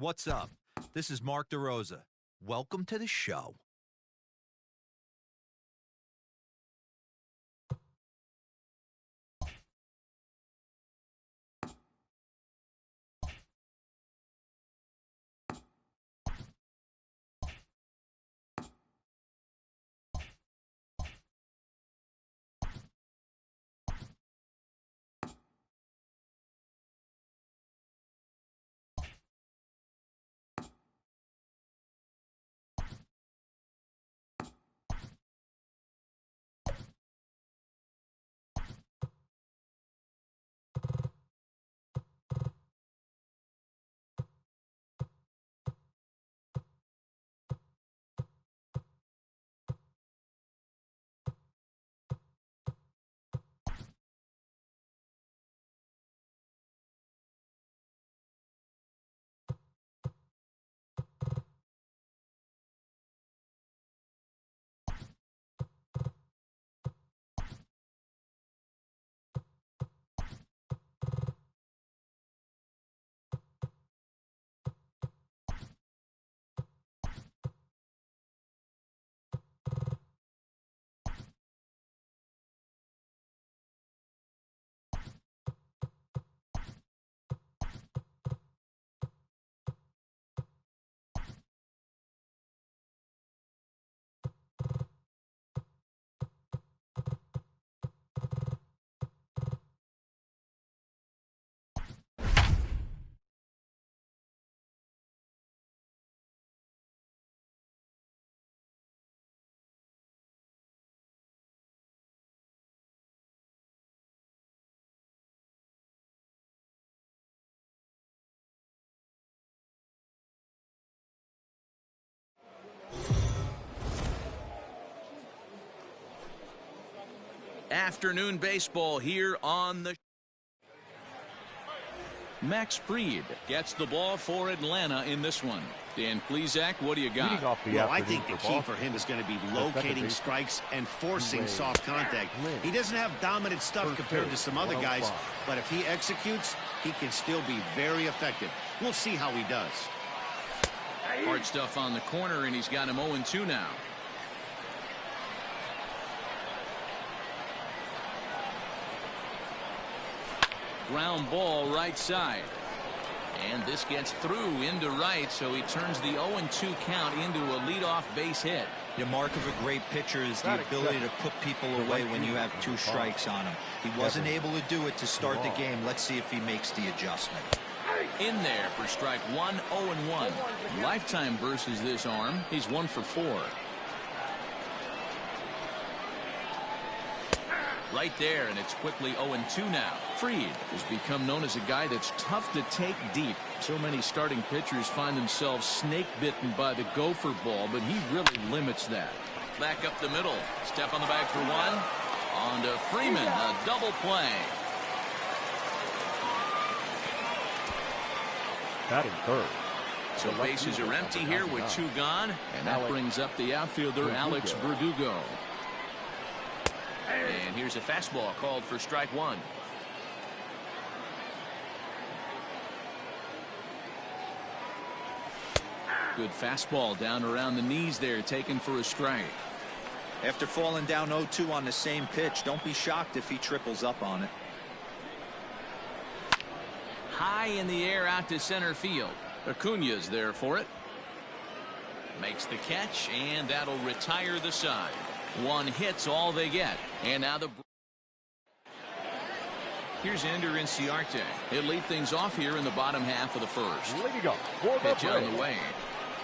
What's up? This is Mark DeRosa. Welcome to the show. Afternoon baseball here on the Max Fried gets the ball for Atlanta in this one. Dan Plesac, what do you got? Well, I think the key for him is going to be locating strikes and forcing soft contact. He doesn't have dominant stuff compared to some other guys, but if he executes, he can still be very effective. We'll see how he does. Hard stuff on the corner, and he's got him 0-2 now. Ground ball right side. And this gets through into right, so he turns the 0-2 count into a leadoff base hit. The mark of a great pitcher is the ability to put people away when you have 2 strikes on him. He wasn't able to do it to start the game. Let's see if he makes the adjustment. In there for strike 1, 0-1. Lifetime versus this arm. He's 1 for 4. Right there, and it's quickly 0-2 now. Fried has become known as a guy that's tough to take deep. So many starting pitchers find themselves snake-bitten by the gopher ball, but he really limits that. Back up the middle. Step on the bag for 1. On to Freeman, a double play. Batting third. So bases are empty here with 2 gone, and that brings up the outfielder Alex Verdugo. And here's a fastball called for strike 1. Good fastball down around the knees there, taken for a strike. After falling down 0-2 on the same pitch, don't be shocked if he triples up on it. High in the air out to center field. Acuña's there for it. Makes the catch, and that'll retire the side. 1 hit's all they get. And now here's Ender Inciarte. He'll lead things off here in the bottom half of the first. Leading up for the pitch on the way.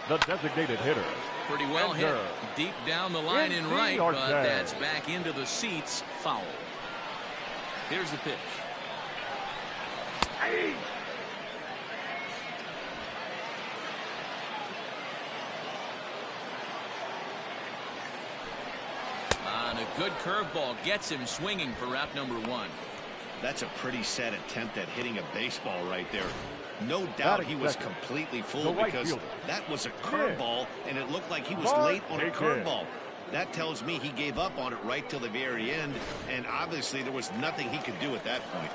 The designated hitter. Pretty well hit. Deep down the line in right, but that's back into the seats. Foul. Here's the pitch. On a good curveball, gets him swinging for route number 1. That's a pretty sad attempt at hitting a baseball right there. No doubt he was completely fooled because that was a curveball, and it looked like he was late on a curveball. That tells me he gave up on it right till the very end, and obviously there was nothing he could do at that point.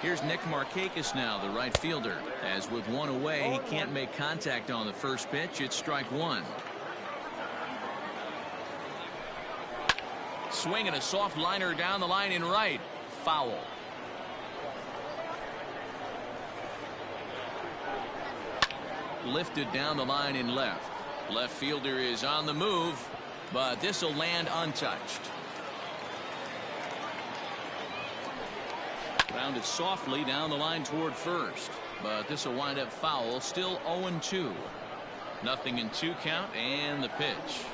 Here's Nick Markakis now, the right fielder. As with one away, he can't make contact on the first pitch. It's strike one. Swinging a soft liner down the line in right. Foul. Lifted down the line in left. Left fielder is on the move, but this will land untouched. Grounded softly down the line toward first, but this will wind up foul. Still 0-2. Nothing in 2 count, and the pitch.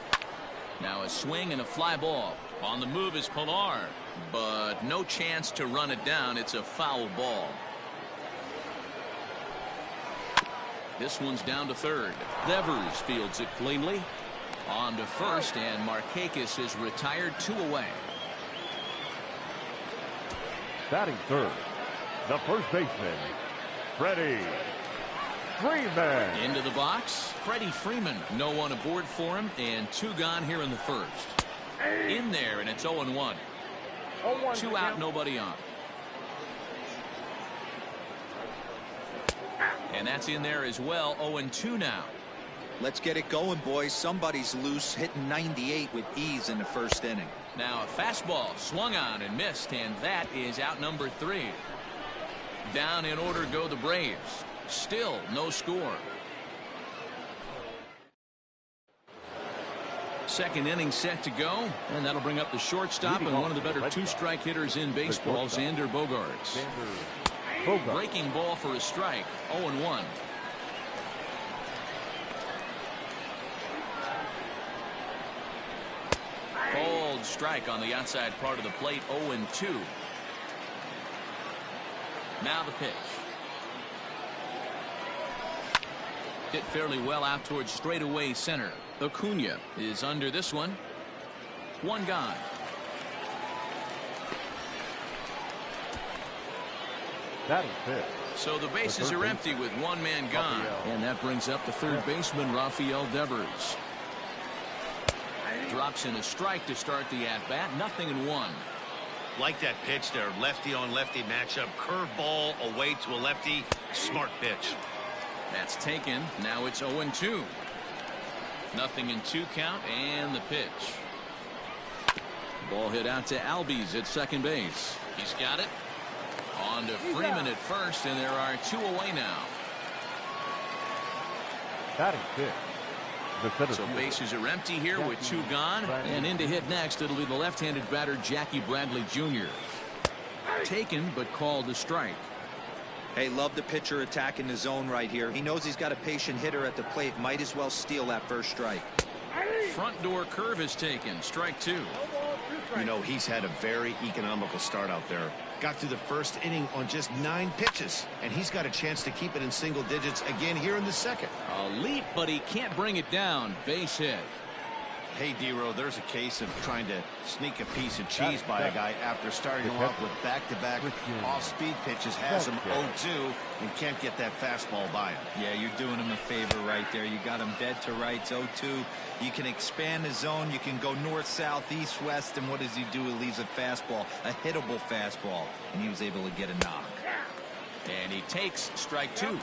Now a swing and a fly ball. On the move is Pilar, but no chance to run it down. It's a foul ball. This one's down to third. Devers fields it cleanly. On to first, and Markakis is retired 2 away. Batting third, the first baseman, Freddie Freeman. Into the box, Freddie Freeman. No one aboard for him, and 2 gone here in the first. In there, and it's 0-1. 2 out, nobody on. And that's in there as well. 0-2 now. Let's get it going, boys. Somebody's loose, hitting 98 with ease in the first inning. Now a fastball swung on and missed, and that is out number 3. Down in order go the Braves. Still no score. Second inning set to go, and that'll bring up the shortstop and one of the better 2-strike hitters in baseball, Xander Bogaerts. Breaking ball for a strike. 0-1. Cold strike on the outside part of the plate. 0-2. Now the pitch. Hit fairly well out towards straightaway center. Acuna is under this one. 1 gone. Batting fifth. So the bases are empty with 1 man gone. And that brings up the third baseman, Rafael Devers. Drops in a strike to start the at-bat. 0-1. Like that pitch there, lefty on lefty matchup. Curveball away to a lefty. Smart pitch. That's taken. Now it's 0-2. Nothing in 2 count, and the pitch. Ball hit out to Albies at second base. He's got it. On to Freeman at first, and there are 2 away now. Batting fifth. So bases are empty here with 2 gone, and in to hit next it'll be the left-handed batter Jackie Bradley Jr. Taken but called a strike. Hey, love the pitcher attacking the zone right here. He knows he's got a patient hitter at the plate. Might as well steal that first strike. Front door curve is taken. Strike 2. You know, he's had a very economical start out there. Got through the first inning on just 9 pitches, and he's got a chance to keep it in single digits again here in the second. A leap, but he can't bring it down. Base hit. Hey, D-Row, there's a case of trying to sneak a piece of cheese by a guy after starting him off with back-to-back off-speed pitches, has him 0-2, and can't get that fastball by him. Yeah, you're doing him a favor right there. You got him dead to rights, 0-2. You can expand the zone. You can go north, south, east, west, and what does he do? He leaves a fastball, a hittable fastball, and he was able to get a knock. And he takes strike 2.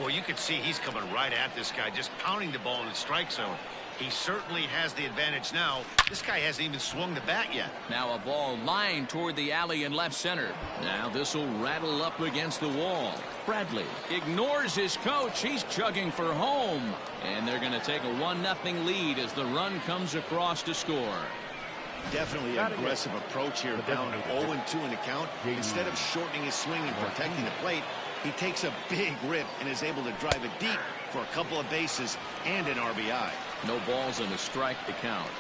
Well, you can see he's coming right at this guy, just pounding the ball in the strike zone. He certainly has the advantage now. This guy hasn't even swung the bat yet. Now a ball lined toward the alley in left center. Now this will rattle up against the wall. Bradley ignores his coach. He's chugging for home. And they're going to take a 1-0 lead as the run comes across to score. Definitely an aggressive approach here, down 0-2 in the count. Instead of shortening his swing and protecting the plate, he takes a big rip and is able to drive it deep for a couple of bases and an RBI. No balls and a strike to count.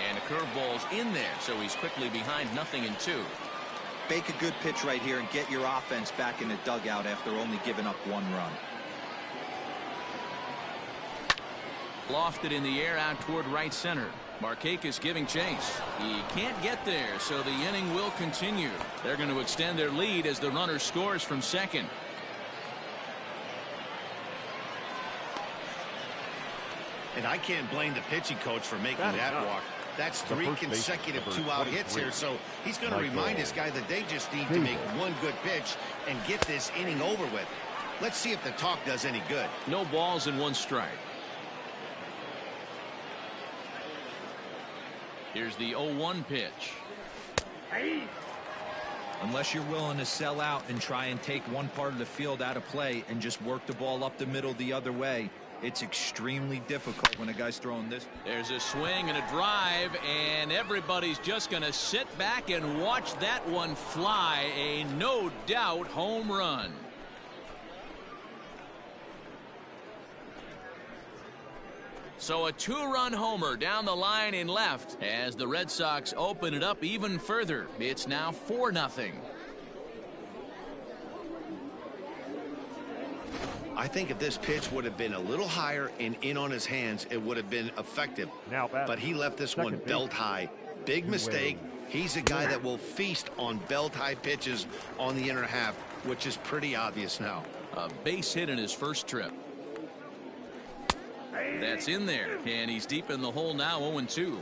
And a curveball's in there, so he's quickly behind 0-2. Bake a good pitch right here and get your offense back in the dugout after only giving up 1 run. Lofted in the air out toward right center. Markakis giving chase. He can't get there, so the inning will continue. They're going to extend their lead as the runner scores from second. And I can't blame the pitching coach for making that walk. That's 3 consecutive 2-out hits here, so he's going to remind this guy that they just need to make one good pitch and get this inning over with. Let's see if the talk does any good. No balls and 1 strike. Here's the 0-1 pitch. Unless you're willing to sell out and try and take one part of the field out of play and just work the ball up the middle the other way, it's extremely difficult when a guy's throwing this. There's a swing and a drive, and everybody's just going to sit back and watch that one fly. A no doubt home run. So a 2-run homer down the line in left as the Red Sox open it up even further. It's now 4-0. I think if this pitch would have been a little higher and in on his hands, it would have been effective. But he left this one belt high. Big mistake. He's a guy that will feast on belt high pitches on the inner half, which is pretty obvious now. A base hit in his first trip. That's in there, and he's deep in the hole now, 0-2.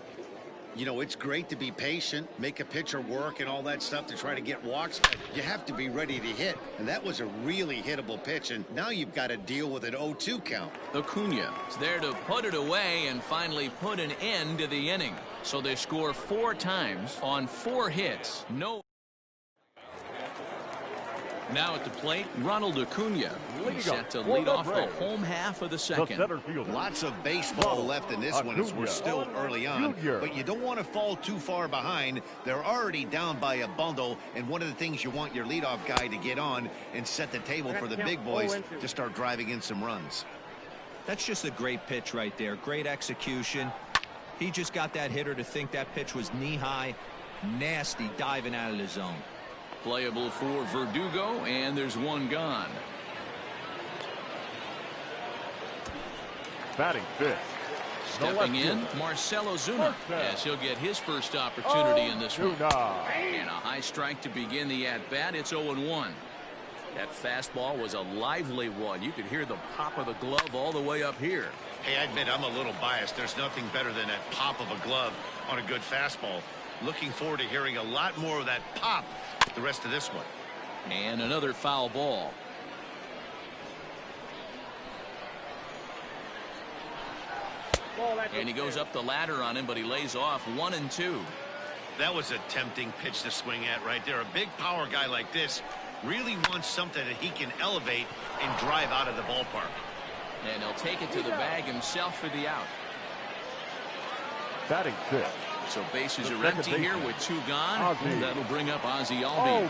You know, it's great to be patient, make a pitcher work and all that stuff to try to get walks, but you have to be ready to hit. And that was a really hittable pitch, and now you've got to deal with an 0-2 count. Acuna is there to put it away and finally put an end to the inning. So they score 4 times on 4 hits. No. Now at the plate, Ronald Acuna. He's set to lead off the home half of the second. Lots of baseball left in this one as we're still early on. But you don't want to fall too far behind. They're already down by a bundle. And one of the things you want your leadoff guy to get on and set the table for the big boys to start driving in some runs. That's just a great pitch right there. Great execution. He just got that hitter to think that pitch was knee-high. Nasty diving out of the zone. Playable for Verdugo, and there's 1 gone. Batting fifth. Stepping in, Marcell Ozuna, as he'll get his first opportunity in this one. And a high strike to begin the at-bat. It's 0-1. That fastball was a lively one. You could hear the pop of the glove all the way up here. Hey, I admit I'm a little biased. There's nothing better than that pop of a glove on a good fastball. Looking forward to hearing a lot more of that pop the rest of this one. And another foul ball. And he goes up the ladder on him, but he lays off 1-2. That was a tempting pitch to swing at right there. A big power guy like this really wants something that he can elevate and drive out of the ballpark. And he'll take it to the bag himself for the out. Batting fifth. So bases are empty here with 2 gone. That'll bring up Ozzie Albies.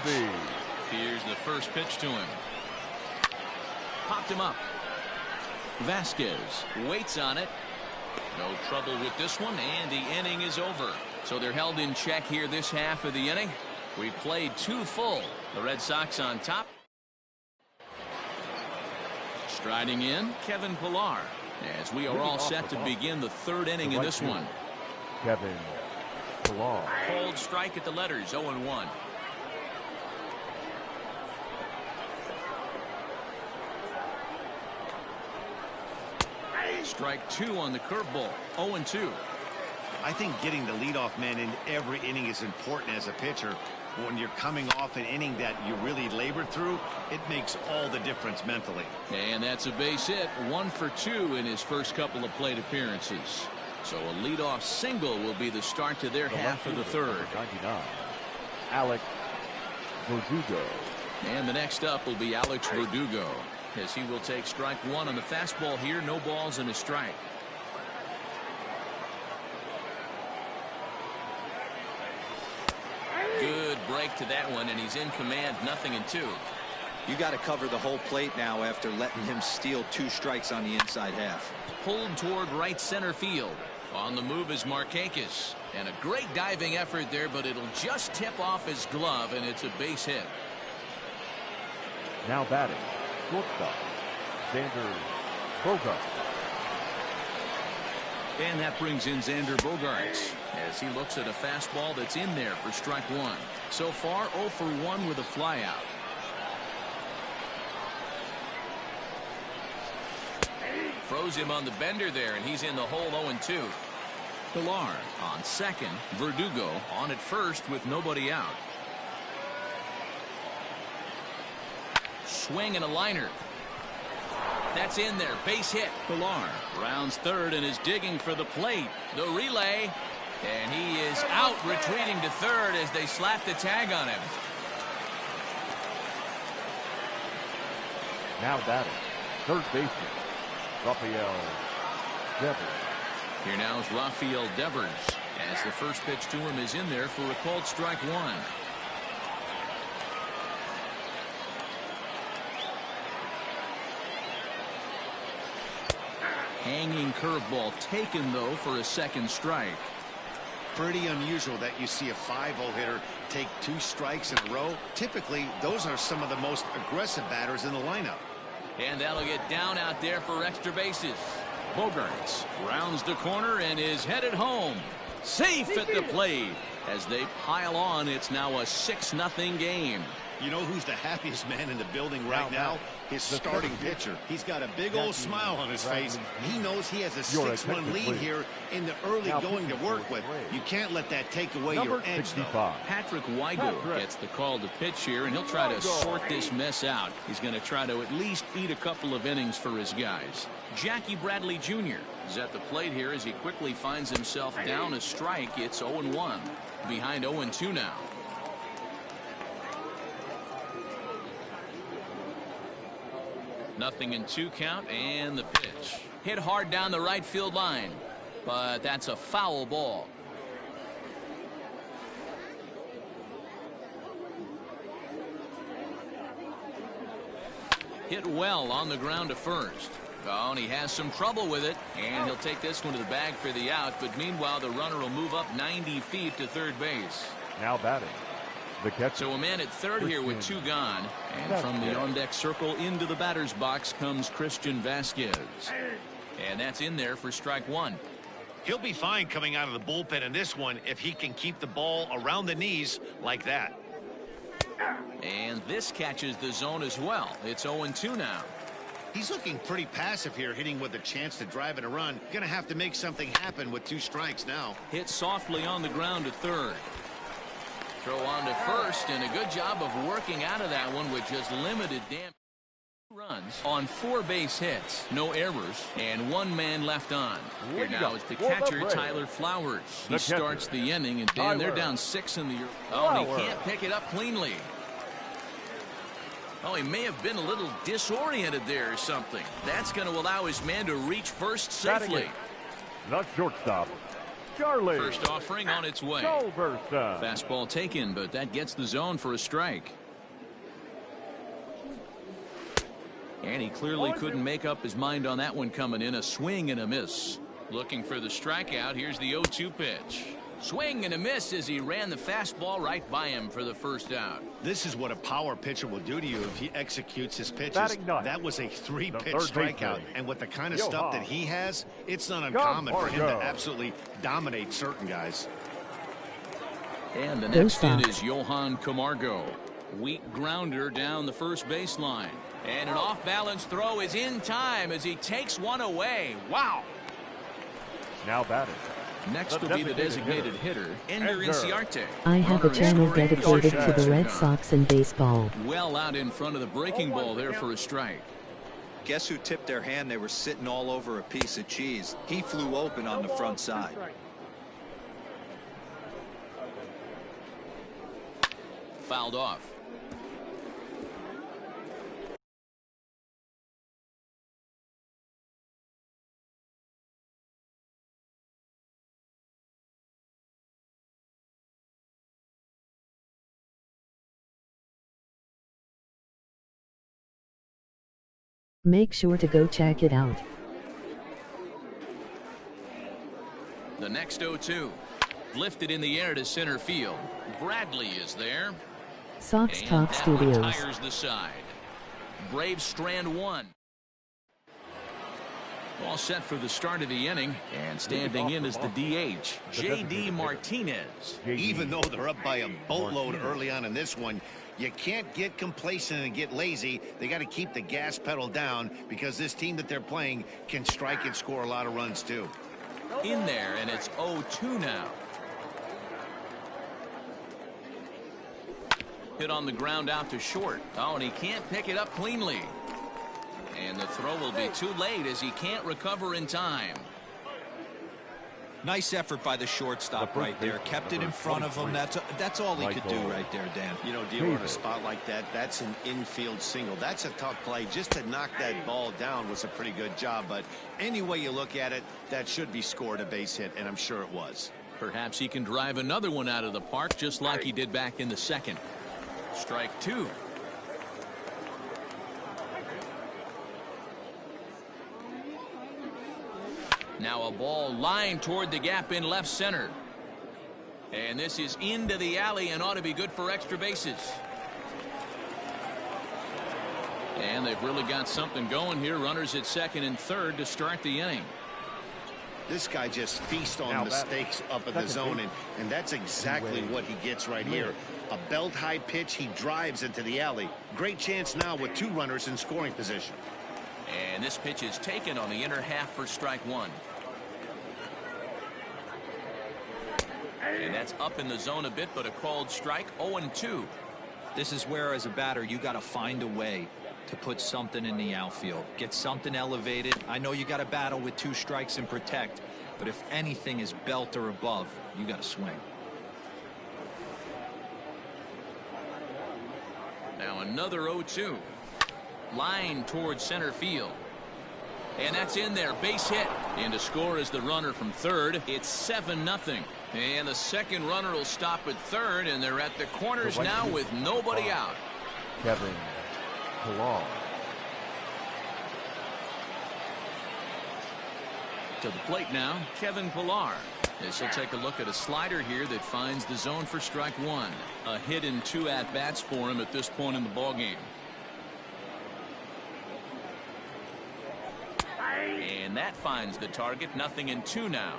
Here's the first pitch to him. Popped him up. Vasquez waits on it. No trouble with this one, and the inning is over. So they're held in check here this half of the inning. We've played 2 full. The Red Sox on top. Striding in, Kevin Pillar, as we are all set to begin the 3rd inning in this one. Kevin Pillar. Cold strike at the letters, 0-1. Strike 2 on the curveball, 0-2. I think getting the leadoff man in every inning is important as a pitcher. When you're coming off an inning that you really labored through, it makes all the difference mentally. And that's a base hit, 1 for 2 in his first couple of plate appearances. So a leadoff single will be the start to their half of the 3rd. 99. Alex Verdugo. And the next up will be Alex Verdugo, as he will take strike 1 on the fastball here. No balls and a strike. Good break to that one, and he's in command, 0-2. You got to cover the whole plate now after letting him steal 2 strikes on the inside half. Pulled toward right center field. On the move is Markakis. And a great diving effort there, but it'll just tip off his glove, and it's a base hit. Now batting, shortstop, Xander Bogaerts. And that brings in Xander Bogaerts, as he looks at a fastball that's in there for strike 1. So far, 0 for 1 with a flyout. Froze him on the bender there, and he's in the hole 0-2. Pilar on second. Verdugo on at first with nobody out. Swing and a liner. That's in there. Base hit. Pilar rounds third and is digging for the plate. The relay. And he is out, retreating to third as they slap the tag on him. Now batting, third baseman, Rafael Devers. Here now is Rafael Devers as the first pitch to him is in there for a called strike one. Hanging curveball taken, though, for a second strike. Pretty unusual that you see a 5-0 hitter take 2 strikes in a row. Typically, those are some of the most aggressive batters in the lineup. And that'll get down out there for extra bases. Bogaerts rounds the corner and is headed home. Safe at the plate. As they pile on, it's now a 6-0 game. You know who's the happiest man in the building right now? His starting pitcher. He's got a big old smile on his face. He knows he has a 6-1 lead here in the early going to work with. You can't let that take away your edge, though. Patrick Weigel gets the call to pitch here, and he'll try to sort this mess out. He's going to try to at least eat a couple of innings for his guys. Jackie Bradley Jr. is at the plate here as he quickly finds himself down a strike. It's 0-1. Behind 0-2 now. Nothing in 2 count, and the pitch. Hit hard down the right field line, but that's a foul ball. Hit well on the ground to first. Oh, and he has some trouble with it, and he'll take this one to the bag for the out, but meanwhile the runner will move up 90 feet to third base. Now batting, the catcher. So a man at third here with 2 gone, and from the on-deck circle into the batter's box comes Christian Vasquez. And that's in there for strike 1. He'll be fine coming out of the bullpen in this one if he can keep the ball around the knees like that. And this catches the zone as well. It's 0-2 now. He's looking pretty passive here, hitting with a chance to drive in a run. Gonna have to make something happen with 2 strikes now. Hit softly on the ground to third. Throw on to first, and a good job of working out of that one with just limited damage. Runs on 4 base hits, no errors, and 1 man left on. Here now is the catcher, Tyler Flowers. He starts the inning, and Dan, they're down 6 in the... Oh, and he can't pick it up cleanly. Oh, he may have been a little disoriented there or something. That's going to allow his man to reach first safely. The shortstop, Charlie. First offering on its way. Fastball taken, but that gets the zone for a strike. And he clearly couldn't make up his mind on that one coming in. A swing and a miss. Looking for the strikeout. Here's the 0-2 pitch. Swing and a miss as he ran the fastball right by him for the first out. This is what a power pitcher will do to you if he executes his pitches. That was a 3-pitch strikeout, and with the kind of stuff that he has, it's not uncommon for him to absolutely dominate certain guys. And the next in is Johan Camargo. Weak grounder down the first baseline. And an off-balance throw is in time as he takes one away. Wow. Now batting. Next will be the designated hitter, Ender Inciarte. I have a channel dedicated to the Red Sox and baseball. Well out in front of the breaking ball there for a strike. Guess who tipped their hand? They were sitting all over a piece of cheese. He flew open on the front side. Fouled off. Make sure to go check it out. The next 0-2. Lifted in the air to center field. Bradley is there. Sox Talk Studios. Studios. Retires the side. Braves strand 1. All set for the start of the inning, and standing in is the DH, J.D. Martinez. Even though they're up by a boatload early on in this one, you can't get complacent and get lazy. They got to keep the gas pedal down because this team that they're playing can strike and score a lot of runs too. in there, and it's 0-2 now. Hit on the ground out to short. Oh, and he can't pick it up cleanly. And the throw will be too late as he can't recover in time. Nice effort by the shortstop right there. Kept it in front of him. That's all he could do right there, Dan. You know, dealing on a spot like that, that's an infield single. That's a tough play. Just to knock that ball down was a pretty good job. But any way you look at it, that should be scored a base hit, and I'm sure it was. Perhaps he can drive another one out of the park just like he did back in the second. Strike two. Now a ball lined toward the gap in left center. And this is into the alley and ought to be good for extra bases. And they've really got something going here. Runners at second and third to start the inning. This guy just feasts on mistakes up in the zone, and that's exactly what he gets right here. A belt-high pitch, he drives into the alley. Great chance now with two runners in scoring position. And this pitch is taken on the inner half for strike one. And that's up in the zone a bit, but a called strike. 0-2. This is where, as a batter, you got to find a way to put something in the outfield. Get something elevated. I know you got to battle with two strikes and protect, but if anything is belt or above, you got to swing. Now another 0-2. Line towards center field. And that's in there. Base hit. And to score is the runner from third. It's 7-0. And the second runner will stop at third, and they're at the corners now with nobody out. Kevin Pillar. To the plate now, Kevin Pillar. As he'll take a look at a slider here that finds the zone for strike one. A hit and two at-bats for him at this point in the ballgame. And that finds the target. 0-2 now.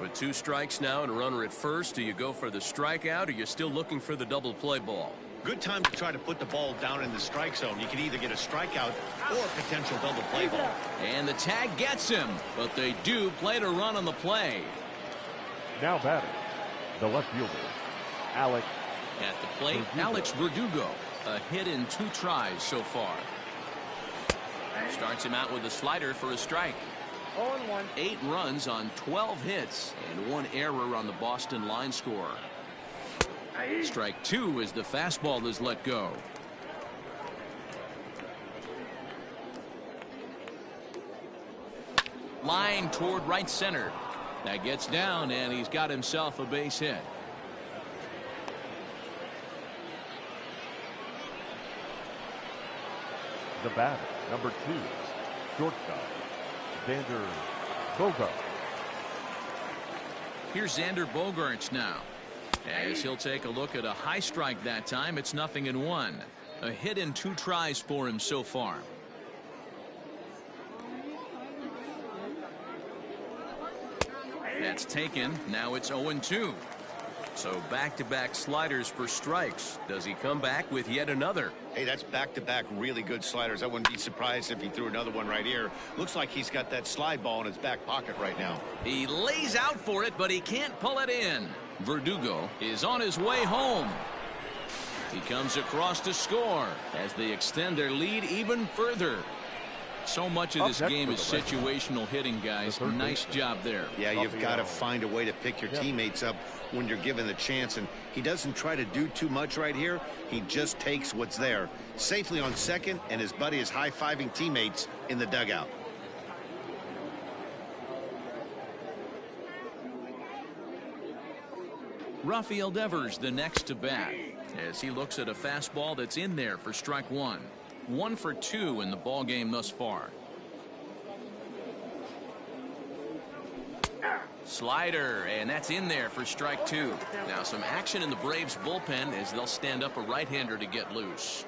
With two strikes now and a runner at first, do you go for the strikeout or you're still looking for the double play ball? Good time to try to put the ball down in the strike zone. You can either get a strikeout or a potential double play ball. And the tag gets him, but they do play to run on the play. Now batting, the left fielder, Alex. At the plate, Alex Verdugo. A hit in two tries so far. Starts him out with a slider for a strike. 0-1. 8 runs on 12 hits and 1 error on the Boston line score. Strike two as the fastball is let go. Line toward right center. That gets down, and he's got himself a base hit. The batter, number 2, shortstop, Xander Bogaerts. Here's Xander Bogaerts now. As he'll take a look at a high strike that time. It's 0-1. A hit in 2 tries for him so far. That's taken. Now it's 0-2. So back-to-back sliders for strikes. Does he come back with yet another? Hey, that's back-to-back really good sliders. I wouldn't be surprised if he threw another one right here. Looks like he's got that slide ball in his back pocket right now. He lays out for it, but he can't pull it in. Verdugo is on his way home. He comes across to score as they extend their lead even further. So much of this game is situational hitting, guys. Nice job there. Yeah, you've got to find a way to pick your teammates up when you're given the chance, and he doesn't try to do too much right here. He just takes what's there. Safely on second, and his buddy is high-fiving teammates in the dugout. Rafael Devers the next to bat as he looks at a fastball that's in there for strike one. 1 for 2 in the ball game thus far. Slider, and that's in there for strike 2. Now some action in the Braves bullpen as they'll stand up a right-hander to get loose.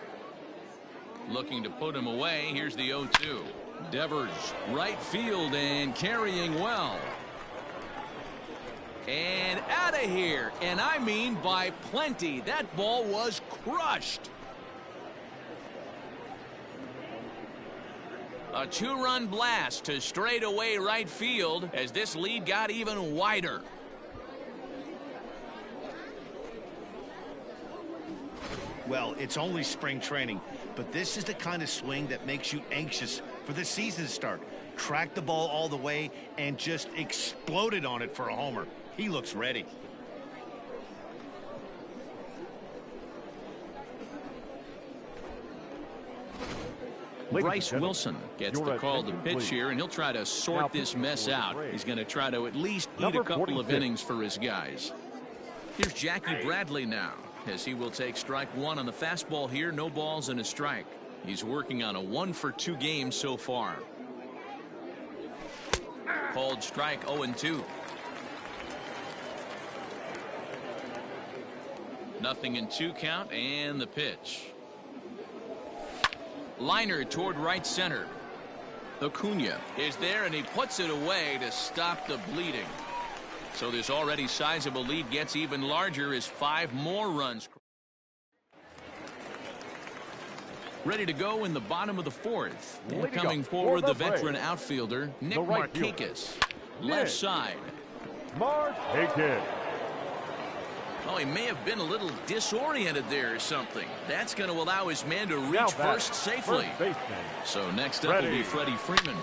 Looking to put him away. Here's the 0-2. Devers right field and carrying well. And out of here, and I mean by plenty. That ball was crushed. A two-run blast to straightaway right field as this lead got even wider. Well, it's only spring training, but this is the kind of swing that makes you anxious for the season to start. Tracked the ball all the way and just exploded on it for a homer. He looks ready. Bryce Wilson gets the call to pitch here, and he'll try to sort this mess out. He's going to try to at least eat a couple of innings for his guys. Here's Jackie Bradley now, as he will take strike one on the fastball here. No balls and a strike. He's working on a 1-for-2 game so far. Called strike 0-2. Nothing in 2 count, and the pitch. Liner toward right center. Acuna is there, and he puts it away to stop the bleeding. So this already sizable lead gets even larger as 5 more runs. Ready to go in the bottom of the 4th. And coming forward, the veteran outfielder, Nick Markakis. Left side. Markakis. Oh, he may have been a little disoriented there or something. That's going to allow his man to reach first safely. So next up will be Freddie Freeman.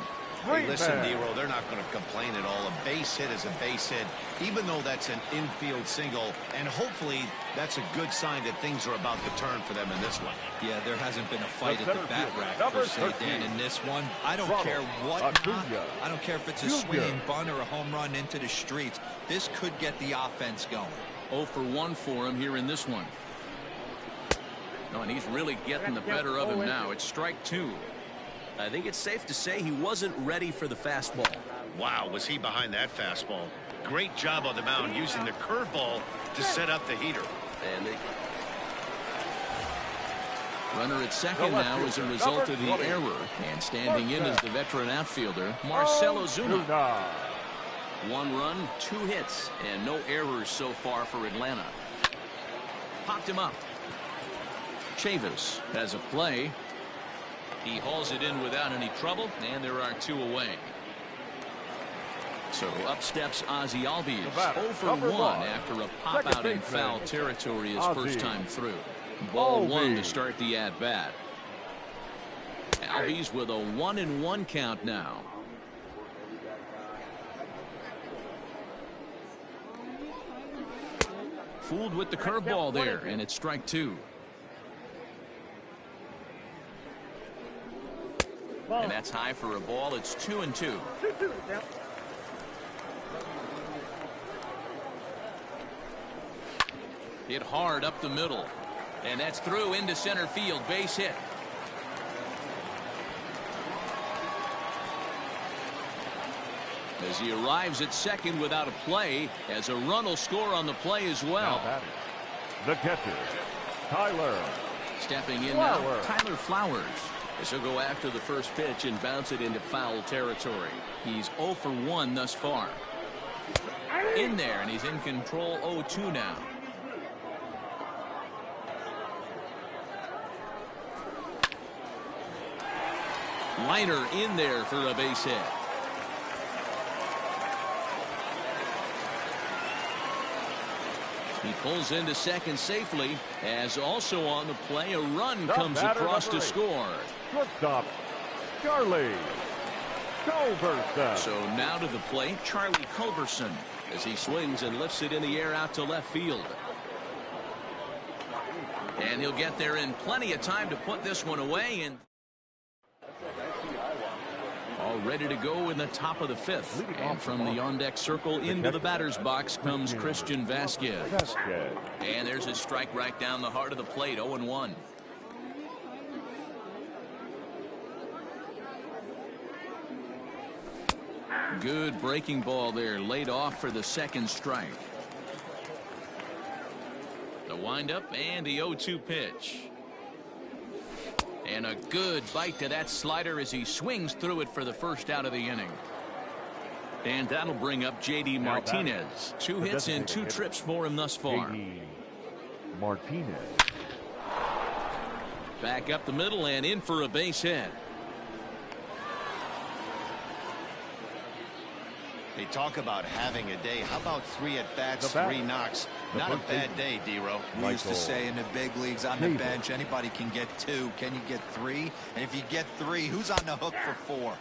Hey, listen, Nero, they're not going to complain at all. A base hit is a base hit, even though that's an infield single. And hopefully that's a good sign that things are about to turn for them in this one. Yeah, there hasn't been a fight at the bat rack, per se, Dan, in this one. I don't care what I don't care if it's a swinging bunt or a home run into the streets. This could get the offense going. 0 for 1 for him here in this one. Oh, and he's really getting the better of him now. It's strike 2. I think it's safe to say he wasn't ready for the fastball. Wow, was he behind that fastball. Great job on the mound using the curveball to set up the heater. And runner at second now as a result of the error. And standing in is the veteran outfielder, Marcell Ozuna. 1 run, 2 hits, and no errors so far for Atlanta. Popped him up. Chavis has a play. He hauls it in without any trouble, and there are 2 away. So up steps Ozzie Albies, 0 for 1 after a pop out in foul territory his first time through. Ball 1 to start the at-bat. Albies with a 1-1 count now. Fooled with the curveball there, and it's strike 2. And that's high for a ball. It's 2-2. Hit hard up the middle. And that's through into center field. Base hit. As he arrives at second without a play, as a run will score on the play as well. The catcher, Tyler. Stepping in now, Tyler Flowers. As he'll go after the first pitch and bounce it into foul territory. He's 0 for 1 thus far. In there, and he's in control. 0-2 now. Liner in there for a base hit. He pulls into second safely, as also on the play a run comes across to score. Shortstop, Charlie Culberson. So now to the plate, Charlie Culberson, as he swings and lifts it in the air out to left field. And he'll get there in plenty of time to put this one away. And all ready to go in the top of the 5th. And from the on-deck circle into the batter's box comes Christian Vasquez. And there's a strike right down the heart of the plate. 0-1. Good breaking ball there, laid off for the second strike. The windup and the 0-2 pitch. And a good bite to that slider as he swings through it for the first out of the inning. And that'll bring up J.D. Martinez. 2 hits and 2 trips for him thus far. J.D. Martinez. Back up the middle and in for a base hit. They talk about having a day. How about 3 at-bats, 3 knocks? Not a bad day, D-Row. We used to say in the big leagues, on the bench, anybody can get 2. Can you get 3? And if you get 3, who's on the hook for 4?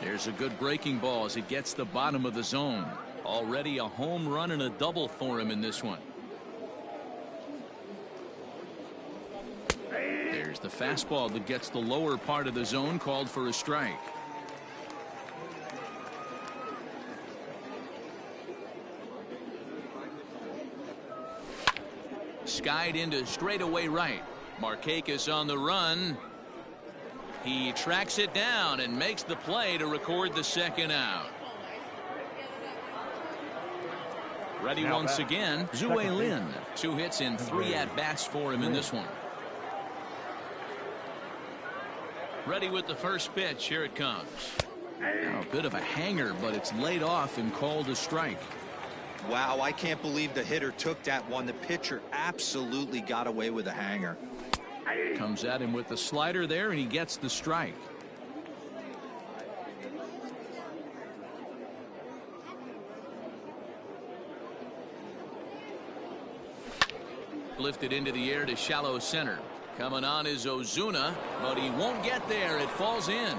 There's a good breaking ball as he gets the bottom of the zone. Already a home run and a double for him in this one. There's the fastball that gets the lower part of the zone, called for a strike. Skied into straightaway right. Markakis on the run. He tracks it down and makes the play to record the second out. Ready now once again, Zue Lin. 2 hits and 3 at-bats for him in this one. Ready with the first pitch. Here it comes. Now a bit of a hanger, but it's laid off and called a strike. Wow, I can't believe the hitter took that one. The pitcher absolutely got away with a hanger. Comes at him with the slider there, and he gets the strike. Lifted into the air to shallow center. Coming on is Ozuna, but he won't get there. It falls in.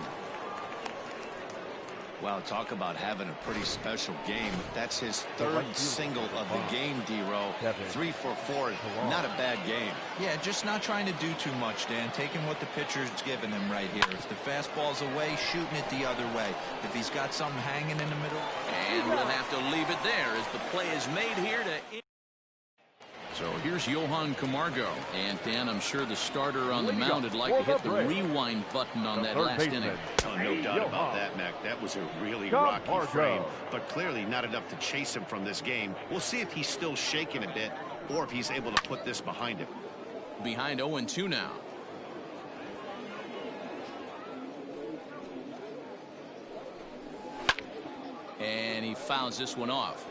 Wow, talk about having a pretty special game. That's his 3rd single of the game, D-Row. 3 for 4. Not a bad game. Yeah, just not trying to do too much, Dan. Taking what the pitcher's giving him right here. If the fastball's away, shooting it the other way. If he's got something hanging in the middle. And we'll have to leave it there as the play is made here to... So here's Johan Camargo. And Dan, I'm sure the starter on the mound would like to hit the rewind button on that last inning. Oh, no doubt about that, Mac. That was a really rocky frame, but clearly not enough to chase him from this game. We'll see if he's still shaking a bit or if he's able to put this behind him. Behind 0-2 now. And he fouls this one off.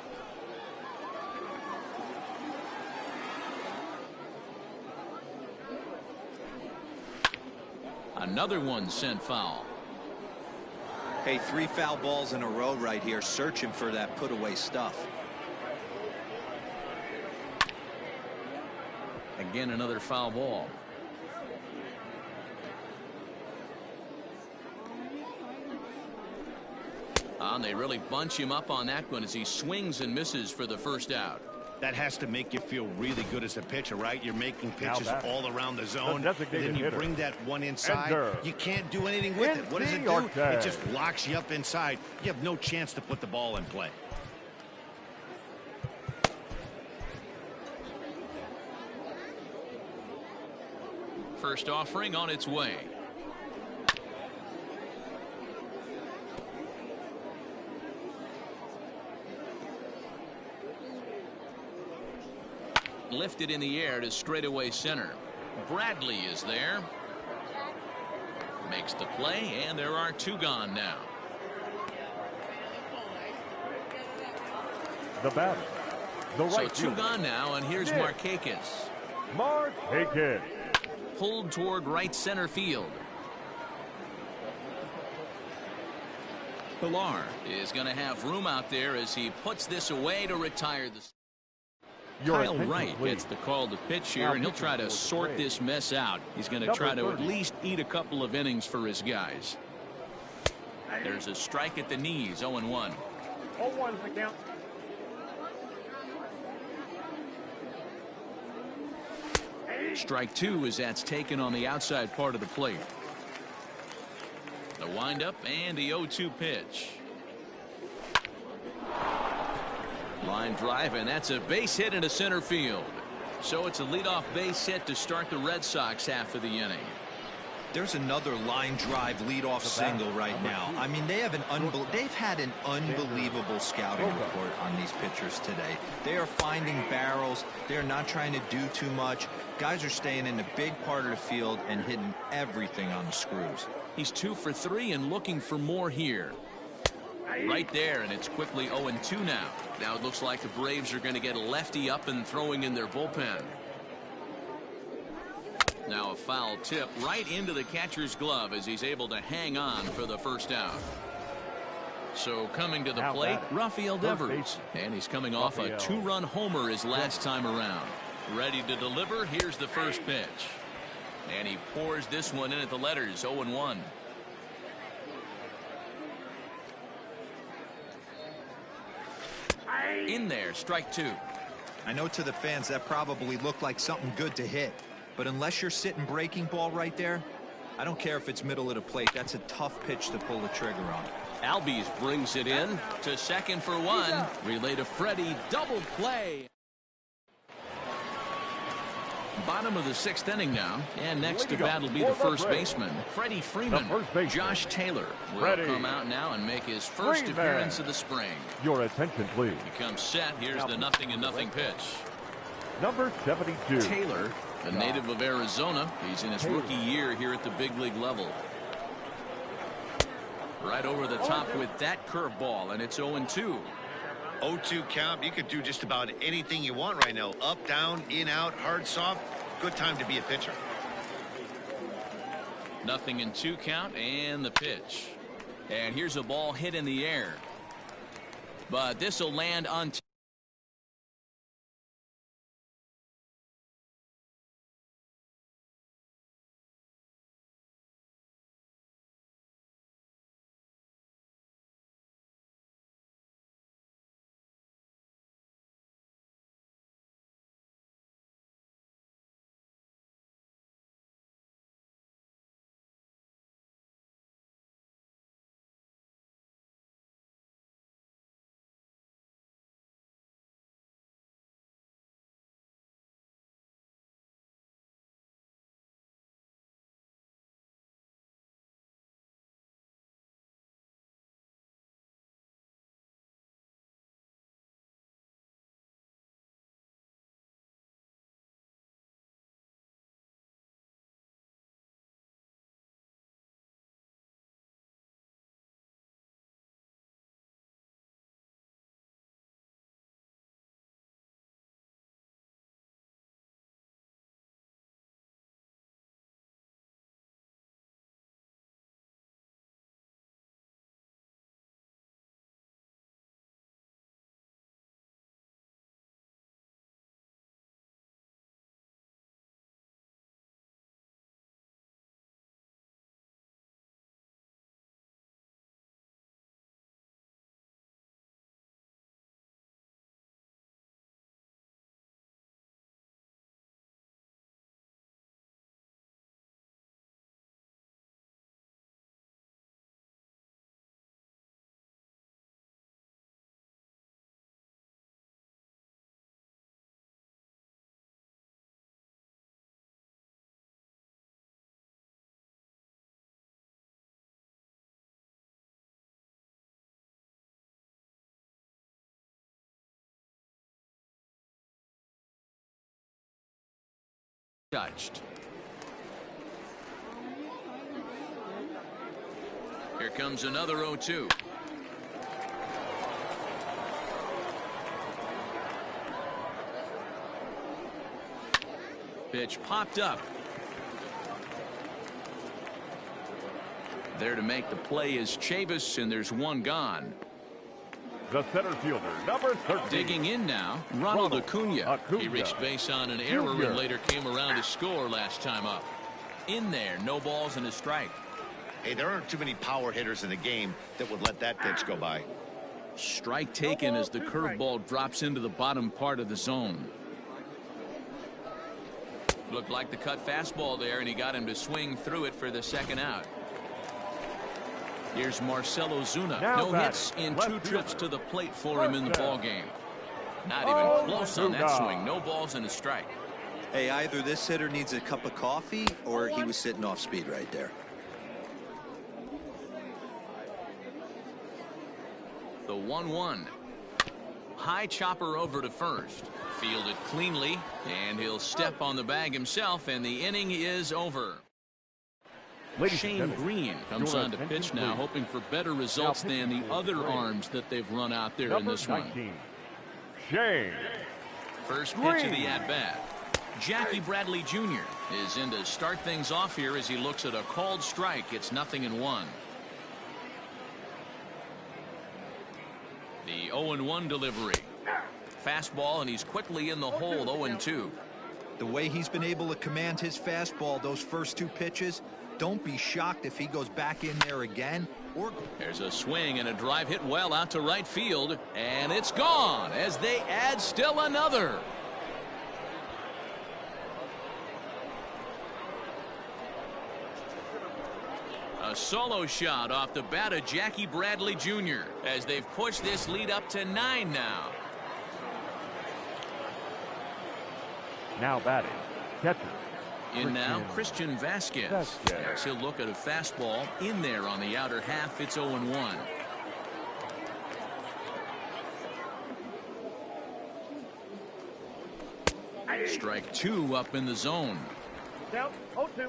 Another one sent foul. Hey, 3 foul balls in a row right here, searching for that put-away stuff. Again, another foul ball. And they really bunch him up on that one as he swings and misses for the first out. That has to make you feel really good as a pitcher, right? You're making pitches all around the zone. And then you bring that one inside. You can't do anything with it. What does it do? It just locks you up inside. You have no chance to put the ball in play. First offering on its way. Lifted in the air to straightaway center. Bradley is there. Makes the play, and there are 2 gone now. The batter. The right so 2 gone now, and here's Markakis. Markakis. Pulled toward right center field. Pilar is going to have room out there as he puts this away to retire the... Kyle Wright gets the call to pitch here, and he'll try to sort this mess out. He's going to try to at least eat a couple of innings for his guys. There's a strike at the knees, 0-1. 0-1's the count. Strike 2 as that's taken on the outside part of the plate. The windup and the 0-2 pitch. Line drive, and that's a base hit into center field. So it's a leadoff base hit to start the Red Sox half of the inning. There's another line drive leadoff single right now. I mean, they've had an unbelievable scouting report on these pitchers today. They are finding barrels. They're not trying to do too much. Guys are staying in the big part of the field and hitting everything on the screws. He's 2 for 3 and looking for more here. Right there, and it's quickly 0-2 now. Now it looks like the Braves are going to get a lefty up and throwing in their bullpen. Now a foul tip right into the catcher's glove as he's able to hang on for the first out. So coming to the plate, Rafael Devers. And he's coming off a 2-run homer his last time around. Ready to deliver. Here's the first pitch. And he pours this one in at the letters, 0-1. In there, strike 2. I know to the fans that probably looked like something good to hit. But unless you're sitting breaking ball right there, I don't care if it's middle of the plate. That's a tough pitch to pull the trigger on. Albies brings it in to second for 1. Relay to Freddie, double play. Bottom of the 6th inning now, and next to bat will be the first baseman, Freddie Freeman. Josh Taylor will come out now and make his first appearance of the spring. Your attention, please. He comes set. Here's the 0-0 pitch. Number 72. Taylor, a native of Arizona. He's in his rookie year here at the big league level. Right over the top with that curveball, and it's 0-2. 0-2 count. You could do just about anything you want right now. Up, down, in, out, hard, soft. Good time to be a pitcher. 0-2 count, and the pitch. And here's a ball hit in the air. But this will land on. Touched. Here comes another 0-2. Pitch popped up. There to make the play is Chavis, and there's one gone. The center fielder, number 13. Digging in now, Ronald Acuna. He reached base on an error and later came around to score last time up. In there, no balls and a strike. Hey, there aren't too many power hitters in the game that would let that pitch go by. Strike taken as the curveball drops into the bottom part of the zone. Looked like the cut fastball there, and he got him to swing through it for the second out. Here's Marcell Ozuna. No hits in 2 trips to the plate for him in the ballgame. Not even close on that swing. No balls and a strike. Hey, either this hitter needs a cup of coffee or he was sitting off speed right there. The 1-1. High chopper over to first. Fielded cleanly, and he'll step on the bag himself, and the inning is over. Shane Green comes on to pitch now, hoping for better results than the other arms that they've run out there in this one. Shane. First pitch of the at-bat. Jackie Bradley Jr. is in to start things off here as he looks at a called strike. It's 0-1. 0-1 delivery. Fastball, and he's quickly in the hole. 0-2. The way he's been able to command his fastball those first two pitches, don't be shocked if he goes back in there again. There's a swing and a drive hit well out to right field, and it's gone as they add still another. A solo shot off the bat of Jackie Bradley Jr. as they've pushed this lead up to 9 now. Now batting, catcher. In now, Christian Vasquez. As he'll look at a fastball in there on the outer half. It's 0-1. Strike 2 up in the zone. Down 0-2.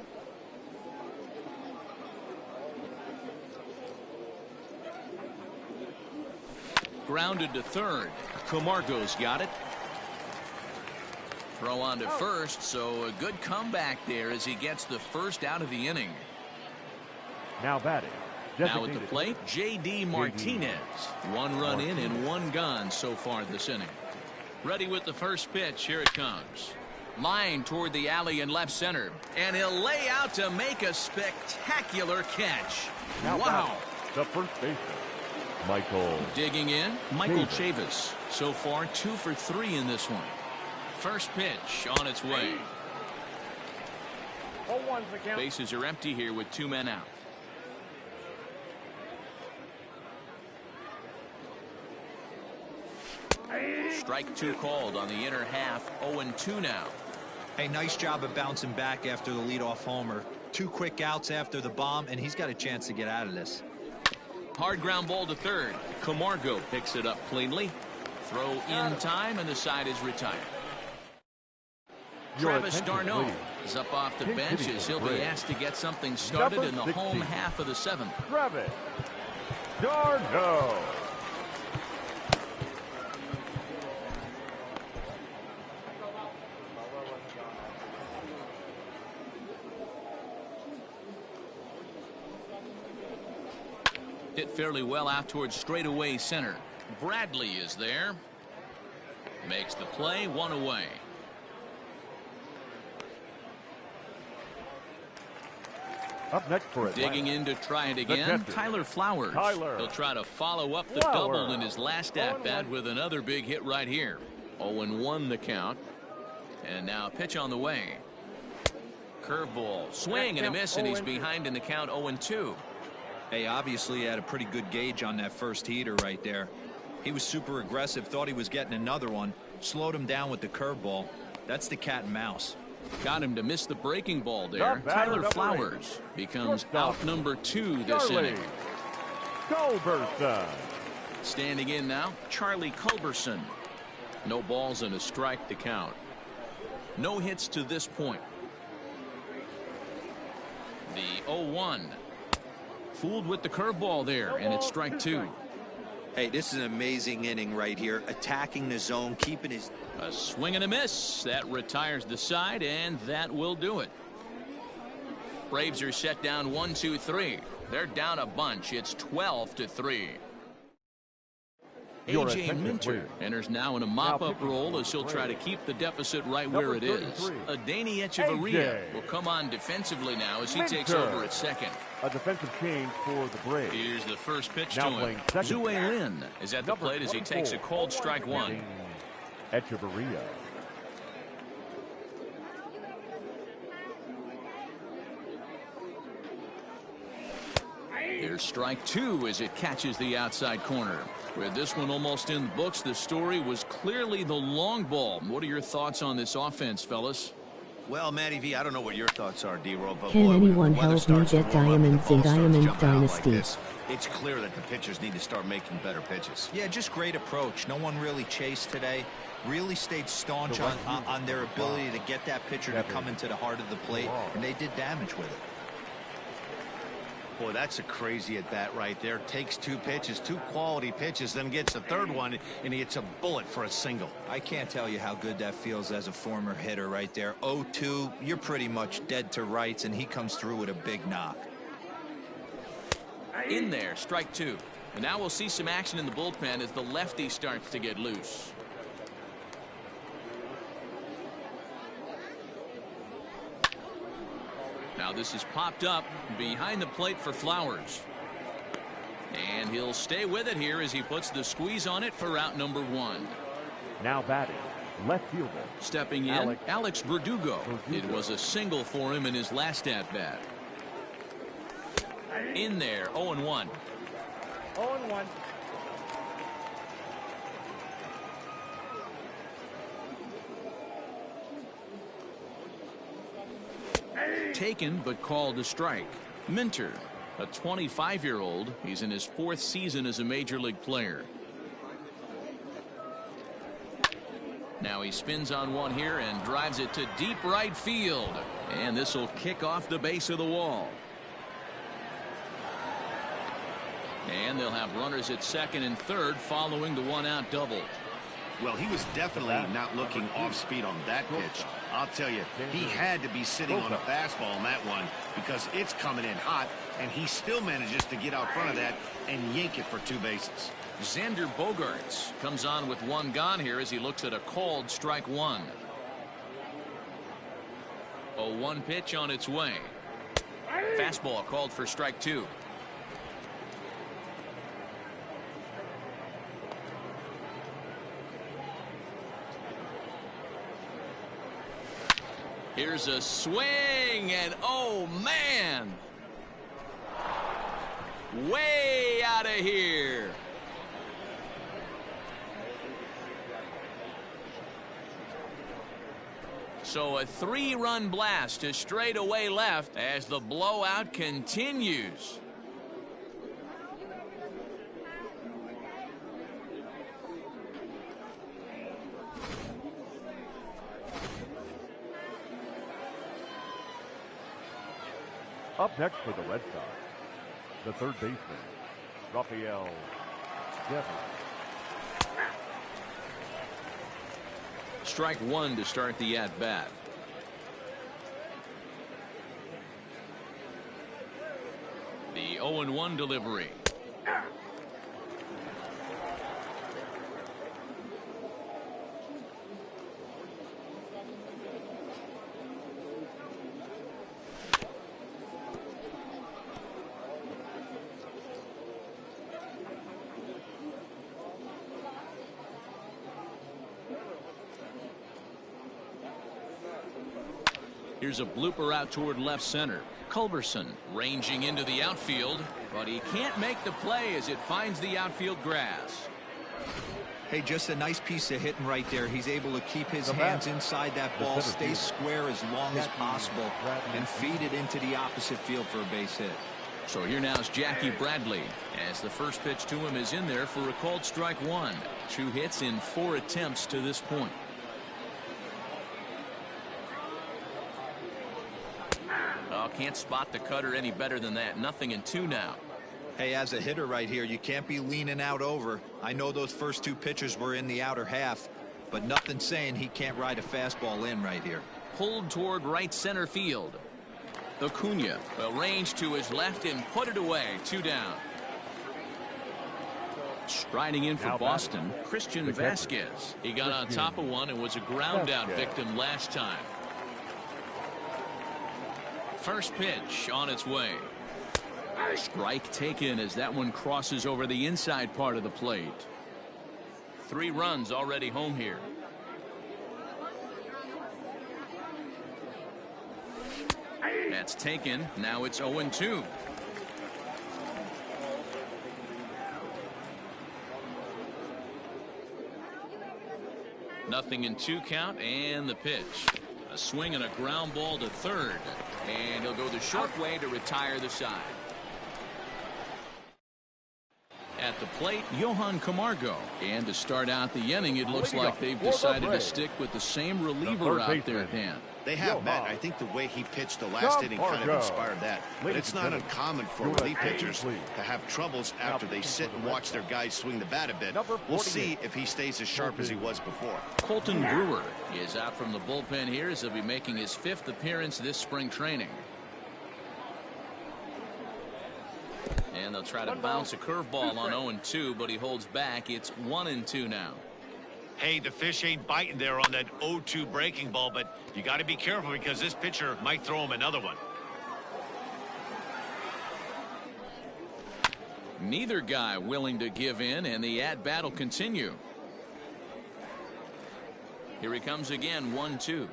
Grounded to third. Camargo's got it. Throw on to first, so a good comeback there as he gets the first out of the inning. Now batting. Now at the plate, J.D. Martinez. 1 run in and 1 gone so far this inning. Ready with the first pitch. Here it comes. Line toward the alley in left center. And he'll lay out to make a spectacular catch. Now wow. The first baseman, Michael. Digging in, Michael Chavis. So far 2 for 3 in this one. First pitch on its way. Bases are empty here with 2 men out. Strike 2 called on the inner half. 0-2 now. Hey, nice job of bouncing back after the leadoff homer. 2 quick outs after the bomb, and he's got a chance to get out of this. Hard ground ball to third. Camargo picks it up cleanly. Throw in time, and the side is retired. Travis d'Arnaud is up off the bench as he'll be asked to get something started in the home half of the 7th. Travis d'Arnaud. Hit fairly well out towards straightaway center. Bradley is there. Makes the play. 1 away. Up next for Atlanta. Digging in to try it again, Tyler Flowers. He'll try to follow up the double in his last at-bat with another big hit right here. 0-1 the count. And now pitch on the way. Curveball. Swing and a miss, and he's behind in the count. 0-2. Hey, obviously he had a pretty good gauge on that first heater right there. He was super aggressive, thought he was getting another one, slowed him down with the curveball. That's the cat and mouse. Got him to miss the breaking ball there. Tyler Flowers becomes out number 2 this inning. Culberson. Standing in now, Charlie Culberson. No balls and a strike to count. No hits to this point. The 0-1. Fooled with the curveball there, and it's strike 2. Hey, this is an amazing inning right here. Attacking the zone, keeping his... A swing and a miss. That retires the side, and that will do it. Braves are set down 1-2-3. They're down a bunch. It's 12-3. A.J. Minter enters now in a mop-up role as he'll try to keep the deficit right where it is. Adeiny Echeverria will come on defensively now as he takes over at second. A defensive change for the Braves. Here's the first pitch to Now him. Zue Lin is at the plate as he takes a cold strike 1. Echeverria. Here's strike 2 as it catches the outside corner. With this one almost in the books, the story was clearly the long ball. What are your thoughts on this offense, fellas? Well, Matty V, I don't know what your thoughts are, D-Roll, but Can boy, anyone when the weather help me starts to get warm up and diamonds the in ball starts Diamond jumping out like Dynasty? this, it's clear that the pitchers need to start making better pitches. Yeah, just great approach. No one really chased today. Really stayed staunch on their ability to get that pitcher to come into the heart of the plate, and they did damage with it. Boy, that's a crazy at bat right there. Takes 2 pitches, 2 quality pitches, then gets a third one, and he hits a bullet for a single. I can't tell you how good that feels as a former hitter right there. 0-2, you're pretty much dead to rights, and he comes through with a big knock. In there, strike 2. And now we'll see some action in the bullpen as the lefty starts to get loose. Now this is popped up behind the plate for Flowers. And he'll stay with it here as he puts the squeeze on it for out number 1. Now batting, left fielder. Stepping in, Alex Verdugo. It was a single for him in his last at-bat. In there, 0-1. 0-1. Taken but called a strike. Minter, a 25-year-old. He's in his 4th season as a major league player. Now he spins on one here and drives it to deep right field. And this will kick off the base of the wall. And they'll have runners at second and third following the one-out double. Well, he was definitely not looking off speed on that pitch. I'll tell you, he had to be sitting on a fastball on that one because it's coming in hot, and he still manages to get out front of that and yank it for 2 bases. Xander Bogaerts comes on with 1 gone here as he looks at a called strike 1. A 1 pitch on its way. Fastball called for strike 2. Here's a swing, and oh man, way out of here. So a 3-run blast to straightaway left as the blowout continues. Up next for the Red Sox, the third baseman, Rafael Devers. Strike 1 to start the at-bat. The 0-1 delivery. Here's a blooper out toward left center. Culberson ranging into the outfield, but he can't make the play as it finds the outfield grass. Hey, just a nice piece of hitting right there. He's able to keep his hands inside that ball, stay square as long as possible, and feed it into the opposite field for a base hit. So here now is Jackie Bradley as the first pitch to him is in there for a called strike 1. 2 hits in 4 attempts to this point. Oh, can't spot the cutter any better than that. 0-2 now. Hey, as a hitter right here, you can't be leaning out over. I know those first 2 pitches were in the outer half, but nothing saying he can't ride a fastball in right here. Pulled toward right center field. Acuna will range to his left and put it away. 2 down. Striding in for Boston, Christian Vasquez. He got on top of one and was a ground out victim last time. First pitch on its way. Strike taken as that one crosses over the inside part of the plate. 3 runs already home here. That's taken. Now it's 0-2. Nothing in 2 count, and the pitch. A swing and a ground ball to third. And he'll go the short way to retire the side. At the plate, Johan Camargo. And to start out the inning, it looks like they've decided to stick with the same reliever out there, Dan. They have, Matt. I think the way he pitched the last inning kind of inspired that. But it's not uncommon for relief pitchers to have troubles after they sit and watch their guys swing the bat a bit. We'll see if he stays as sharp as he was before. Colton Brewer is out from the bullpen here as he'll be making his 5th appearance this spring training. And they'll try to bounce a curveball on 0-2, but he holds back. It's 1-2 now. Hey, the fish ain't biting there on that 0-2 breaking ball, but you got to be careful because this pitcher might throw him another one. Neither guy willing to give in, and the at-bat will continue. Here he comes again, 1-2.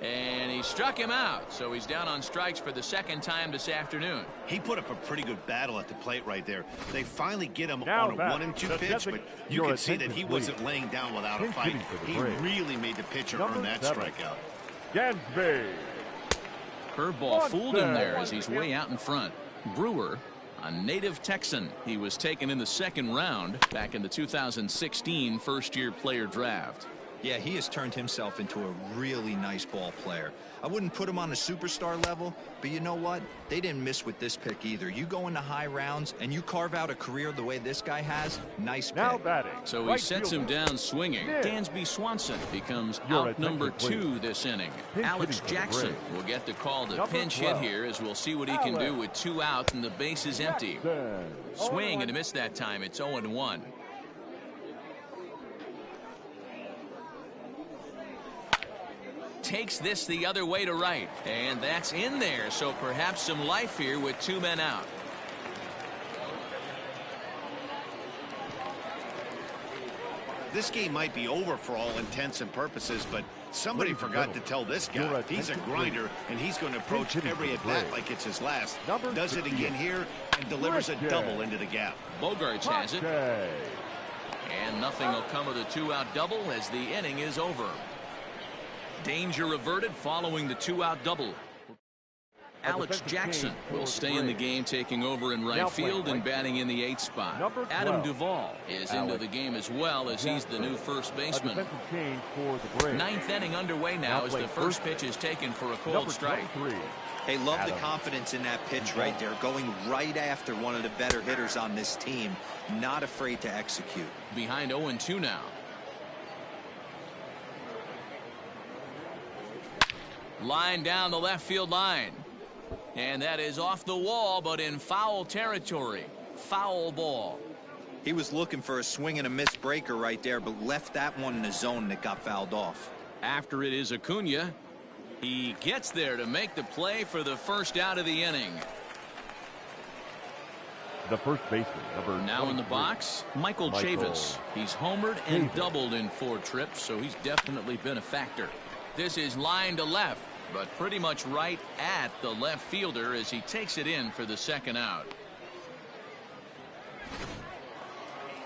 And he struck him out, so he's down on strikes for the second time this afternoon. He put up a pretty good battle at the plate right there. They finally get him on a 1-2 pitch, but you can see that he wasn't laying down without a fight. He really made the pitcher earn that strikeout. Gansby. Curveball fooled him there as he's way out in front. Brewer, a native Texan. He was taken in the second round back in the 2016 first-year player draft. Yeah, he has turned himself into a really nice ball player. I wouldn't put him on a superstar level, but you know what? They didn't miss with this pick either. You go into high rounds and you carve out a career the way this guy has, nice pick. Now batting. So he sets him down swinging. Dansby Swanson becomes out number 2 this inning. Alex Jackson will get the call to pinch hit here, as we'll see what he can do with 2 outs and the base is empty. Swing and a miss that time. It's 0-1. Takes this the other way to right, and that's in there, so perhaps some life here with 2 men out. This game might be over for all intents and purposes, but somebody forgot to tell this guy he's a grinder and he's going to approach every at bat like it's his last. Does it again here and delivers a double into the gap. Bogarts has it, and nothing will come of the 2-out double as the inning is over. Danger averted following the 2-out double. Alex Jackson will stay in the game, taking over in right field and batting in the 8th spot. Adam Duvall is into the game as well, as he's the new first baseman. 9th inning underway now as the first pitch is taken for a cold strike. Hey, love the confidence in that pitch right there, going right after one of the better hitters on this team, not afraid to execute. Behind 0-2 now. Line down the left field line. And that is off the wall, but in foul territory. Foul ball. He was looking for a swing and a miss breaker right there, but left that one in the zone that got fouled off. After it is Acuna. He gets there to make the play for the first out of the inning. The first baseman, number now in the box, Michael Chavis. He's homered and doubled in 4 trips, so he's definitely been a factor. This is line to left, but pretty much right at the left fielder as he takes it in for the second out.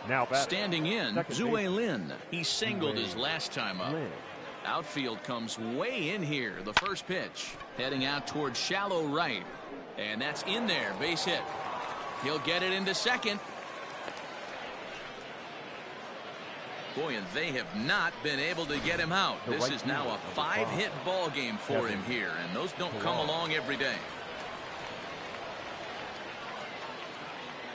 Now standing in, Zue Lin. He singled his last time up. Outfield comes way in here. The first pitch heading out towards shallow right, and that's in there. Base hit. He'll get it into second. Boy, and they have not been able to get him out. This is now a 5-hit ball game for him here, and those don't come along every day.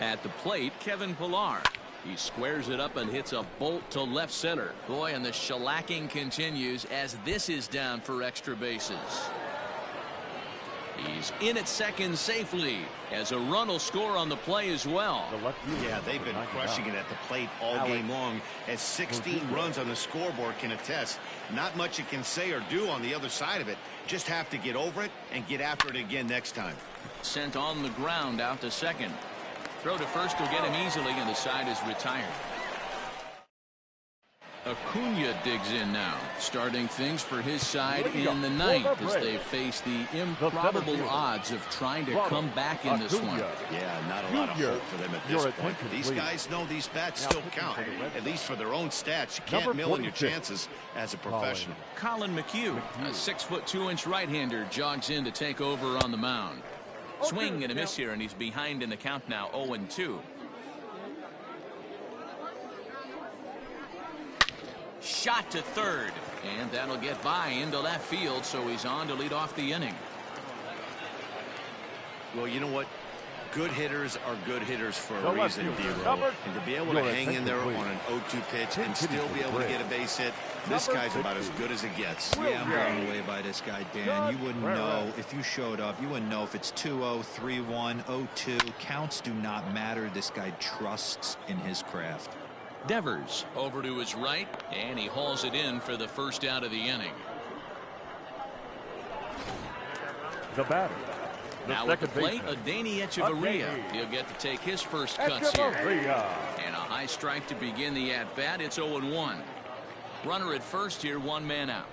At the plate, Kevin Pillar. He squares it up and hits a bolt to left center. Boy, and the shellacking continues as this is down for extra bases. He's in at second safely as a run will score on the play as well. Yeah, they've been crushing it at the plate all game long, as 16 runs on the scoreboard can attest. Not much you can say or do on the other side of it. Just have to get over it and get after it again next time. Sent on the ground out to second. Throw to first will get him easily, and the side is retired. Acuna digs in now, starting things for his side in the 9th as they face the improbable odds of trying to come back in this one. Yeah, not a lot of hope for them at this point. These guys know these bats still count, at least for their own stats. You can't mill in your chances as a professional. Colin McHugh, a 6'2" right-hander, jogs in to take over on the mound. Swing and a miss here, and he's behind in the count now, 0-2. Shot to third, and that'll get by into left field, so he's on to lead off the inning. Well, you know what? Good hitters are good hitters for a reason, D-Roll. And to be able to hang in there on an 0-2 pitch and still be able to get a base hit, this guy's about as good as it gets. Yeah, I'm blown away by this guy, Dan. You wouldn't know if you showed up. You wouldn't know if it's 2-0, 3-1, 0-2. Counts do not matter. This guy trusts in his craft. Devers over to his right, and he hauls it in for the first out of the inning. The batter. Now at the plate, Adeiny Echeverria. He'll get to take his first cuts here. And a high strike to begin the at-bat. It's 0-1. Runner at first here, one man out.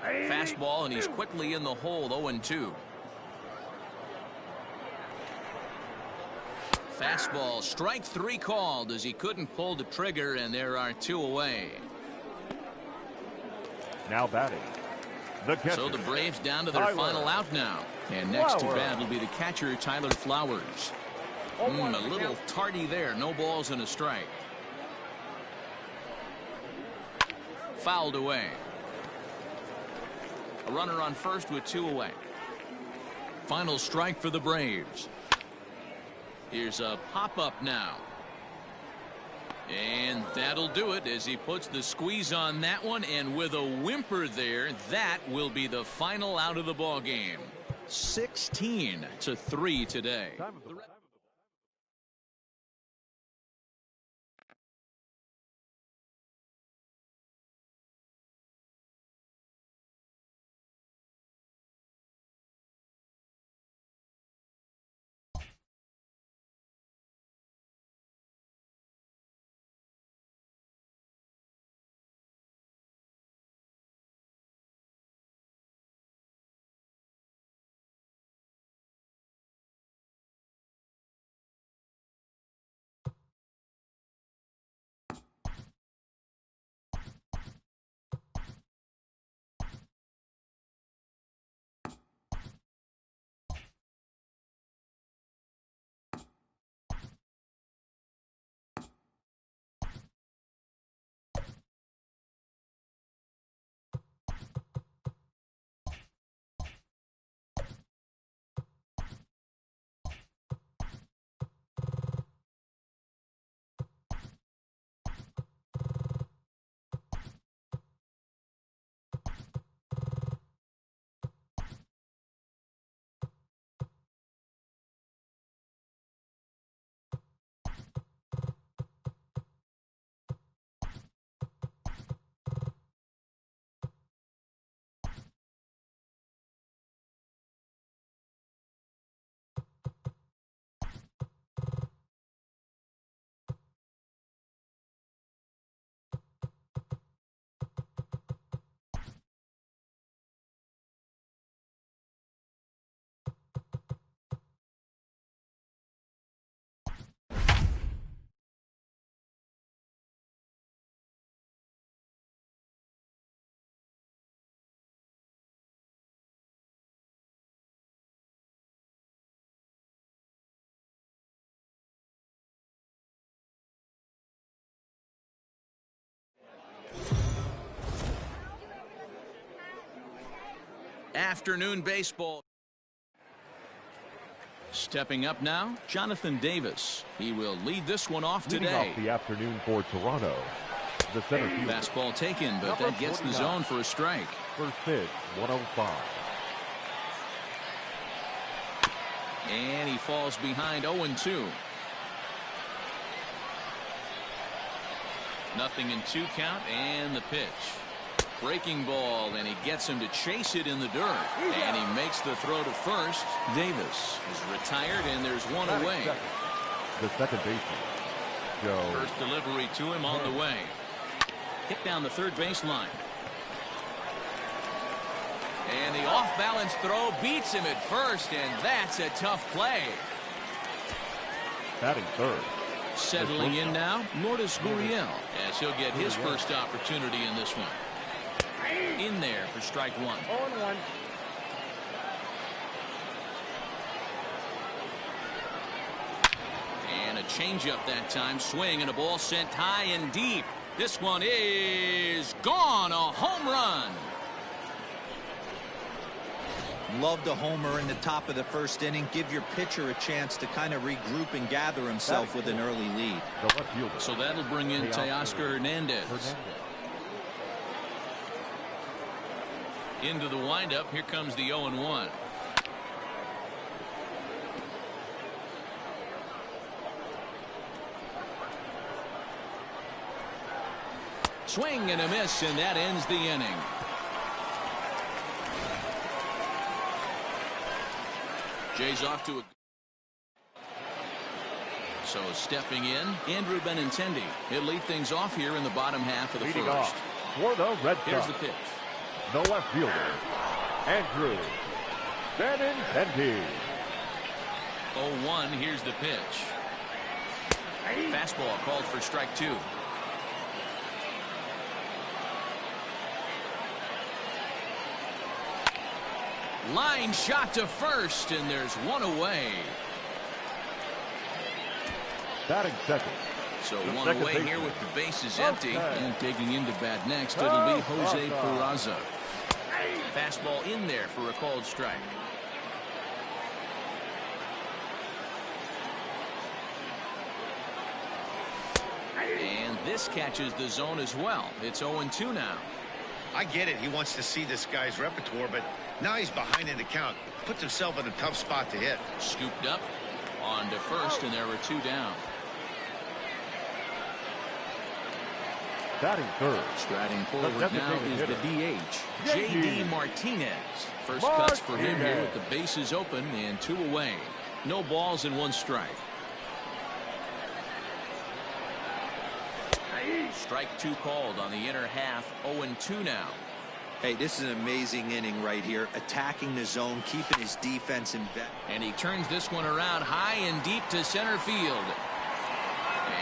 Fastball, and he's quickly in the hole, 0-2. Fastball, strike three called as he couldn't pull the trigger, and there are two away. Now batting. So the Braves down to their final out now. And next to bat will be the catcher, Tyler Flowers. A little tardy there. No balls and a strike. Fouled away. A runner on first with two away. Final strike for the Braves. Here's a pop-up now. And that'll do it as he puts the squeeze on that one, and with a whimper there, that will be the final out of the ball game. 16-3 today. Afternoon baseball. Stepping up now, Jonathan Davis. He will lead this one off today. Leading off the afternoon for Toronto, the center fielder. Fastball taken, but that gets the zone for a strike. First pitch, 105. And he falls behind 0-2. Nothing in two count, and the pitch. Breaking ball, and he gets him to chase it in the dirt. And he makes the throw to first. Davis is retired, and there's one away. The second baseman, Joe. First delivery to him on the way. Hit down the third baseline. And the off-balance throw beats him at first, and that's a tough play. Batting third. Settling in now, Lourdes Gurriel, as he'll get his first opportunity in this one. In there for strike one. 0-1. And a changeup that time. Swing and a ball sent high and deep. This one is gone. A home run. Loved a homer in the top of the first inning. Give your pitcher a chance to kind of regroup and gather himself with an early lead. So that'll bring in Teoscar Hernandez. Into the windup. Here comes the 0-1. Swing and a miss, and that ends the inning. Jay's off to a... So stepping in, Andrew Benintendi. He'll lead things off here in the bottom half of the Leading first. off for the Red Sox. Here's the pitch. The left fielder, Andrew Benintendi. 0-1, here's the pitch. Fastball called for strike 2. Line shot to first, and there's one away. Batting second. So The one second away baseman. here with the bases Okay. empty. And taking into bat next, it'll be Jose Peraza. Fastball in there for a called strike. And this catches the zone as well. It's 0-2 now. I get it. He wants to see this guy's repertoire, but now he's behind in the count. Puts himself in a tough spot to hit. Scooped up on to first, and there were 2 down. Batting third. Striding forward now designated is the hitter. DH, J.D. Martinez. First cuts for him here with the bases open and 2 away. No balls and 1 strike. Strike 2 called on the inner half. 0-2 now. Hey, this is an amazing inning right here. Attacking the zone, keeping his defense in bet. And he turns this one around high and deep to center field.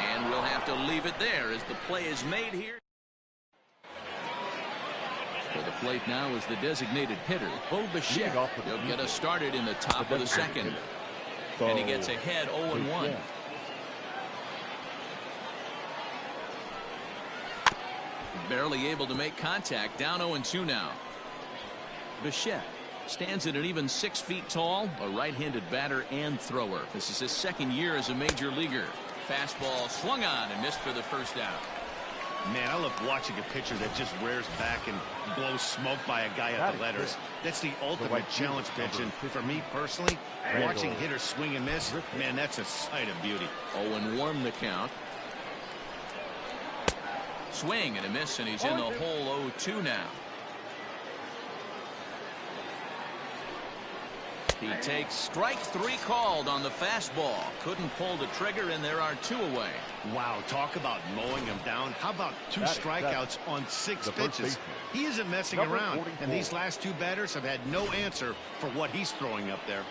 And we'll have to leave it there as the play is made here. For the plate now is the designated hitter, Bo Bichette. He'll get us started in the top of the second. And he gets ahead 0-1. Barely able to make contact. Down 0-2 now. Bichette stands at an even 6 feet tall. A right-handed batter and thrower. This is his second year as a major leaguer. Fastball swung on and missed for the first out. Man, I love watching a pitcher that just rears back and blows smoke by a guy at the letters. That's the ultimate challenge pitch. And for me personally, watching hitters swing and miss, man, that's a sight of beauty. 0-1 the count. Swing and a miss, and he's in the hole. 0-2 now. He takes strike 3 called on the fastball. Couldn't pull the trigger, and there are 2 away. Wow, talk about mowing him down. How about 2 strikeouts on 6 pitches? He isn't messing around, and these last 2 batters have had no answer for what he's throwing up there.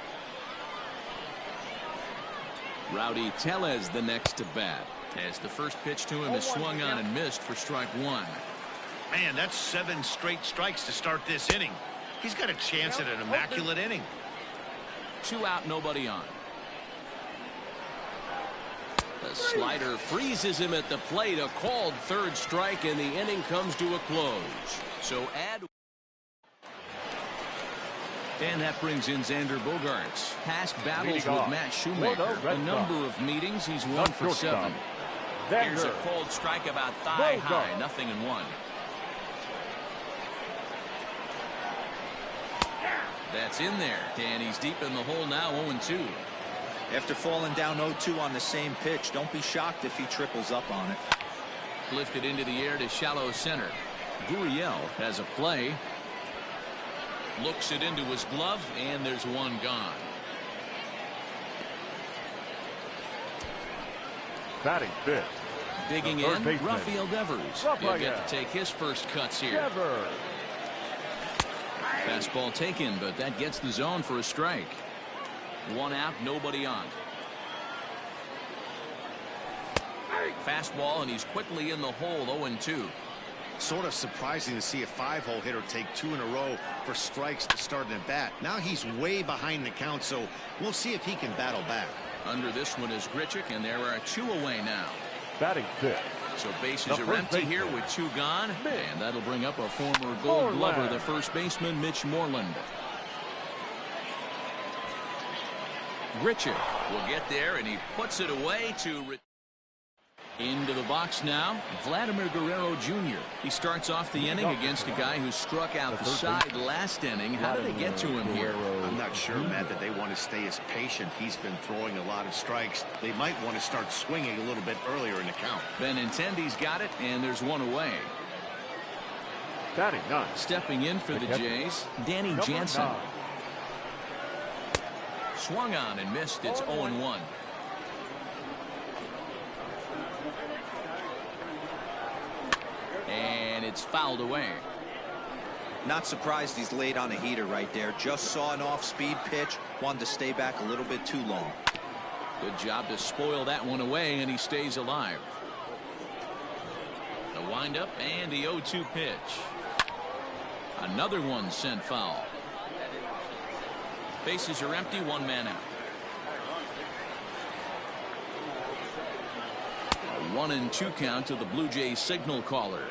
Rowdy Tellez the next to bat, as the first pitch to him is swung on and missed for strike 1. Man, that's 7 straight strikes to start this inning. He's got a chance at an immaculate inning. 2 out, nobody on. The slider freezes him at the plate. A called third strike, and the inning comes to a close. So add. And that brings in Xander Bogaerts. Past battles with Matt Shoemaker. A number of meetings. He's 1 for 7. Here's a called strike about thigh high. 0-1. That's in there, and he's deep in the hole now. 0-2. After falling down 0-2 on the same pitch, don't be shocked if he triples up on it. Lifted into the air to shallow center. Gurriel has a play. Looks it into his glove, and there's 1 gone. Batting fifth. Digging in, Rafael Devers. He'll get to take his first cuts here. Fastball taken, but that gets the zone for a strike. 1 out, nobody on. Fastball, and he's quickly in the hole. 0-2. Sort of surprising to see a 5-hole hitter take 2 in a row for strikes to start an at-bat. Now he's way behind the count, so we'll see if he can battle back. Under this one is Grichuk, and there are 2 away now. Batting fifth. So bases are empty here with 2 gone, and that'll bring up a former Gold Glover, the first baseman, Mitch Moreland. Richard will get there, and he puts it away to... Into the box now, Vladimir Guerrero Jr. He starts off the inning against a guy who struck out the side last inning. How did they get to him here? I'm not sure, Matt, that they want to stay as patient. He's been throwing a lot of strikes. They might want to start swinging a little bit earlier in the count. Benintendi's got it, and there's one away. Batting 9. Stepping in for the Jays, Danny Jansen. Swung on and missed. It's 0-1. And it's fouled away. Not surprised he's laid on a heater right there. Just saw an off-speed pitch. Wanted to stay back a little bit too long. Good job to spoil that one away, and he stays alive. The windup and the 0-2 pitch. Another one sent foul. Bases are empty, one man out. A 1-2 count to the Blue Jays signal caller.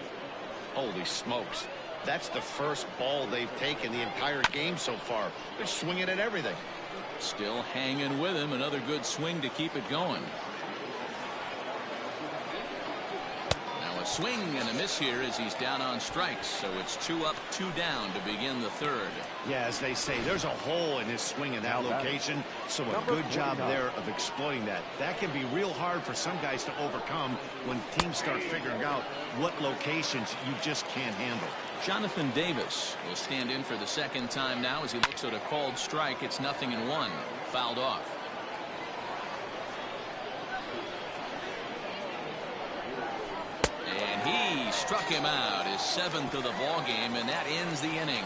Holy smokes. That's the first ball they've taken the entire game so far. They're swinging at everything. Still hanging with him. Another good swing to keep it going. Now a swing and a miss here as he's down on strikes. So it's 2 up, 2 down to begin the third. Yeah, as they say, there's a hole in his swing in that location. So a good job there of exploiting that. That can be real hard for some guys to overcome when teams start figuring out what locations you just can't handle. Jonathan Davis will stand in for the second time now as he looks at a called strike. It's 0-1. Fouled off. And he struck him out, his 7th of the ball game, and that ends the inning.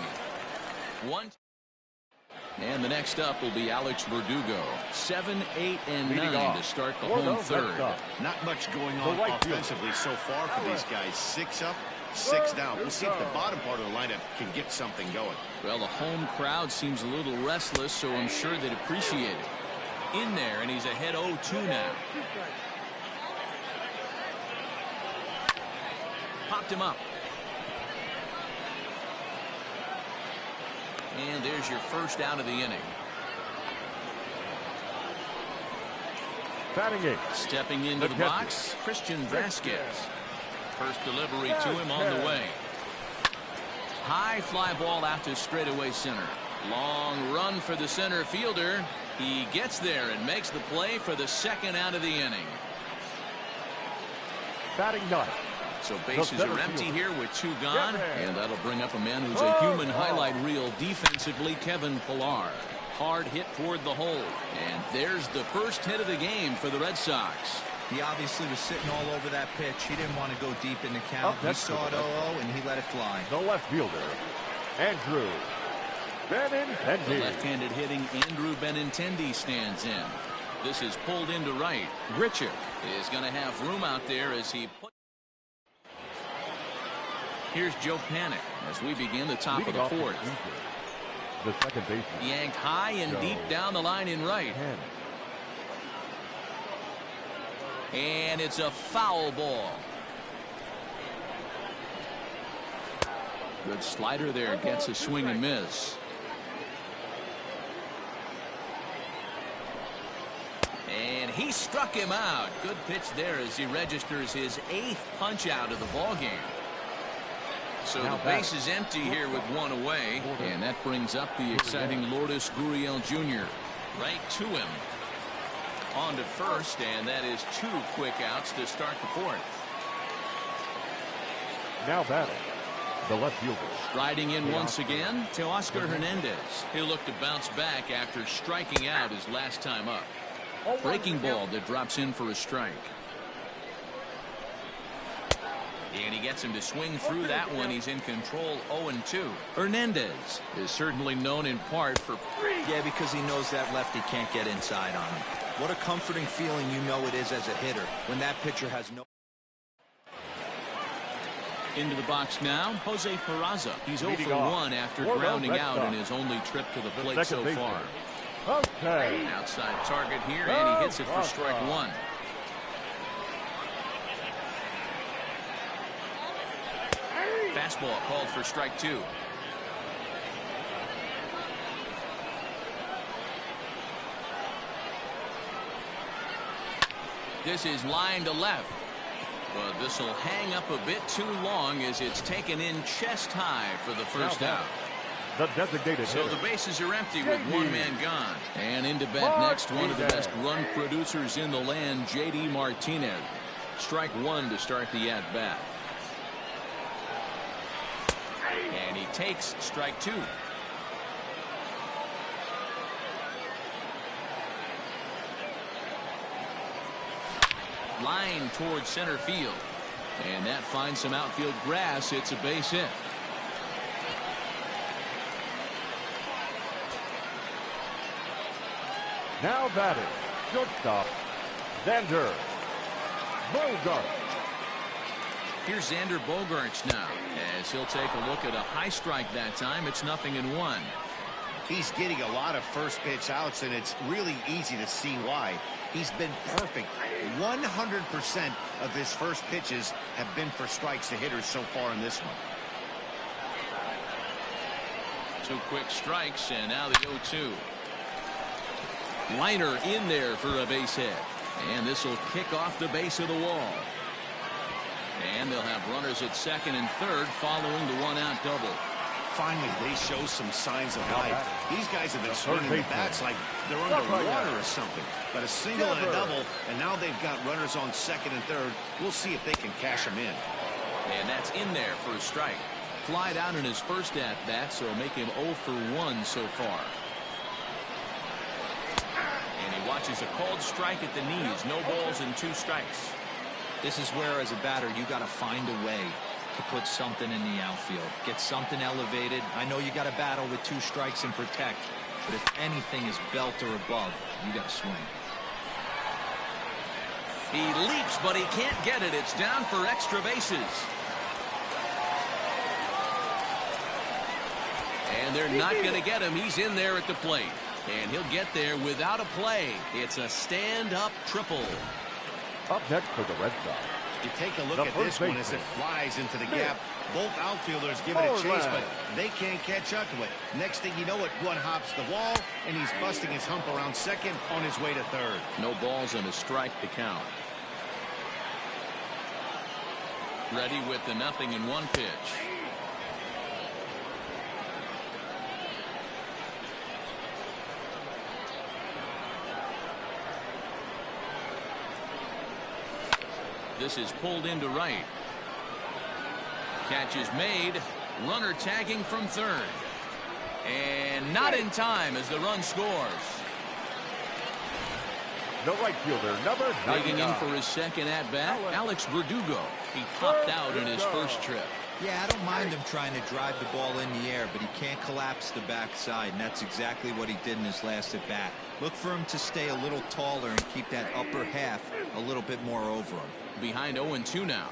And the next up will be Alex Verdugo. 7, 8, and 9 to start the home third. Not much going on offensively so far for these guys. 6 up, 6 down. We'll see if the bottom part of the lineup can get something going. Well, the home crowd seems a little restless, so I'm sure they'd appreciate it. In there, and he's ahead 0-2 now. Popped him up. And there's your first out of the inning. Batting 8. Stepping into the box, Christian Vasquez. First delivery to him on the way. High fly ball out to straightaway center. Long run for the center fielder. He gets there and makes the play for the second out of the inning. Batting 9. So bases are empty here with 2 gone, and that'll bring up a man who's a human highlight reel defensively, Kevin Pillar. Hard hit toward the hole, and there's the first hit of the game for the Red Sox. He obviously was sitting all over that pitch. He didn't want to go deep in the count. He saw it 0-0, and he let it fly. The left fielder, Andrew Benintendi. The left-handed hitting Andrew Benintendi stands in. This is pulled into right. Richard is going to have room out there as he puts. Here's Joe Panic as we begin the top of the fourth. The second baseman. Yanked high and deep down the line in right. And it's a foul ball. Good slider there. Gets a swing and miss. And he struck him out. Good pitch there as he registers his 8th punch out of the ball game. So the base is empty here with 1 away, and that brings up the exciting Lourdes Gurriel Jr. right to him. On to first, and that is 2 quick outs to start the fourth. Now batting, the left fielder. Riding in once again to Oscar Hernandez. He'll look to bounce back after striking out his last time up. Breaking ball that drops in for a strike. And he gets him to swing through that one. He's in control 0-2. Hernandez is certainly known in part for... Yeah, because he knows that lefty can't get inside on him. What a comforting feeling you know it is as a hitter when that pitcher has no... Into the box now, Jose Peraza. He's 0 for 1 after grounding out in his only trip to the plate so far. Okay. Outside target here, and he hits it for strike 1. Fastball called for strike 2. This is line to left. But this will hang up a bit too long as it's taken in chest high for the first out. The designated So hitter. the bases are empty with one man gone. And into bat next, one of the best run producers in the land, J.D. Martinez. Strike one to start the at-bat. And he takes strike two. Line towards center field. And that finds some outfield grass. It's a base hit. Now batting, shortstop, Xander Bogaerts. Here's Xander Bogaerts now, as he'll take a look at a high strike that time. It's 0-1. He's getting a lot of first pitch outs, and it's really easy to see why. He's been perfect. 100% of his first pitches have been for strikes to hitters so far in this one. 2 quick strikes, and now the 0-2. Liner in there for a base hit. And this will kick off the base of the wall. And they'll have runners at second and third following the 1-out double. Finally, they show some signs of life. These guys have been swinging the bats like they're underwater or something. But a single and a double, and now they've got runners on second and third. We'll see if they can cash them in. And that's in there for a strike. Flied out in his first at-bat, so make him 0 for 1 so far. And he watches a called strike at the knees. No balls and 2 strikes. This is where, as a batter, you got to find a way to put something in the outfield. Get something elevated. I know you got to battle with 2 strikes and protect, but if anything is belt or above, you got to swing. He leaps, but he can't get it. It's down for extra bases. And they're not going to get him. He's in there at the plate. And he'll get there without a play. It's a stand-up triple. Up next for the Red Sox. You take a look at this one as it flies into the gap. Both outfielders give it a chase, but they can't catch up to it. Next thing you know it, one hops the wall, and he's busting his hump around second on his way to third. No balls and a strike to count. Ready with the 0-1 pitch. This is pulled into right. Catch is made. Runner tagging from third. And not in time as the run scores. The right fielder, number 99. Digging in for his second at-bat, Alex Verdugo. He popped out in his first trip. Yeah, I don't mind him trying to drive the ball in the air, but he can't collapse the backside, and that's exactly what he did in his last at-bat. Look for him to stay a little taller and keep that upper half a little bit more over him. Behind 0-2 now.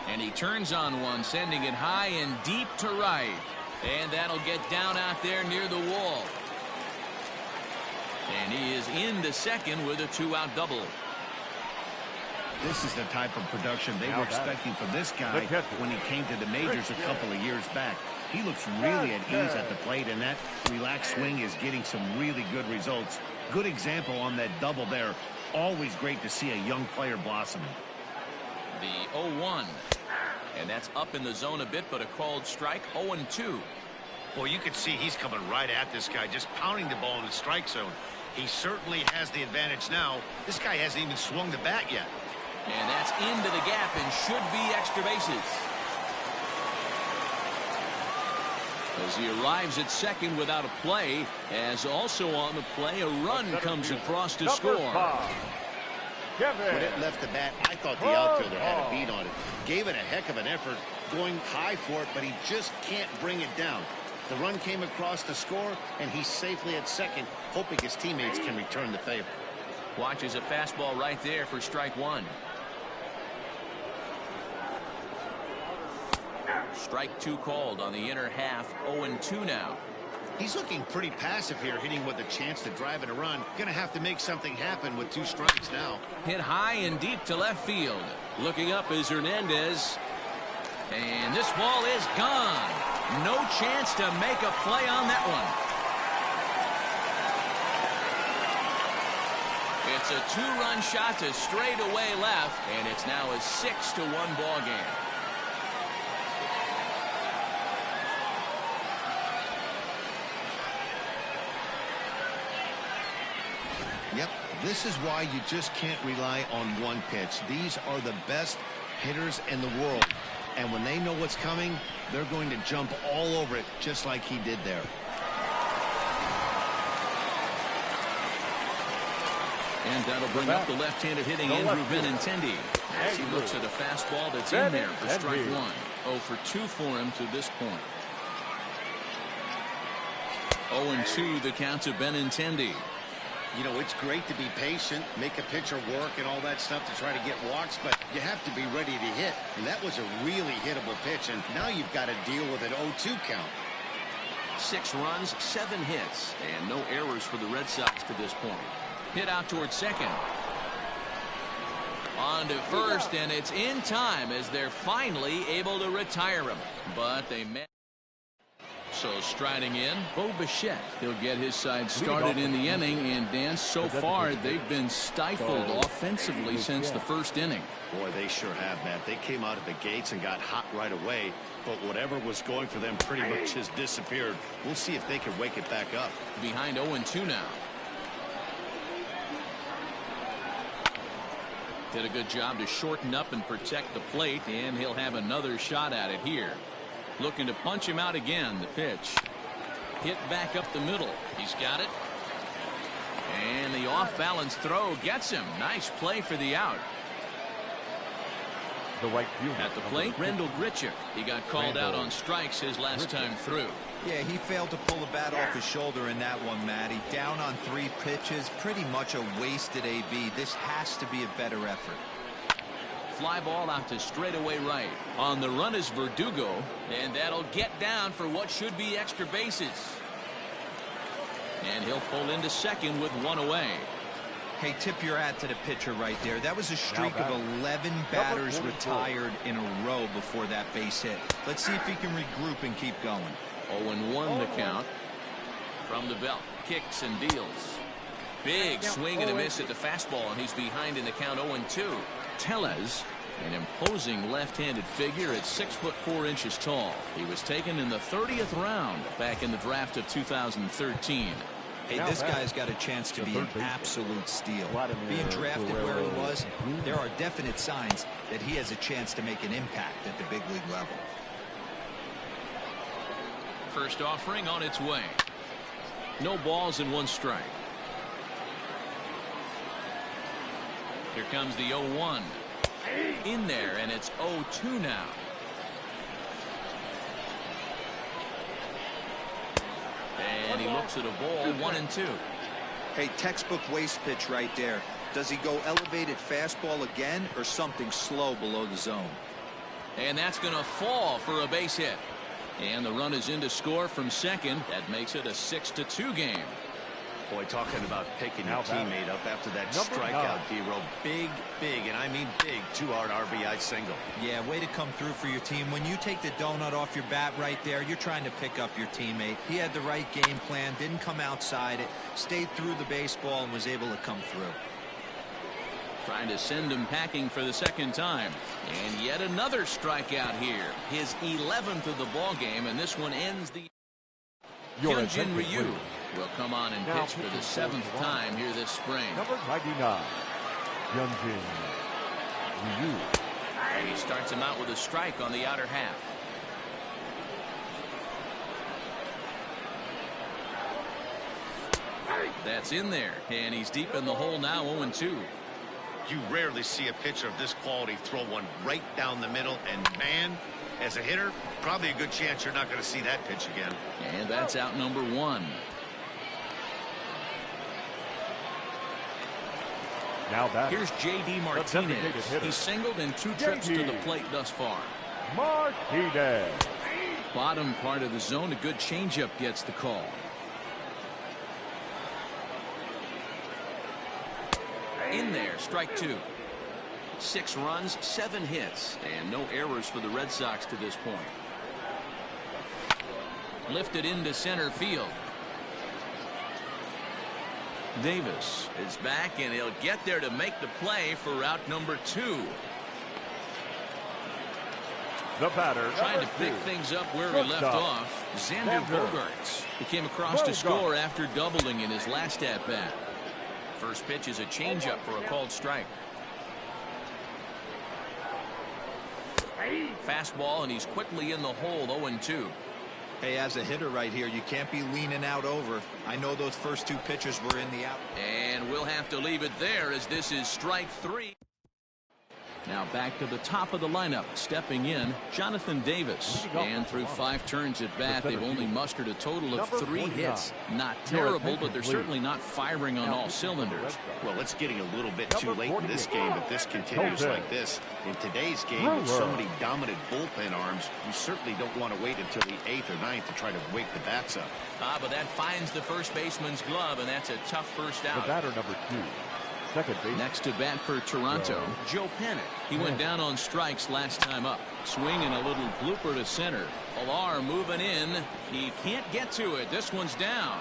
And he turns on one, sending it high and deep to right. And that'll get down out there near the wall. And he is into second with a 2-out double. This is the type of production they were expecting from this guy when he came to the majors a couple of years back. He looks really at ease at the plate, and that relaxed swing is getting some really good results. Good example on that double there. Always great to see a young player blossoming. The 0-1. And that's up in the zone a bit, but a called strike. 0-2. Well, you can see he's coming right at this guy, just pounding the ball in the strike zone. He certainly has the advantage now. This guy hasn't even swung the bat yet. And that's into the gap and should be extra bases. As he arrives at second without a play, as also on the play, a run comes across to score. When it left the bat, I thought the outfielder had a beat on it. Gave it a heck of an effort, going high for it, but he just can't bring it down. The run came across to score, and he's safely at second, hoping his teammates can return the favor. Watches a fastball right there for strike one. Strike two called on the inner half. 0-2 now. He's looking pretty passive here, hitting with a chance to drive in a run. Gonna have to make something happen with 2 strikes now. Hit high and deep to left field. Looking up is Hernandez. And this ball is gone. No chance to make a play on that one. It's a two-run shot to straightaway left, and it's now a 6-1 ball game. Yep, this is why you just can't rely on one pitch. These are the best hitters in the world. And when they know what's coming, they're going to jump all over it, just like he did there. And that'll bring up the left-handed hitting Andrew Benintendi as he looks at a fastball that's in there for strike one. 0 for 2 for him to this point. 0-2 the count to Benintendi. You know, it's great to be patient, make a pitcher work and all that stuff to try to get walks, but you have to be ready to hit. And that was a really hittable pitch, and now you've got to deal with an 0-2 count. 6 runs, 7 hits, and no errors for the Red Sox to this point. Hit out towards second. On to first, and it's in time as they're finally able to retire him. But they met. So striding in, Bo Bichette. He'll get his side started in the inning, and Dan, so far they've been stifled offensively since the first inning. Boy, they sure have, Matt. They came out of the gates and got hot right away, but whatever was going for them pretty much has disappeared. We'll see if they can wake it back up. Behind 0-2 now. Did a good job to shorten up and protect the plate, and he'll have another shot at it here. Looking to punch him out again. The pitch hit back up the middle. He's got it, and the off-balance throw gets him. Nice play for the out. The right fielder at the plate, Rendell Grichuk. He got called out on strikes his last time through. Yeah, he failed to pull the bat off his shoulder in that one, Matty. Down on 3 pitches, pretty much a wasted AB. This has to be a better effort. Fly ball out to straightaway right. On the run is Verdugo, and that'll get down for what should be extra bases. And he'll pull into second with 1 away. Hey, tip your hat to the pitcher right there. That was a streak of 11 batters retired in a row before that base hit. Let's see if he can regroup and keep going. 0-1 the count. From the belt, kicks and deals. Big swing and a miss at the fastball, and he's behind in the count 0-2. Tellez, an imposing left-handed figure at 6'4" tall. He was taken in the 30th round back in the draft of 2013. Hey, this guy's got a chance to be an absolute steal. Being drafted where he was, there are definite signs that he has a chance to make an impact at the big league level. First offering on its way. No balls and 1 strike. Here comes the 0-1. In there, and it's 0-2 now. And he looks at a ball, 1-2. Hey, textbook waste pitch right there. Does he go elevated fastball again or something slow below the zone? And that's going to fall for a base hit. And the run is in to score from second. That makes it a 6-2 game. Boy, talking about picking your teammate up after that strikeout, D-Row. Big, and I mean big, 2-out RBI single. Yeah, way to come through for your team. When you take the donut off your bat right there, you're trying to pick up your teammate. He had the right game plan, didn't come outside it, stayed through the baseball, and was able to come through. Trying to send him packing for the second time. And yet another strikeout here. His 11th of the ball game, and this one ends the... Hyunjin Ryu will come on and pitch for the 7th time here this spring. Number 99, Hyunjin Ryu. And he starts him out with a strike on the outer half. That's in there, and he's deep in the hole now, 0-2. You rarely see a pitcher of this quality throw one right down the middle, and man, as a hitter, probably a good chance you're not going to see that pitch again. And that's out number 1. Now back. Here's J.D. Martinez. He's singled in 2 trips to the plate thus far. Martinez. Bottom part of the zone, a good changeup gets the call. In there, strike 2. 6 runs, 7 hits, and no errors for the Red Sox to this point. Lifted into center field. Davis is back, and he'll get there to make the play for route number 2. The batter, trying to pick things up where he left off. Xander Bogaerts. He came across to score after doubling in his last at-bat. First pitch is a changeup for a called strike. Fastball, and he's quickly in the hole, 0-2. Hey, as a hitter right here, you can't be leaning out over. I know those first 2 pitches were in the out. And we'll have to leave it there as this is strike 3. Now back to the top of the lineup, stepping in, Jonathan Davis. And through 5 turns at bat, they've only mustered a total of 3 hits. Not terrible, but they're certainly not firing on all cylinders. Well, it's getting a little bit too late in this game if this continues like this. In today's game, with so many dominant bullpen arms, you certainly don't want to wait until the 8th or 9th to try to wake the bats up. But that finds the first baseman's glove, and that's a tough first out. The batter, number 2. Next to bat for Toronto, Joe Panic. He went down on strikes last time up. Swinging a little blooper to center. Alar moving in. He can't get to it. This one's down.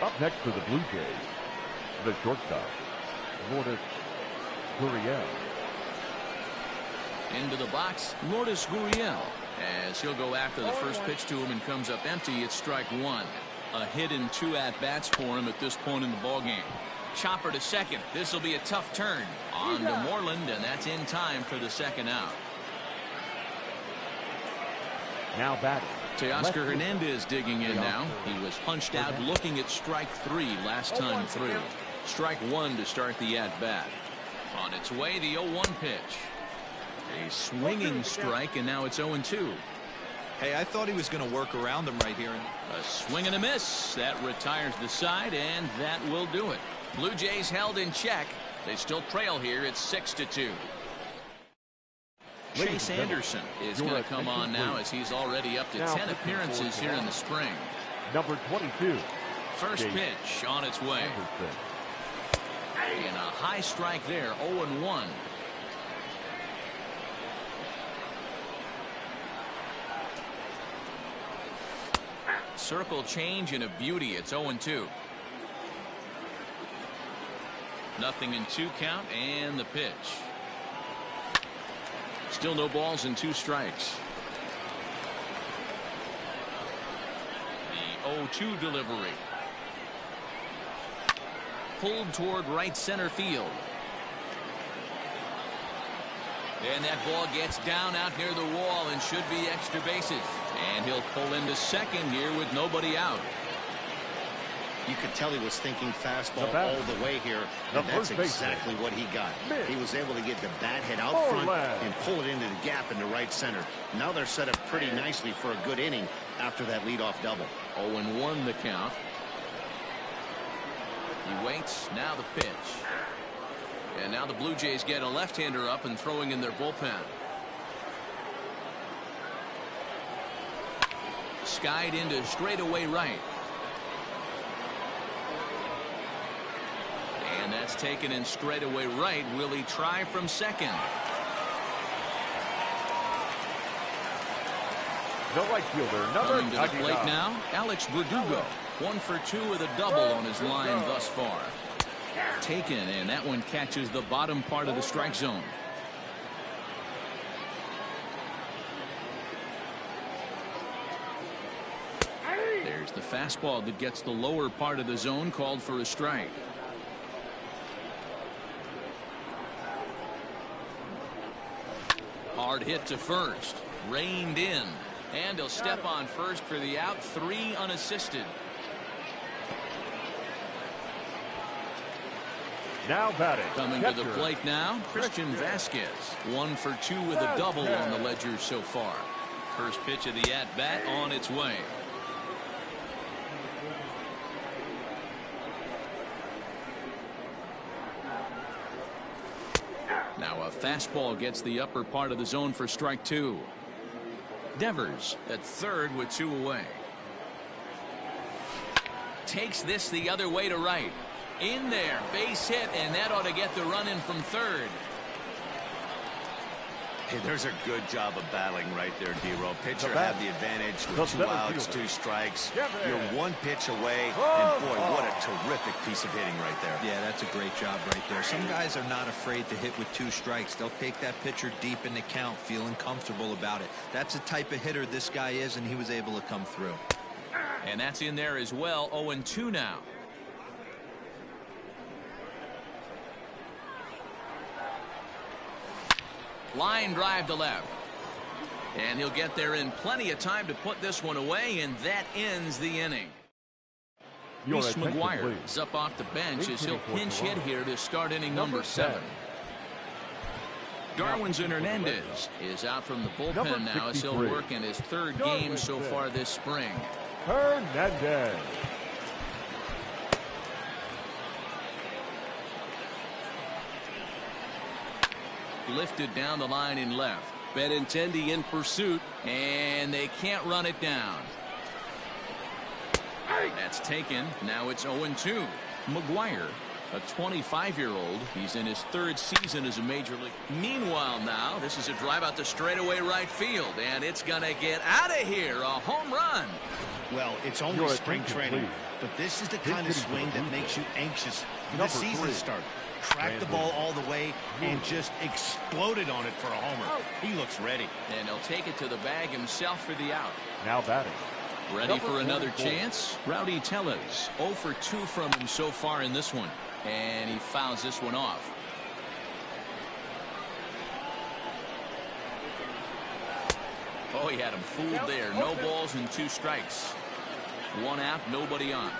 Up next for the Blue Jays, the shortstop, Lourdes Gurriel. Into the box, Lourdes Gurriel. As he'll go after the first pitch to him and comes up empty, it's strike 1. A hit in 2 at-bats for him at this point in the ballgame. Chopper to second. This will be a tough turn. On to Moreland, and that's in time for the second out. Now batting, Teoscar Hernandez digging in now. He was punched out looking at strike 3 last time through. Strike 1 to start the at-bat. On its way, the 0-1 pitch. A swinging strike, and now it's 0-2. Hey, I thought he was going to work around him right here. A swing and a miss. That retires the side, and that will do it. Blue Jays held in check. They still trail here. It's 6-2. Chase Anderson is going to come on now as he's already up to 10 appearances here in the spring. Number 22. First pitch on its way. And a high strike there, 0-1. Circle change and a beauty. It's 0-2. Nothing in 2 count, and the pitch. Still no balls and 2 strikes. The 0-2 delivery. Pulled toward right center field. And that ball gets down out near the wall and should be extra bases. And he'll pull into second here with nobody out. You could tell he was thinking fastball all the way here, and that's exactly what he got. He was able to get the bat head out front and pull it into the gap in the right center. Now they're set up pretty nicely for a good inning after that leadoff double. 0-1 the count. He waits. Now the pitch. And now the Blue Jays get a left-hander up and throwing in their bullpen. Skied into straightaway right. And that's taken in straightaway right. Will he try from second? The right fielder, number coming to the plate now, Alex Verdugo. 1 for 2 with a double on his line thus far. Taken, and that one catches the bottom part of the strike zone. There's the fastball that gets the lower part of the zone, called for a strike. Hard hit to first, reined in, and he'll step on first for the out. 3 unassisted. Now batting. Coming to the plate now, Christian Vasquez. 1 for 2 with a double on the ledger so far. First pitch of the at-bat on its way. Now a fastball gets the upper part of the zone for strike 2. Devers at third with 2 away. Takes this the other way to right. In there, base hit, and that ought to get the run in from third. Hey, there's a good job of battling right there, D-Row. Pitcher had the advantage with 2 outs, 2 strikes. You're 1 pitch away, and boy, what a terrific piece of hitting right there. Yeah, that's a great job right there. Some guys are not afraid to hit with 2 strikes. They'll take that pitcher deep in the count, feeling comfortable about it. That's the type of hitter this guy is, and he was able to come through. And that's in there as well. 0-2 now. Line drive to left. And he'll get there in plenty of time to put this one away, and that ends the inning. Reese McGuire is up off the bench as he'll pinch hit here to start inning number 7. Darwinson Hernandez is out from the bullpen now as he'll work in his 3rd game so far this spring. Hernandez. Lifted down the line in left. Benintendi in pursuit. And they can't run it down. That's taken. Now it's 0-2. McGuire, a 25-year-old. He's in his 3rd season as a major league. Meanwhile now, this is a drive out to straightaway right field. And it's going to get out of here. A home run. Well, it's only spring training, but this is the kind of swing that makes you anxious for the season to start. Tracked the ball all the way and just exploded on it for a homer. He looks ready. And he'll take it to the bag himself for the out. Now batting. Ready for another chance? Rowdy Tellez, 0 for 2 from him so far in this one. And he fouls this one off. Oh, he had him fooled there. No balls and 2 strikes. 1 out, nobody on.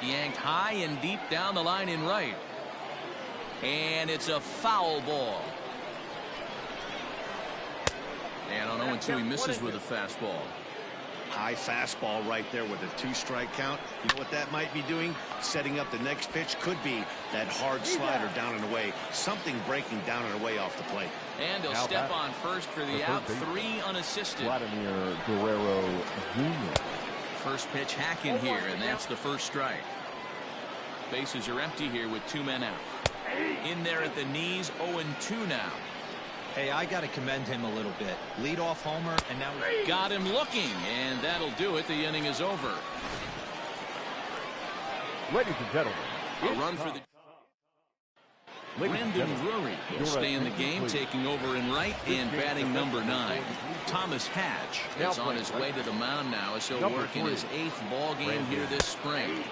Yanked high and deep down the line in right. And it's a foul ball. And on 0-2, he misses with a fastball. High fastball right there with a 2-strike count. You know what that might be doing? Setting up the next pitch. Could be that hard slider down and away. Something breaking down and away off the plate. And he'll step on first for the out. 3 unassisted. Vladimir Guerrero Jr. First pitch hack in here, and that's the first strike. Bases are empty here with 2 men out. In there at the knees, 0-2 now. Hey, I got to commend him a little bit. Leadoff homer, and now got him looking, and that'll do it. The inning is over. Ladies and gentlemen, A run for the... Brendan Drury will stay in the game, taking over in right and batting number 9. Thomas Hatch is on his way to the mound now as he'll work in his 8th ball game here this spring.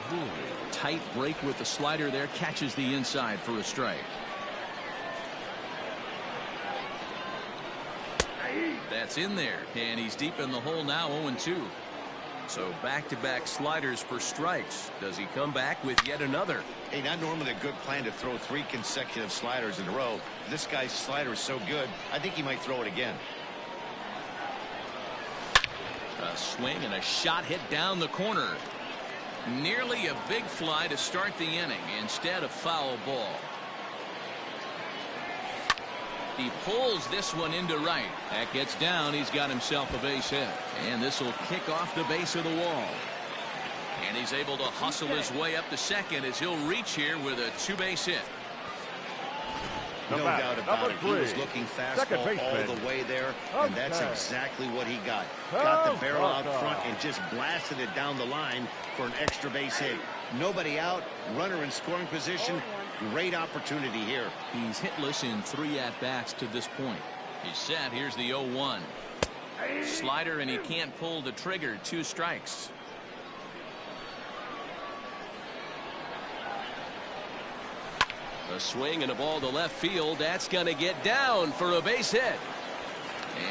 Tight break with the slider there, catches the inside for a strike. That's in there, and he's deep in the hole now, 0-2. So back-to-back sliders for strikes. Does he come back with yet another? Hey, not normally a good plan to throw 3 consecutive sliders in a row. This guy's slider is so good, I think he might throw it again. A swing and a shot hit down the corner. Nearly a big fly to start the inning. Instead, a foul ball. He pulls this one into right. That gets down. He's got himself a base hit. And this will kick off the base of the wall. And he's able to hustle his way up to second as he'll reach here with a 2-base hit. No doubt about it. He was looking fastball all the way there, and that's exactly what he got. Got the barrel out front and just blasted it down the line for an extra base hit. Nobody out, runner in scoring position. Great opportunity here. He's hitless in 3 at-bats to this point. He's set. Here's the 0-1. Slider, and he can't pull the trigger. 2 strikes. A swing and a ball to left field. That's going to get down for a base hit.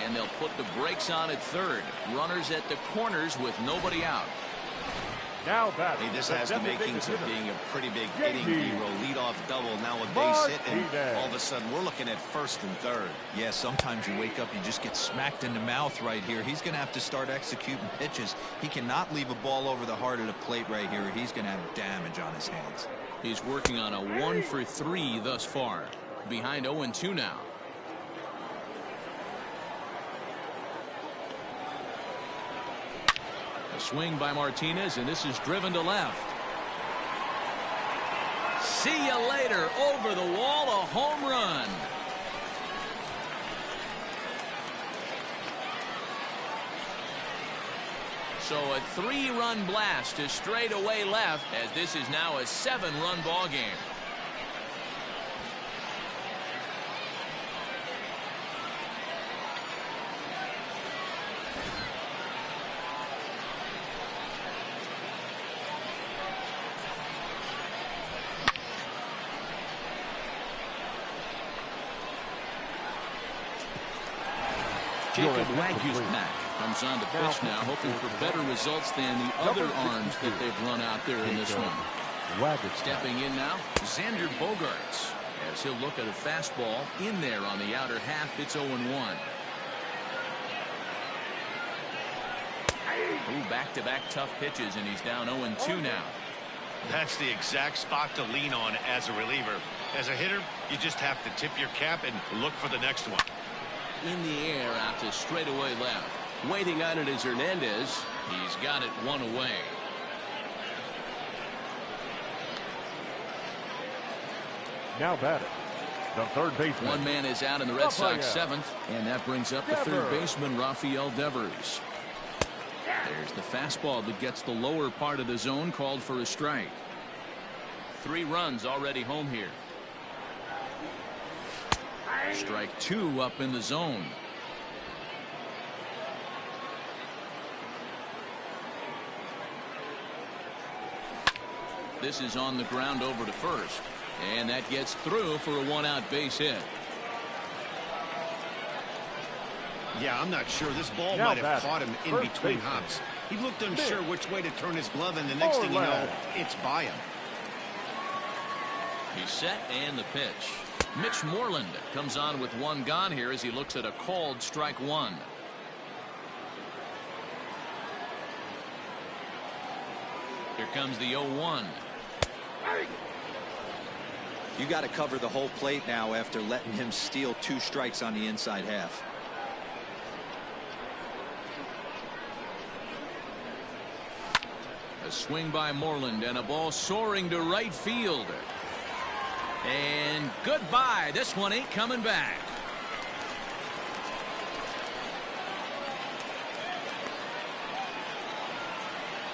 And they'll put the brakes on at third. Runners at the corners with nobody out. Now batting. Hey, this has the makings of being a pretty big inning hero. Leadoff double, now a base hit, and all of a sudden we're looking at first and third. Yeah, sometimes you wake up, you just get smacked in the mouth right here. He's going to have to start executing pitches. He cannot leave a ball over the heart of the plate right here. He's going to have damage on his hands. He's working on a 1 for 3 thus far. Behind 0-2 now. A swing by Martinez, and this is driven to left. See you later. Over the wall, a home run. So a 3-run blast to straightaway left, as this is now a 7-run ball game. Jacob Waguespack comes on to pitch now, hoping for better results than the other arms that they've run out there in this one. Stepping in now, Xander Bogaerts, as he'll look at a fastball in there on the outer half. It's 0-1. Ooh, back-to-back tough pitches, and he's down 0-2 now. That's the exact spot to lean on as a reliever. As a hitter, you just have to tip your cap and look for the next one. In the air out to straightaway left. Waiting on it is Hernandez. He's got it one away. Now batting, the third baseman. One man is out in the Red Sox 7th, and that brings up the third baseman, Rafael Devers. There's the fastball that gets the lower part of the zone, called for a strike. 3 runs already home here. Strike 2 up in the zone. This is on the ground over to first, and that gets through for a 1-out base hit. Yeah, I'm not sure. This ball might have caught him in between hops. He looked unsure which way to turn his glove, and the next thing you know, it's by him. He's set, and the pitch. Mitch Moreland comes on with 1 gone here as he looks at a called strike 1. Here comes the 0-1. You got to cover the whole plate now after letting him steal 2 strikes on the inside half. A swing by Moreland and a ball soaring to right field. And goodbye. This one ain't coming back.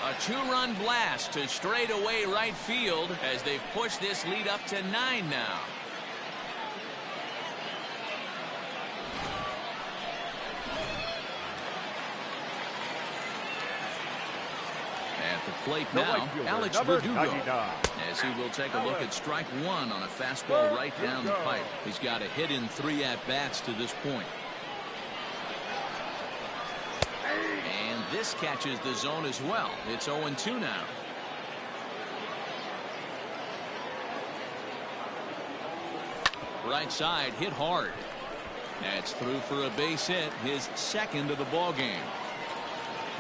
A 2-run blast to straightaway right field as they've pushed this lead up to 9 now. At the plate now, Alex Verdugo, as he will take a look at strike 1 on a fastball right down the pipe. He's got a hit in 3 at-bats to this point. And this catches the zone as well. It's 0-2 now. Right side hit hard. That's through for a base hit, his 2nd of the ball game.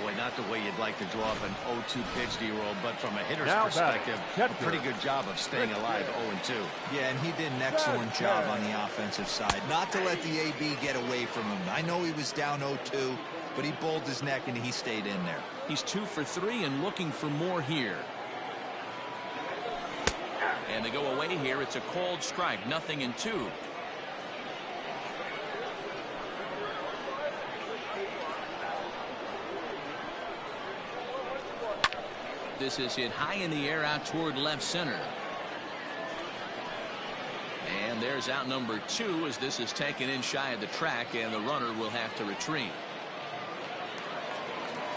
Boy, not the way you'd like to draw up an 0-2 pitch, D-roll, but from a hitter's perspective, a pretty good job of staying alive 0-2. Yeah, and he did an excellent job on the offensive side. Not to let the AB get away from him. I know he was down 0-2, but he bowled his neck and he stayed in there. He's 2 for 3 and looking for more here. And they go away here. It's a called strike, 0-2. This is hit high in the air out toward left center. And there's out number 2 as this is taken in shy of the track, and the runner will have to retreat.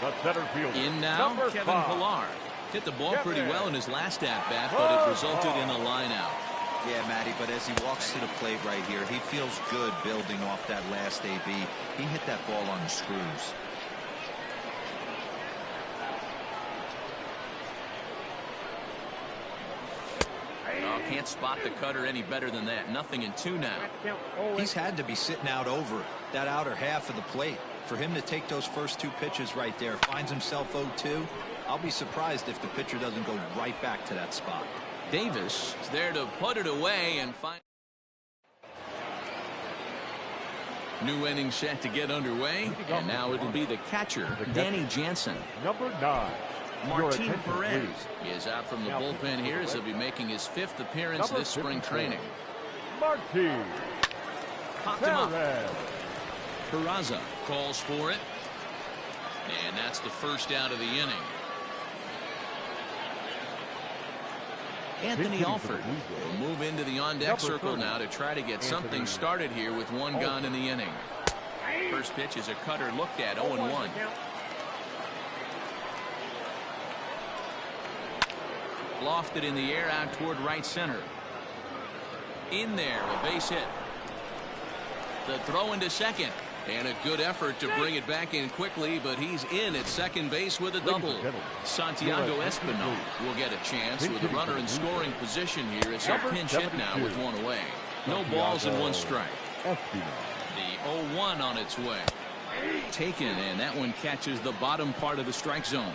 The center fielder, in now, Kevin 5. Pillar. Hit the ball pretty well in his last at-bat, but it resulted in a line out. Yeah, Matty, but as he walks to the plate right here, he feels good building off that last AB. He hit that ball on the screws. Can't spot the cutter any better than that. 0-2 now. He's had to be sitting out over that outer half of the plate. For him to take those first 2 pitches right there, finds himself 0-2. I'll be surprised if the pitcher doesn't go right back to that spot. Davis is there to put it away and find. New inning set to get underway, and now it'll be the catcher, Danny Jansen. Number 9. Martin Perez is out from the bullpen here as he'll be making his 5th appearance this spring training. Martin Popped him up. Peraza calls for it. And that's the first out of the inning. Anthony Alford will move into the on-deck circle now to try to get something started here with one gone in the inning. First pitch is a cutter looked at, 0-1. Lofted in the air out toward right center. In there, a base hit. The throw into second. And a good effort to bring it back in quickly, but he's in at second base with a double. Santiago Espinal will get a chance with a runner in scoring position here. It's a pinch hit now with one away. No balls and one strike. The 0-1 on its way. Taken, and that one catches the bottom part of the strike zone.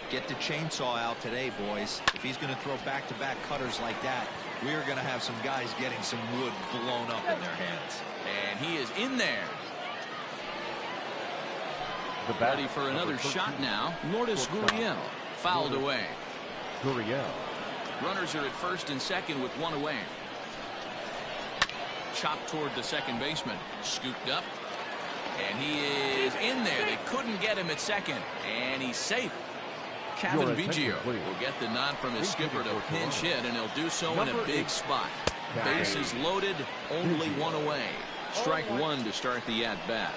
Get the chainsaw out today, boys. If he's going to throw back-to-back cutters like that, we are going to have some guys getting some wood blown up in their hands. And he is in there. Ready for another shot now. Lourdes Gurriel fouled away. Runners are at first and second with one away. Chopped toward the second baseman. Scooped up. And he is in there. They couldn't get him at second. And he's safe. Kevin Biggio will get the nod from his skipper to pinch hit, and he'll do so in a big spot. Bases loaded, only one away. Strike one to start the at-bat.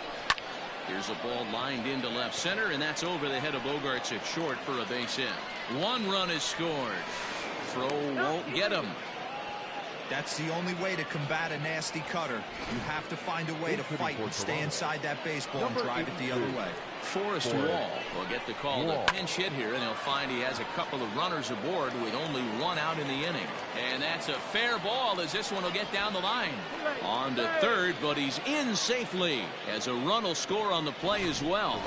Here's a ball lined into left center, and that's over the head of Bogarts at short for a base hit. One run is scored. Throw won't get him. That's the only way to combat a nasty cutter. You have to find a way to fight and stay inside that baseball and drive it the other way. Forrest Wall will get the call to pinch hit here, and he'll find he has a couple of runners aboard with only one out in the inning. And that's a fair ball as this one will get down the line. On to third, but he's in safely as a run will score on the play as well.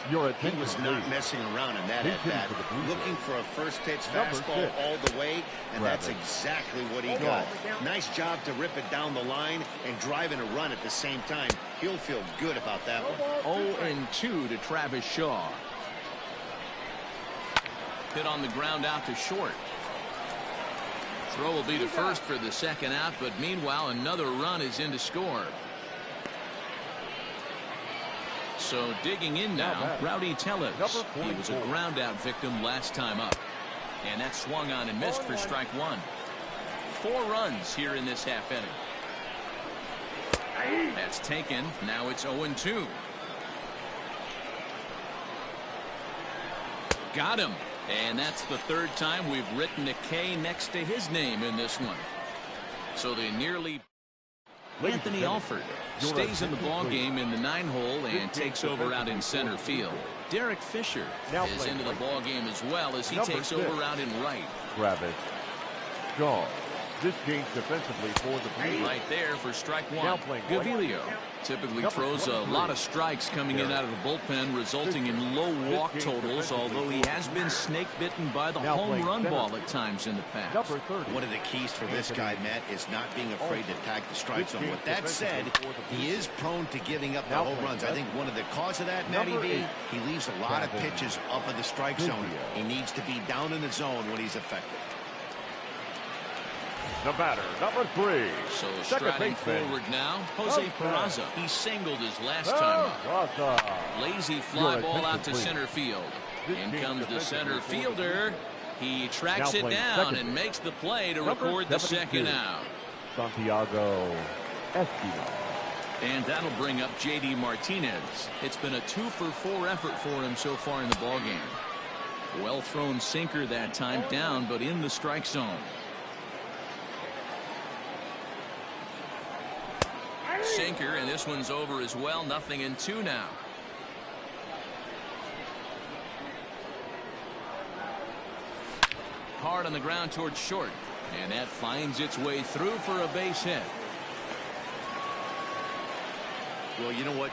He was not messing around in that at-bat, looking for a first pitch fastball all the way, and that's exactly what he got. Nice job to rip it down the line and drive in a run at the same time. He'll feel good about that one. 0-2 to Travis Shaw. Hit on the ground out to short. Throw will be to first for the second out, but meanwhile another run is in to score. So digging in now, Rowdy Tellez. He was a ground out victim last time up. And that swung on and missed for strike one. 4 runs here in this half inning. That's taken. Now it's 0-2. Got him. And that's the third time we've written a K next to his name in this one. So they nearly... Anthony Alford stays in the ball game in the 9-hole and takes over out in center field. Derek Fisher is into the ball game as well as he takes over out in right. Travis Shaw. This change defensively for the Blues. Right there for strike one. Gaviglio typically throws a lot of strikes coming in out of the bullpen, resulting in low walk totals, although he has been snake bitten by the home run ball at times in the past. One of the keys for this guy, Matt, is not being afraid to attack the strike zone. With that said, he is prone to giving up the home runs. I think one of the cause of that, Matty B, he leaves a lot of pitches up in the strike zone. He needs to be down in the zone when he's effective. The batter, number 3. So striding forward now, Jose Peraza. He singled his last time up. Lazy fly ball out to center field. In comes the center fielder. He tracks it down and makes the play to record the second out. Santiago Espinal. And that'll bring up J.D. Martinez. It's been a 2-for-4 effort for him so far in the ballgame. Well thrown sinker that time down, but in the strike zone. Sinker, and this one's over as well. 0-2 now. Hard on the ground towards short, and that finds its way through for a base hit. Well, you know what?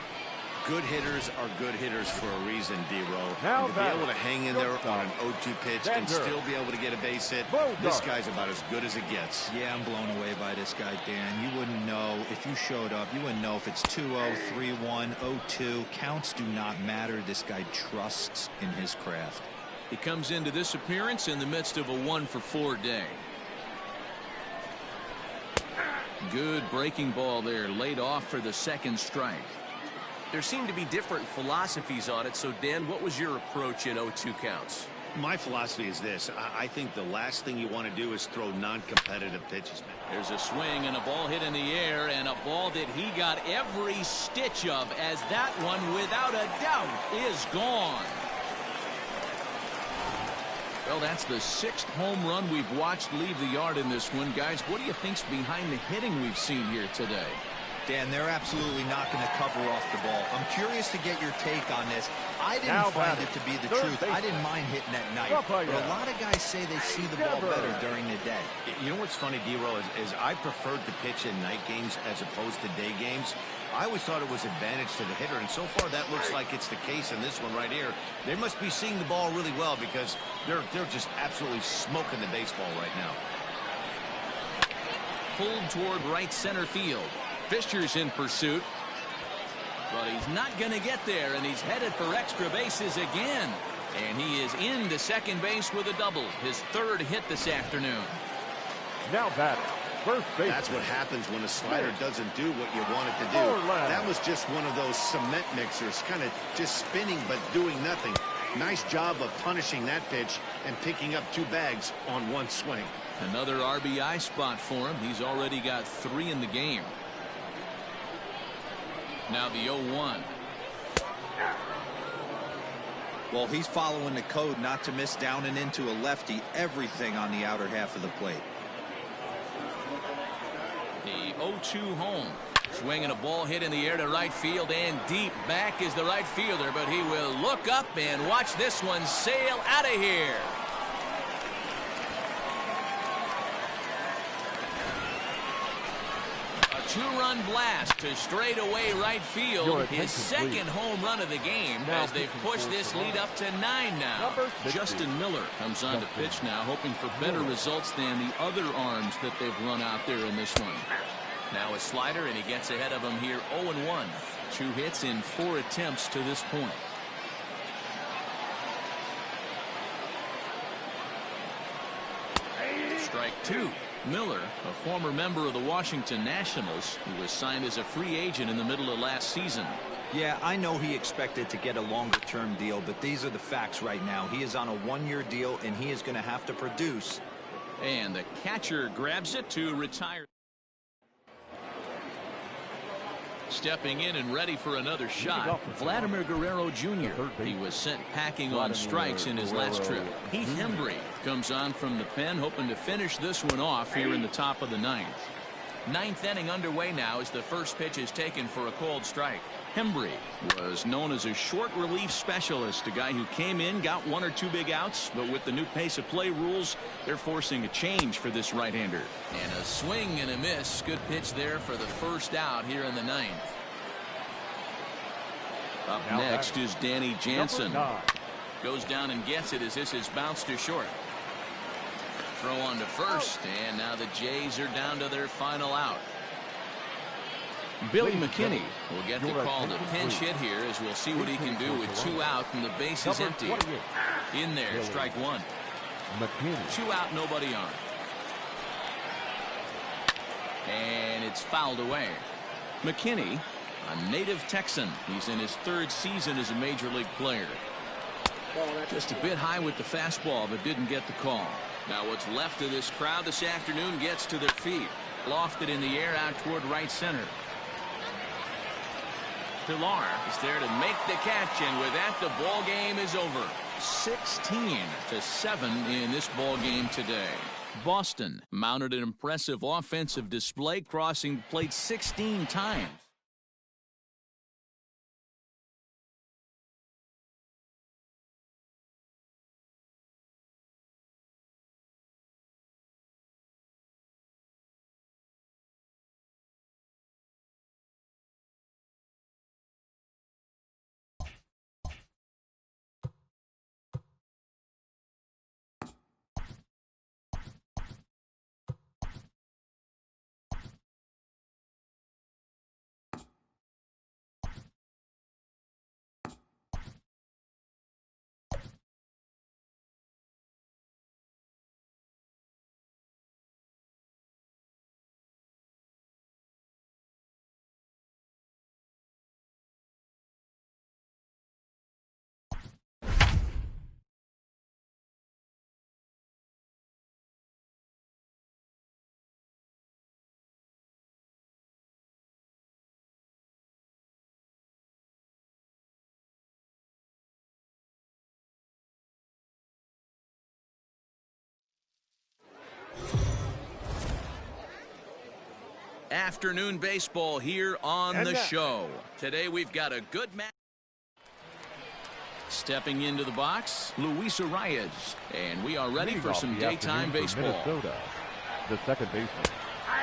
Good hitters are good hitters for a reason, D-Row. To be able to hang in there on an 0-2 pitch and still be able to get a base hit, this guy's about as good as it gets. Yeah, I'm blown away by this guy, Dan. You wouldn't know if you showed up. You wouldn't know if it's 2-0, 3-1, 0-2. Counts do not matter. This guy trusts in his craft. He comes into this appearance in the midst of a 1-for-4 day. Good breaking ball there, laid off for the second strike. There seem to be different philosophies on it. So, Dan, what was your approach in 0-2 counts? My philosophy is this. I think the last thing you want to do is throw non-competitive pitches. There's a swing and a ball hit in the air, and a ball that he got every stitch of, as that one, without a doubt, is gone. Well, that's the 6th home run we've watched leave the yard in this one. Guys, what do you think's behind the hitting we've seen here today? Dan, they're absolutely not going to cover off the ball. I'm curious to get your take on this. I didn't find it to be the truth. I didn't mind hitting at night. But a lot of guys say they see the ball better during the day. You know what's funny, D-Roll, is I preferred to pitch in night games as opposed to day games. I always thought it was advantage to the hitter, and so far that looks like it's the case in this one right here. They must be seeing the ball really well because they're just absolutely smoking the baseball right now. Pulled toward right center field. Fisher's in pursuit, but he's not going to get there, and he's headed for extra bases again. And he is into second base with a double, his 3rd hit this afternoon. Now batting, first base. That's what happens when a slider doesn't do what you want it to do. That was just one of those cement mixers, kind of just spinning but doing nothing. Nice job of punishing that pitch and picking up 2 bags on 1 swing. Another RBI spot for him. He's already got 3 in the game. Now the 0-1. Well, he's following the code not to miss down and into a lefty. Everything on the outer half of the plate. The 0-2 home. Swing and a ball hit in the air to right field, and deep back is the right fielder, but he will look up and watch this one sail out of here. A 2-run blast to straightaway right field. His 2nd home run of the game as they've pushed this lead up to 9 now. Justin Miller comes on to pitch now, hoping for better results than the other arms that they've run out there in this one. Now a slider, and he gets ahead of him here. 0-1. 2 hits in 4 attempts to this point. Strike 2. Miller, a former member of the Washington Nationals, who was signed as a free agent in the middle of last season. Yeah, I know he expected to get a longer-term deal, but these are the facts right now. He is on a 1-year deal, and he is going to have to produce. And the catcher grabs it to retire. Stepping in and ready for another shot, Vladimir Guerrero Jr. He was sent packing on strikes in his last trip. Heath Hembry comes on from the pen, hoping to finish this one off here in the top of the 9th. 9th inning underway now as the first pitch is taken for a called strike. Hembry was known as a short relief specialist, a guy who came in, got 1 or 2 big outs, but with the new pace of play rules, they're forcing a change for this right-hander. And a swing and a miss. Good pitch there for the first out here in the 9th. Up next is Danny Jansen. Goes down and gets it as this is bounced to short. Throw on to first, and now the Jays are down to their final out. Billy McKinney will get the call to pinch hit here, as we'll see what he can do with 2 out and the base is empty. In there, strike 1. 2 out, nobody on. And it's fouled away. McKinney, a native Texan. He's in his 3rd season as a major league player. Just a bit high with the fastball, but didn't get the call. Now what's left of this crowd this afternoon gets to their feet. Lofted in the air out toward right center. Pilar is there to make the catch, and with that, the ball game is over. 16-7 in this ball game today. Boston mounted an impressive offensive display, crossing the plate 16 times. afternoon baseball here on the show. Today we've got a good match. Stepping into the box, Luis Arias. And we are ready for some daytime baseball. Minnesota, the second baseman.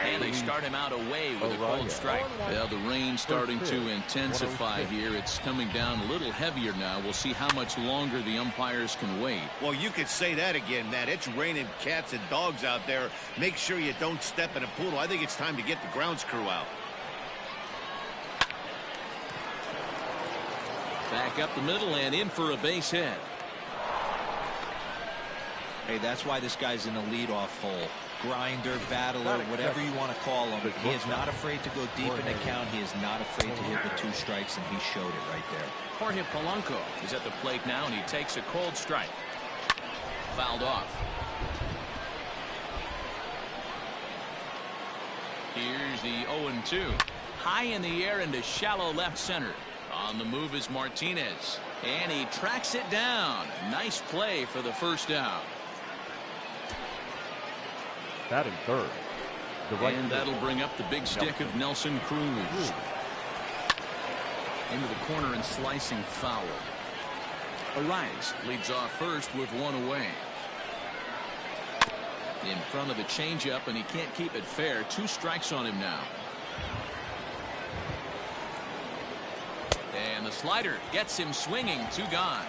And they start him out away with a cold strike. Well, the rain starting to intensify here. It's coming down a little heavier now. We'll see how much longer the umpires can wait. Well, you could say that again, Matt. It's raining cats and dogs out there. Make sure you don't step in a poodle. I think it's time to get the grounds crew out. Back up the middle and in for a base hit. Hey, that's why this guy's in the leadoff hole. Grinder, battler, whatever you want to call him. He is not afraid to go deep in the count. He is not afraid to hit the 2 strikes, and he showed it right there. Jorge Polanco is at the plate now, and he takes a cold strike. Fouled off. Here's the 0-2. High in the air into shallow left center. On the move is Martinez, and he tracks it down. Nice play for the first out. Batting third. And that'll bring up the big stick of Nelson Cruz. Into the corner and slicing foul. Arias leads off first with 1 away. In front of the changeup, and he can't keep it fair. 2 strikes on him now. And the slider gets him swinging. 2 gone.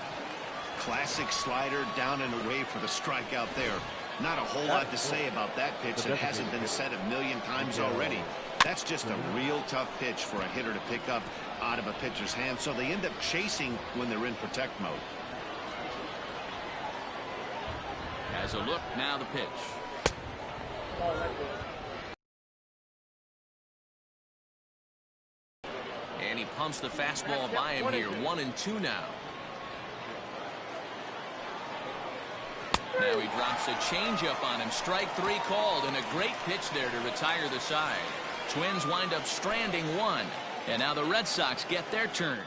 Classic slider down and away for the strikeout there. Not a whole lot to say about that pitch that hasn't been said a million times already. That's just a real tough pitch for a hitter to pick up out of a pitcher's hand, so they end up chasing when they're in protect mode. As a look, now the pitch. And he pumps the fastball by him here. 1-2 now. Now he drops a changeup on him. Strike 3 called, and a great pitch there to retire the side. Twins wind up stranding 1, and now the Red Sox get their turn.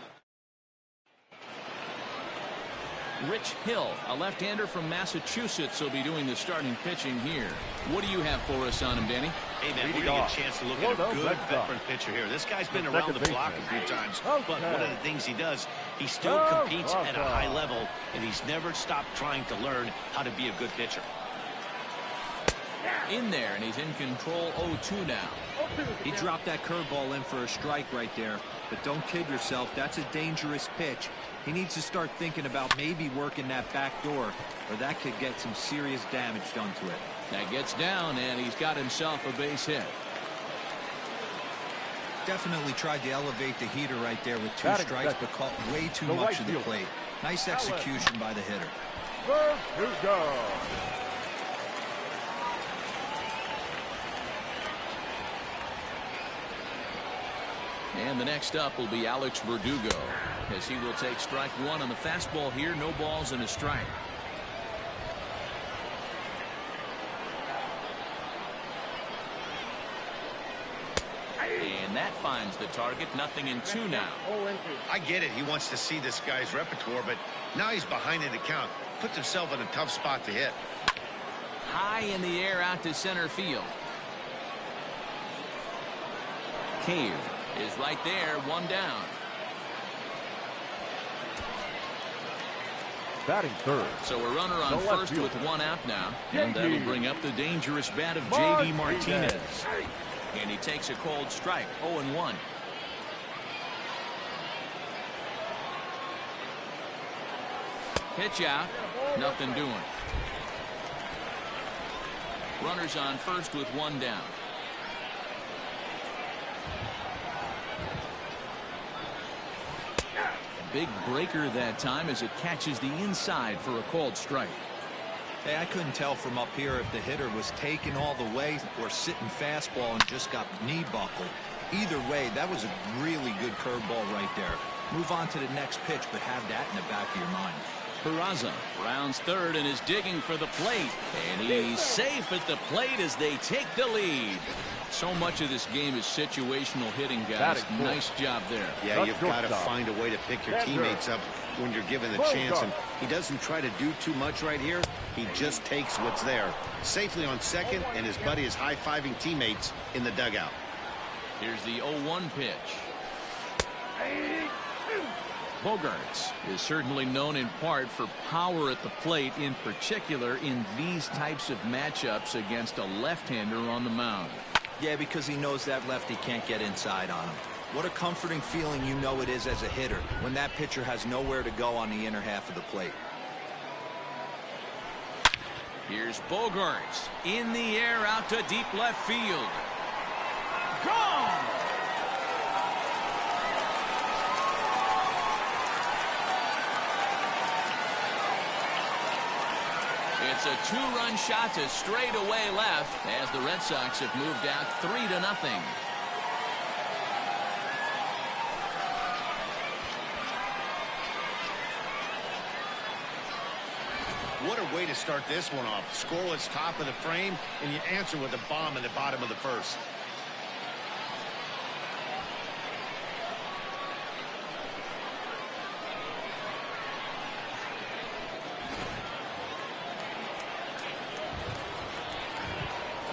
Rich Hill, a left-hander from Massachusetts, will be doing the starting pitching here. What do you have for us on him, Danny? Hey, man, we're going to get a chance to look at a good veteran pitcher here. This guy's been around the block a few times, but one of the things he does, he still competes at a high level, and he's never stopped trying to learn how to be a good pitcher. In there, and he's in control. 0-2 now. He dropped that curveball in for a strike right there, but don't kid yourself. That's a dangerous pitch. He needs to start thinking about maybe working that back door, or that could get some serious damage done to it. That gets down, and he's got himself a base hit. Definitely tried to elevate the heater right there with 2 strikes, but caught way too much of the plate. Nice execution by the hitter. First is gone. And the next up will be Alex Verdugo, as he will take strike 1 on the fastball here. No balls and a strike. And that finds the target. 0-2 now. I get it. He wants to see this guy's repertoire, but now he's behind in the count. Puts himself in a tough spot to hit. High in the air out to center field. Cave is right there. 1 down. Batting third. So a runner on first with 1 out now. And that'll bring up the dangerous bat of J.D. Martinez. And he takes a cold strike. 0-1. Pitch out. Nothing doing. Runners on first with 1 down. Big breaker that time as it catches the inside for a called strike. Hey, I couldn't tell from up here if the hitter was taking all the way or sitting fastball and just got knee buckled. Either way, that was a really good curveball right there. Move on to the next pitch, but have that in the back of your mind. Peraza rounds third and is digging for the plate. And he's safe at the plate as they take the lead. So much of this game is situational hitting, guys. Nice job there. Yeah, you've got to find a way to pick your teammates up when you're given the chance. And he doesn't try to do too much right here. He just takes what's there. Safely on second, and his buddy is high-fiving teammates in the dugout. Here's the 0-1 pitch. Bogarts is certainly known in part for power at the plate, in particular in these types of matchups against a left-hander on the mound. Yeah, because he knows that lefty can't get inside on him. What a comforting feeling you know it is as a hitter when that pitcher has nowhere to go on the inner half of the plate. Here's Bogarts in the air out to deep left field. Gone! It's a two-run shot to straightaway left as the Red Sox have moved out 3-0. What a way to start this one off. Scoreless top of the frame, and you answer with a bomb in the bottom of the first.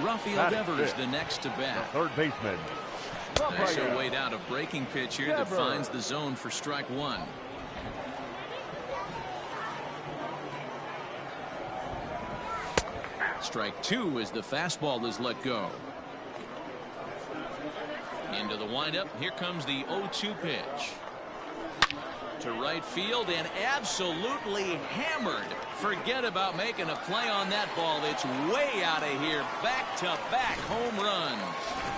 Rafael Devers the next to bat. The third baseman. Nice weighed out a breaking pitch here that finds the zone for strike one. Strike two as the fastball is let go. Into the windup. Here comes the 0-2 pitch. To right field and absolutely hammered. Forget about making a play on that ball. It's way out of here. Back-to-back home runs.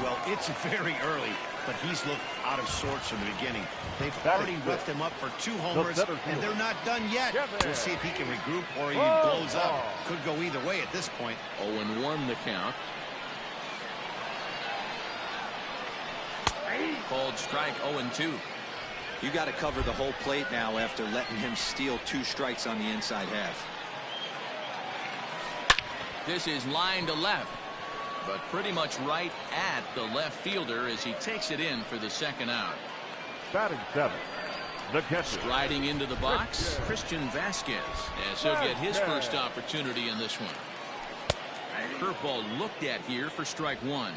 Well, it's very early, but he's looked out of sorts from the beginning. They've already roughed him up for 2 homers, and they're not done yet. We'll see if he can regroup or he blows up. Could go either way at this point. 0-1 the count. Called strike 0-2. You got to cover the whole plate now after letting him steal 2 strikes on the inside half. This is line to left, but pretty much right at the left fielder as he takes it in for the second out. Batting 7th, the catcher. Striding into the box, Christian Vasquez, as he'll get his first opportunity in this one. Curveball looked at here for strike one.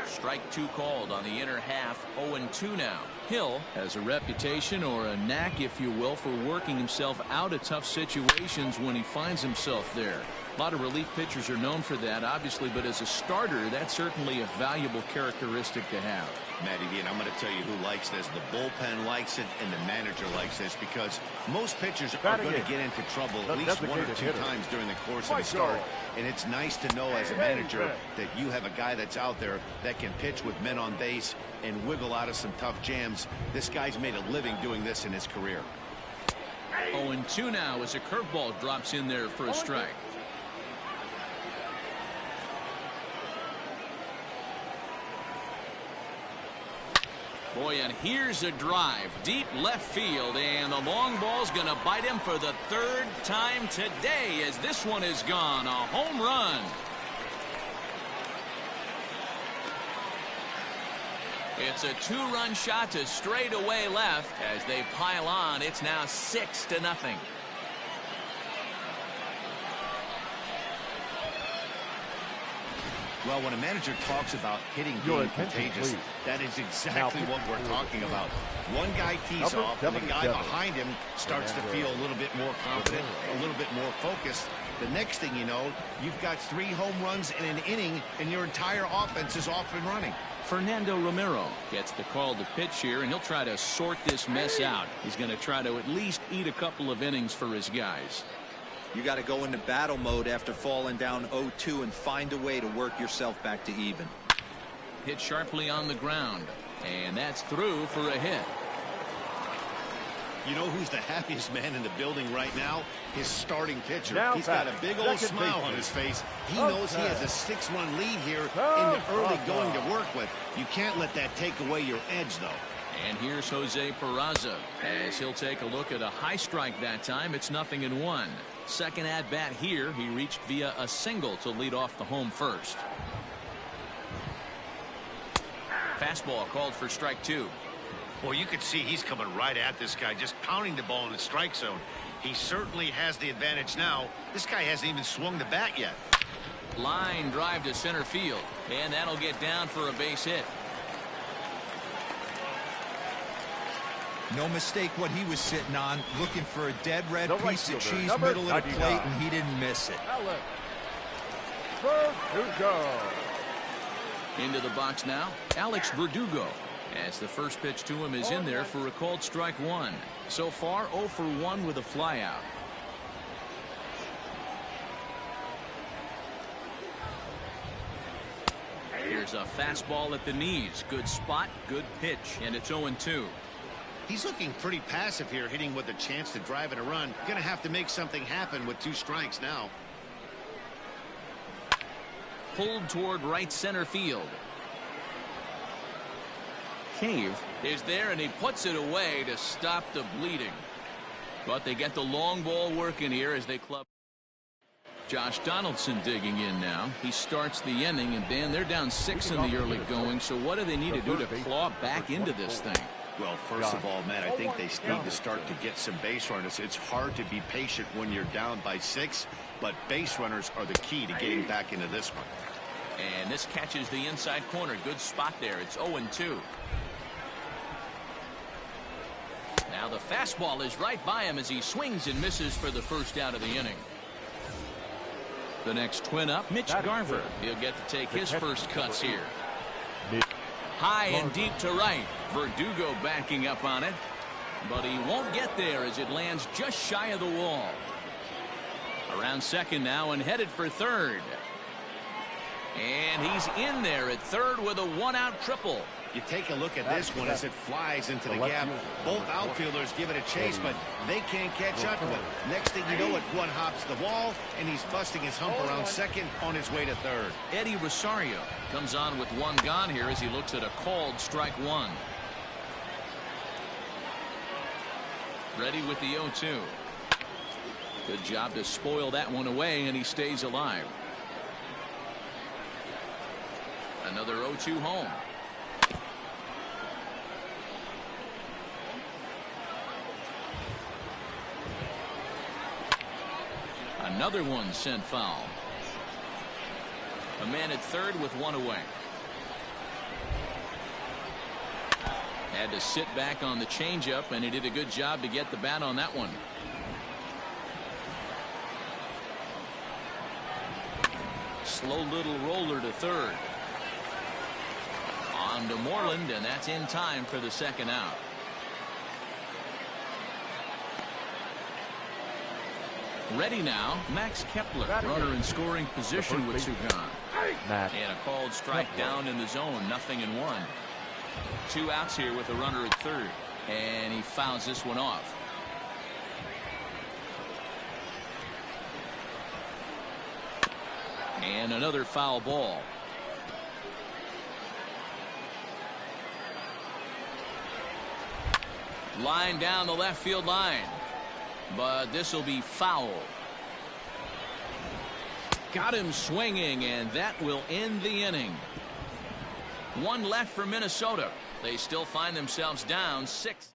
Strike two called on the inner half. 0-2 now. Hill has a reputation, or a knack if you will, for working himself out of tough situations when he finds himself there. A lot of relief pitchers are known for that, obviously, but as a starter, that's certainly a valuable characteristic to have. Matty V, and I'm going to tell you who likes this. The bullpen likes it, and the manager likes this, because most pitchers are going to get into trouble at least 1 or 2 times during the course of a start. And it's nice to know as a manager that you have a guy that's out there that can pitch with men on base and wiggle out of some tough jams. This guy's made a living doing this in his career. 0-2 now as a curveball drops in there for a strike. Boy, and here's a drive deep left field, and the long ball's going to bite him for the 3rd time today as this one is gone. A home run. It's a 2-run shot to straightaway left as they pile on. It's now 6-0. Well, when a manager talks about hitting being contagious, that is exactly what we're talking about. One guy tees off, and the guy behind him starts to feel a little bit more confident, a little bit more focused. The next thing you know, you've got 3 home runs in an inning, and your entire offense is off and running. Fernando Romero gets the call to pitch here, and he'll try to sort this mess out. He's going to try to at least eat a couple of innings for his guys. You got to go into battle mode after falling down 0-2 and find a way to work yourself back to even. Hit sharply on the ground, and that's through for a hit. You know who's the happiest man in the building right now? His starting pitcher. He's got a big old smile on his face. He knows he has a 6-run lead here in the early going to work with. You can't let that take away your edge, though. And here's Jose Peraza as he'll take a look at a high strike that time. It's 0-1. Second at bat here, he reached via a single to lead off the home first. Fastball called for strike 2. Well, you can see he's coming right at this guy, just pounding the ball in the strike zone. He certainly has the advantage now. This guy hasn't even swung the bat yet. Line drive to center field, and that'll get down for a base hit. No mistake what he was sitting on, looking for a dead red piece of cheese middle of the plate, and he didn't miss it. Into the box now, Alex Verdugo, as the first pitch to him is in there for a called strike one. So far 0 for 1 with a flyout. Here's a fastball at the knees. Good spot, good pitch, and it's 0-2. He's looking pretty passive here, hitting with a chance to drive in a run. Gonna have to make something happen with 2 strikes now. Pulled toward right center field. Cave is there, and he puts it away to stop the bleeding. But they get the long ball working here as they club. Josh Donaldson digging in now. He starts the inning, and Dan, they're down 6 in the early going. So what do they need to do to claw back into this thing? Well, first of all, Matt, I think they need to start to get some base runners. It's hard to be patient when you're down by 6, but base runners are the key to getting back into this one. And this catches the inside corner. Good spot there. It's 0-2. Now the fastball is right by him as he swings and misses for the first out of the inning. The next twin up, Mitch Garver. He'll get to take his first cuts here. High and deep to right. Verdugo backing up on it, but he won't get there as it lands just shy of the wall. Around second now and headed for third. And he's in there at third with a 1-out triple. You take a look at this one as it flies into the gap. Both outfielders give it a chase, but they can't catch up to it. Next thing you know it, one hops the wall, and he's busting his hump around second on his way to third. Eddie Rosario comes on with 1 gone here as he looks at a called strike one. Ready with the 0-2. Good job to spoil that one away, and he stays alive. Another 0-2 home. Another one sent foul. A man at third with 1 away. Had to sit back on the changeup, and he did a good job to get the bat on that one. Slow little roller to third. On to Moreland, and that's in time for the second out. Ready now, Max Kepler, runner in scoring position with 2 gone. And a called strike down in the zone, 0-1. 2 outs here with a runner at third, and he fouls this one off. And another foul ball. Line down the left field line. But this will be foul. Got him swinging, and that will end the inning. 1 left for Minnesota. They still find themselves down 6.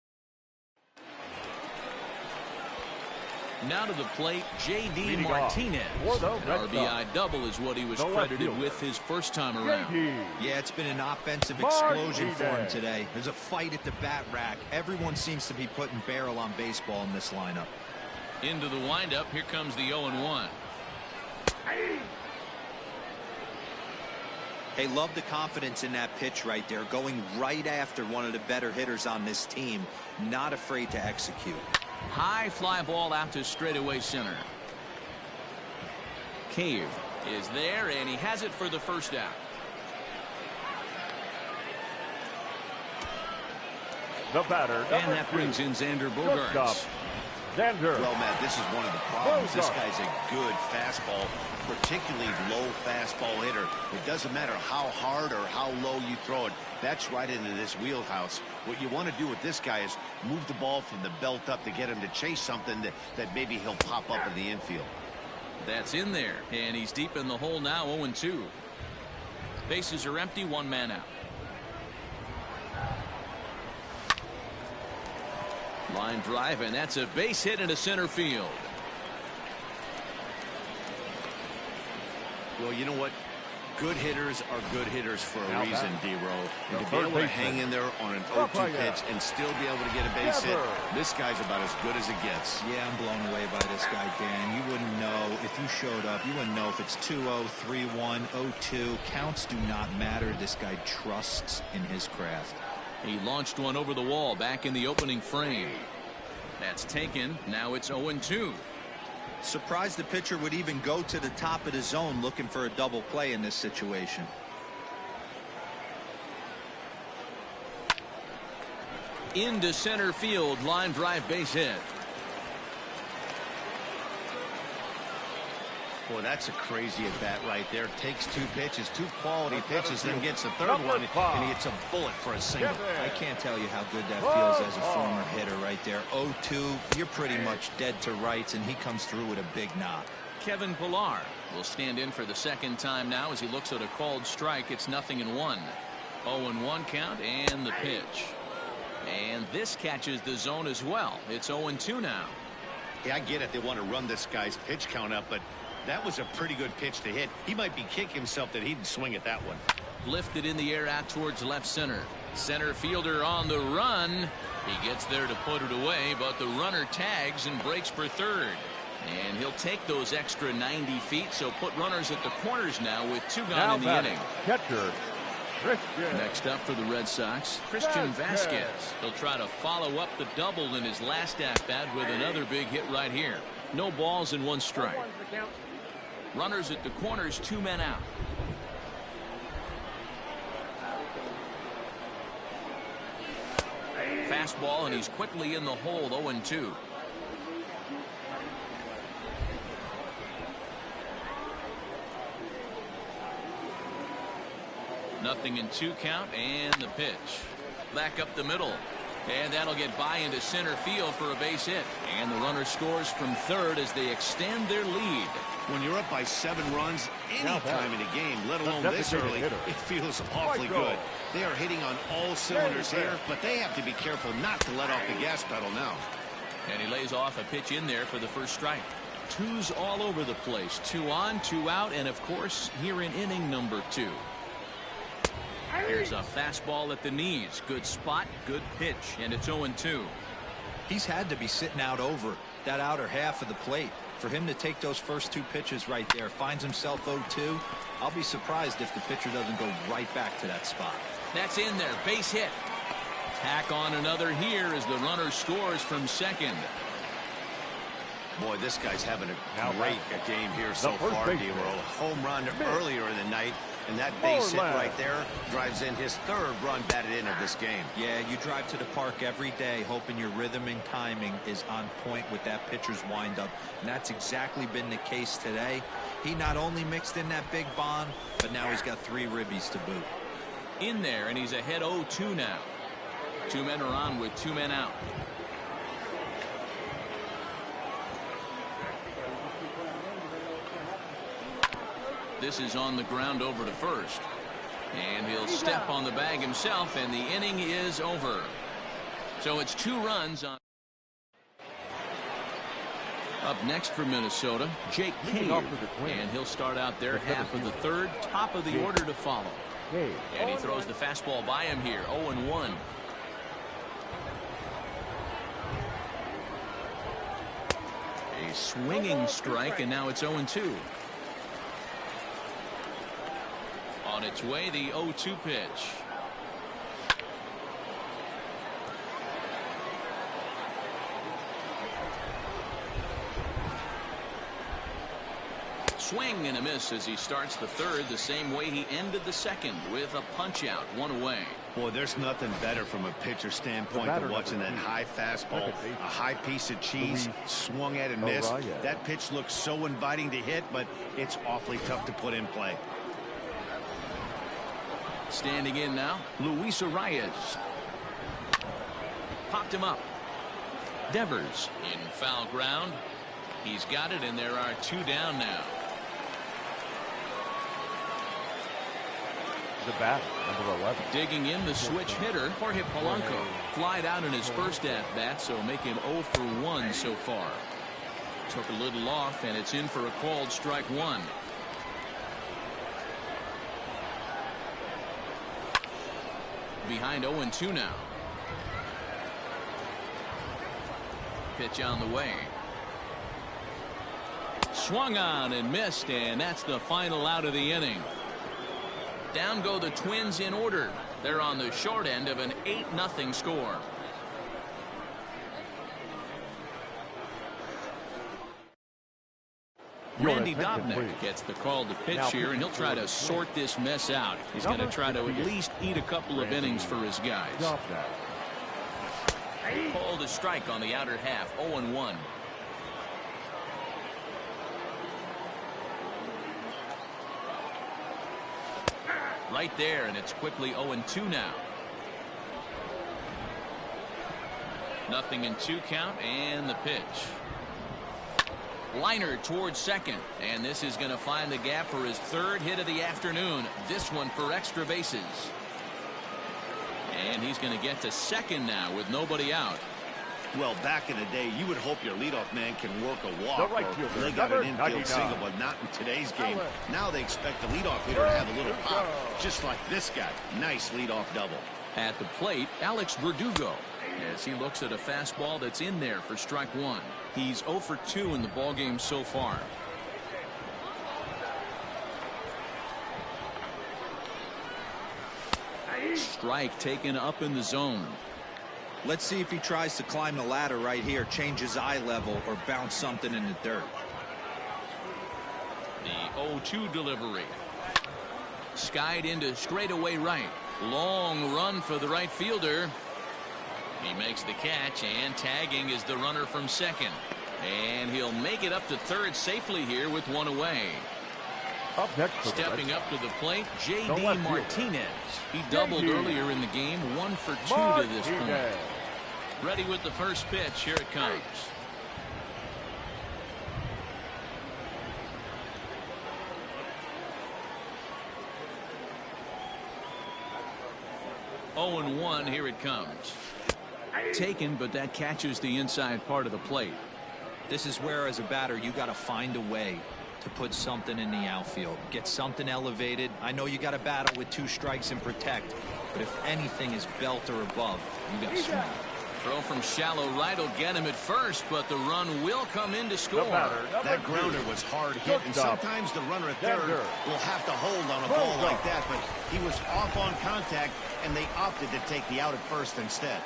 Now to the plate, J.D. Martinez. An RBI double is what he was credited with his first time around. Yeah, it's been an offensive explosion for him today. There's a fight at the bat rack. Everyone seems to be putting barrel on baseball in this lineup. Into the windup, here comes the 0-1. Hey, love the confidence in that pitch right there, going right after one of the better hitters on this team, not afraid to execute. High fly ball out to straightaway center. Cave is there, and he has it for the first out. The batter, and that brings in Xander Bogaerts. Well, Matt, this is one of the problems. This guy's a good fastball, particularly low fastball hitter. It doesn't matter how hard or how low you throw it. That's right into this wheelhouse. What you want to do with this guy is move the ball from the belt up to get him to chase something that maybe he'll pop up in the infield. That's in there, and he's deep in the hole now, 0-2. Bases are empty, 1 man out. Line drive, and that's a base hit into center field. Well, you know what? Good hitters are good hitters for a reason, D-Row. And to be able to hang in there on an 0-2 pitch and still be able to get a base hit, this guy's about as good as it gets. Yeah, I'm blown away by this guy, Dan. You wouldn't know if you showed up. You wouldn't know if it's 2-0, 3-1, 0-2. Counts do not matter. This guy trusts in his craft. He launched one over the wall back in the opening frame. That's taken. Now it's 0-2. Surprised the pitcher would even go to the top of the zone looking for a double play in this situation. Into center field, line drive, base hit. Boy, that's a crazy at bat right there. Takes 2 pitches, 2 quality pitches, then gets a 3rd one, and he hits a bullet for a single. I can't tell you how good that feels as a former hitter right there. 0-2, you're pretty much dead to rights, and he comes through with a big knock. Kevin Pillar will stand in for the 2nd time now as he looks at a called strike. It's 0-1. 0-1 count, and the pitch. And this catches the zone as well. It's 0-2 now. Yeah, I get it. They want to run this guy's pitch count up, but that was a pretty good pitch to hit. He might be kicking himself that he didn't swing at that one. Lifted in the air out towards left center. Center fielder on the run. He gets there to put it away, but the runner tags and breaks for 3rd. And he'll take those extra 90 feet, so put runners at the corners now with 2 gone in the inning. Catcher, Christian. Next up for the Red Sox, Christian Vasquez. He'll try to follow up the double in his last at-bat with another big hit right here. No balls and 1 strike. Runners at the corners, 2 men out. Fastball, and he's quickly in the hole. 0-2. Nothing in 2 count, and the pitch. Back up the middle. And that'll get by into center field for a base hit. And the runner scores from 3rd as they extend their lead. When you're up by 7 runs any time in a game, let alone this early, it feels awfully good. They are hitting on all cylinders here, but they have to be careful not to let off the gas pedal now. And he lays off a pitch in there for the 1st strike. 2's all over the place. 2 on, 2 out, and of course, here in inning number 2. Here's a fastball at the knees. Good spot, good pitch, and it's 0-2. He's had to be sitting out over that outer half of the plate. For him to take those first 2 pitches right there, finds himself 0-2. I'll be surprised if the pitcher doesn't go right back to that spot. That's in there. Base hit. Tack on another here as the runner scores from 2nd. Boy, this guy's having a great game here so far, D-Row. Home run earlier in the night, and that base hit right there drives in his 3rd run batted in of this game. Yeah, you drive to the park every day hoping your rhythm and timing is on point with that pitcher's windup, and that's exactly been the case today. He not only mixed in that big bomb, but now he's got 3 ribbies to boot. In there, and he's ahead 0-2 now. 2 men are on with 2 men out. This is on the ground over to 1st. And he'll step on the bag himself, and the inning is over. So it's 2 runs on. Up next for Minnesota, Jake Cave. And he'll start out their half of the 3rd, top of the order to follow. And he throws the fastball by him here, 0-1. A swinging strike, and now it's 0-2. On its way, the 0-2 pitch. Swing and a miss as he starts the 3rd the same way he ended the 2nd with a punch out, 1 away. Boy, there's nothing better from a pitcher standpoint than watching that high fastball, a high piece of cheese, swung at and missed. That pitch looks so inviting to hit, but it's awfully tough to put in play. Standing in now, Luis Arias. Popped him up. Devers in foul ground. He's got it, and there are 2 down now. The batter, number 11. Digging in, the switch hitter, Jorge Polanco. Flied out in his first at-bat, so make him 0 for 1 so far. Took a little off, and it's in for a called strike one. Behind 0-2 now. Pitch on the way. Swung on and missed, and that's the final out of the inning. Down go the Twins in order. They're on the short end of an 8-0 score. Randy Dobnak gets the call to pitch here, and he'll try to sort this mess out. He's going to try to at least eat a couple of innings for his guys. Called a strike on the outer half, 0-1. Right there, and it's quickly 0-2 now. 0-2 count, and the pitch. Liner towards second, and this is going to find the gap for his third hit of the afternoon. This one for extra bases. And he's going to get to second now with nobody out. Well, back in the day, you would hope your leadoff man can work a walk or leg out an infield single, but not in today's game. Now they expect the leadoff hitter to have a little pop, just like this guy. Nice leadoff double. At the plate, Alex Verdugo, as he looks at a fastball that's in there for strike one. He's 0 for 2 in the ballgame so far. Strike taken up in the zone. Let's see if he tries to climb the ladder right here, change his eye level, or bounce something in the dirt. The 0-2 delivery. Skied into straightaway right. Long run for the right fielder. He makes the catch, and tagging is the runner from second. And he'll make it up to third safely here with one away. Up next, stepping up to the plate, J.D. Martinez. He doubled earlier in the game, 1 for 2 to this point. Ready with the first pitch. Here it comes. Oh, and 1. Here it comes. Taken, but that catches the inside part of the plate. This is where, as a batter, you got to find a way to put something in the outfield, get something elevated. I know you got to battle with 2 strikes and protect, but if anything is belt or above, you got to swing. Throw from shallow right will get him at first, but the run will come in to score. That grounder was hard hit, and sometimes the runner at third will have to hold on a ball like that, but he was off on contact, and they opted to take the out at first instead.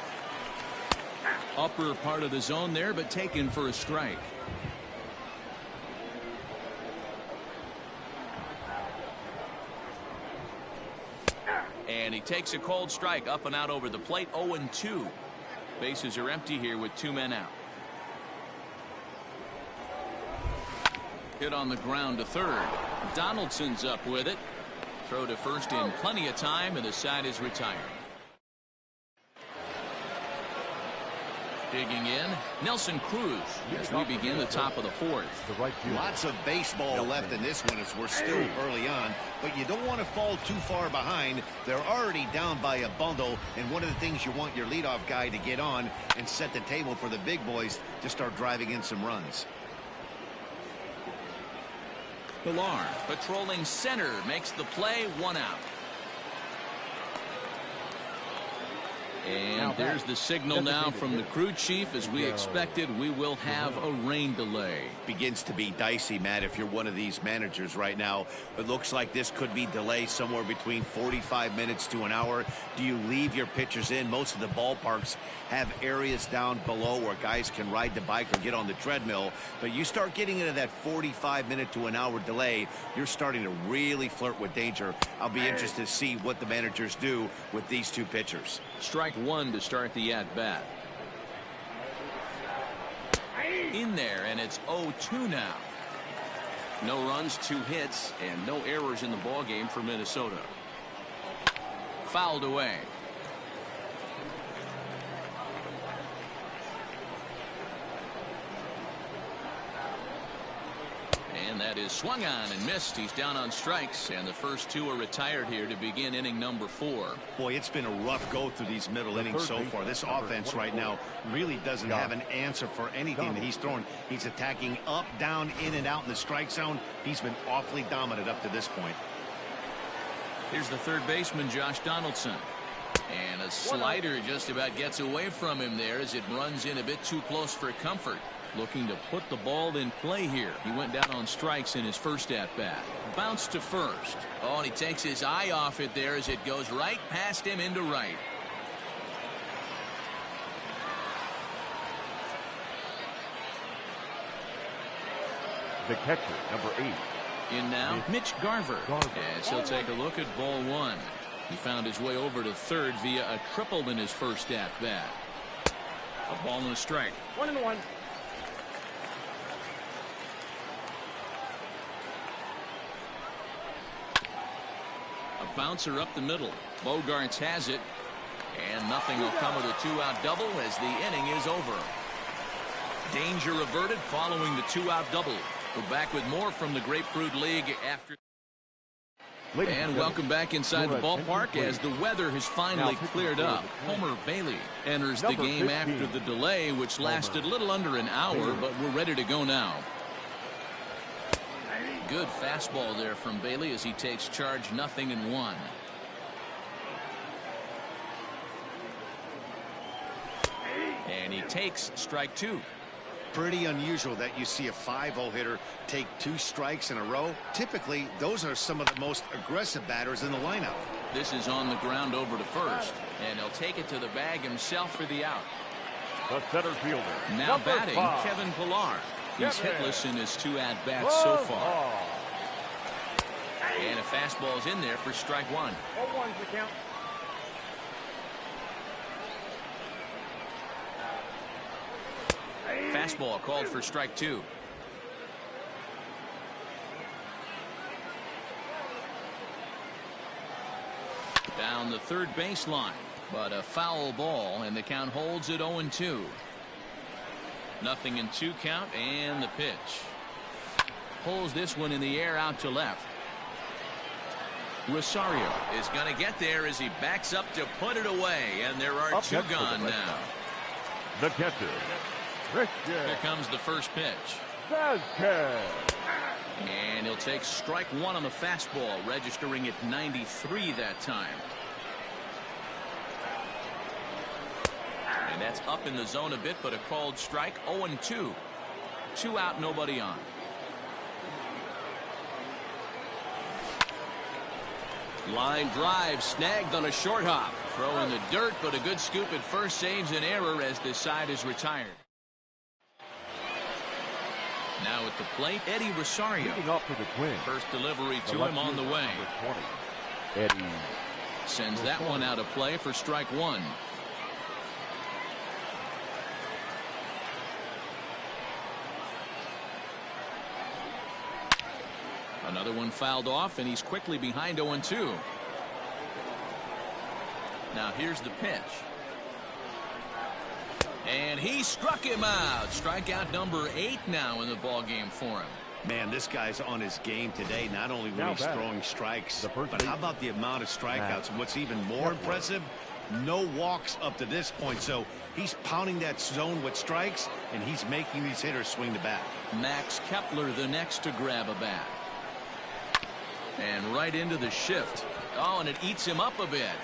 Upper part of the zone there, but taken for a strike. And he takes a cold strike up and out over the plate. 0-2. Bases are empty here with 2 men out. Hit on the ground to third. Donaldson's up with it. Throw to first in plenty of time, and the side is retired. Digging in, Nelson Cruz as we begin the top of the 4th. Lots of baseball left in this one as we're still early on, but you don't want to fall too far behind. They're already down by a bundle, and one of the things you want your leadoff guy to get on and set the table for the big boys to start driving in some runs. Pilar patrolling center makes the play, 1 out. And there's the signal now from the crew chief. As we expected, we will have a rain delay. Begins to be dicey, Matt, if you're one of these managers right now. It looks like this could be delayed somewhere between 45 minutes to an hour. Do you leave your pitchers in? Most of the ballparks have areas down below where guys can ride the bike or get on the treadmill. But you start getting into that 45-minute to an hour delay, you're starting to really flirt with danger. I'll be interested to see what the managers do with these 2 pitchers. Strike 1 to start the at-bat. In there, and it's 0-2 now. No runs, 2 hits, and no errors in the ballgame for Minnesota. Fouled away. And that is swung on and missed. He's down on strikes, and the first two are retired here to begin inning number 4. Boy, it's been a rough go through these middle innings so far. This offense right now really doesn't have an answer for anything that he's throwing. He's attacking up, down, in, and out in the strike zone. He's been awfully dominant up to this point. Here's the third baseman, Josh Donaldson. And a slider just about gets away from him there as it runs in a bit too close for comfort. Looking to put the ball in play here. He went down on strikes in his first at-bat. Bounce to first. Oh, and he takes his eye off it there as it goes right past him into right. The catcher, number 8. In now, Mitch Garver. As he'll take a look at ball 1. He found his way over to third via a triple in his first at-bat. A ball and a strike. 1-1. A bouncer up the middle. Bogarts has it. And nothing will come of the 2-out double as the inning is over. Danger averted following the 2-out double. We're back with more from the Grapefruit League after. And welcome back inside the ballpark as the weather has finally cleared up. Homer Bailey enters the game after the delay, which lasted a little under an hour, but we're ready to go now. Good fastball there from Bailey as he takes charge, 0-1. And he takes strike 2. Pretty unusual that you see a 5-0 hitter take 2 strikes in a row. Typically, those are some of the most aggressive batters in the lineup. This is on the ground over to first, and he'll take it to the bag himself for the out. The center fielder. Now batting, Kevin Pillar. He's hitless in his 2 at-bats so far. And a fastball's in there for strike 1. 0-1's the count. Fastball called for strike 2. Down the third baseline, but a foul ball, and the count holds at 0-2. 0-2 count, and the pitch. Pulls this one in the air out to left. Rosario is going to get there as he backs up to put it away, and there are 2 gone now. The catcher. Here comes the first pitch. And he'll take strike 1 on the fastball, registering at 93 that time. And that's up in the zone a bit, but a called strike. 0-2. 2 out, nobody on. Line drive snagged on a short hop. Throw in the dirt, but a good scoop at first saves an error as the side is retired. Now at the plate, Eddie Rosario. First delivery to him on the way. Eddie sends that one out of play for strike 1. Another one fouled off, and he's quickly behind 0-2. Now here's the pitch. And he struck him out. Strikeout number 8 now in the ballgame for him. Man, this guy's on his game today, not only when he's throwing strikes, but how about the amount of strikeouts? And what's even more impressive, no walks up to this point. So he's pounding that zone with strikes, and he's making these hitters swing the bat. Max Kepler the next to grab a bat. And right into the shift. Oh, and it eats him up a bit.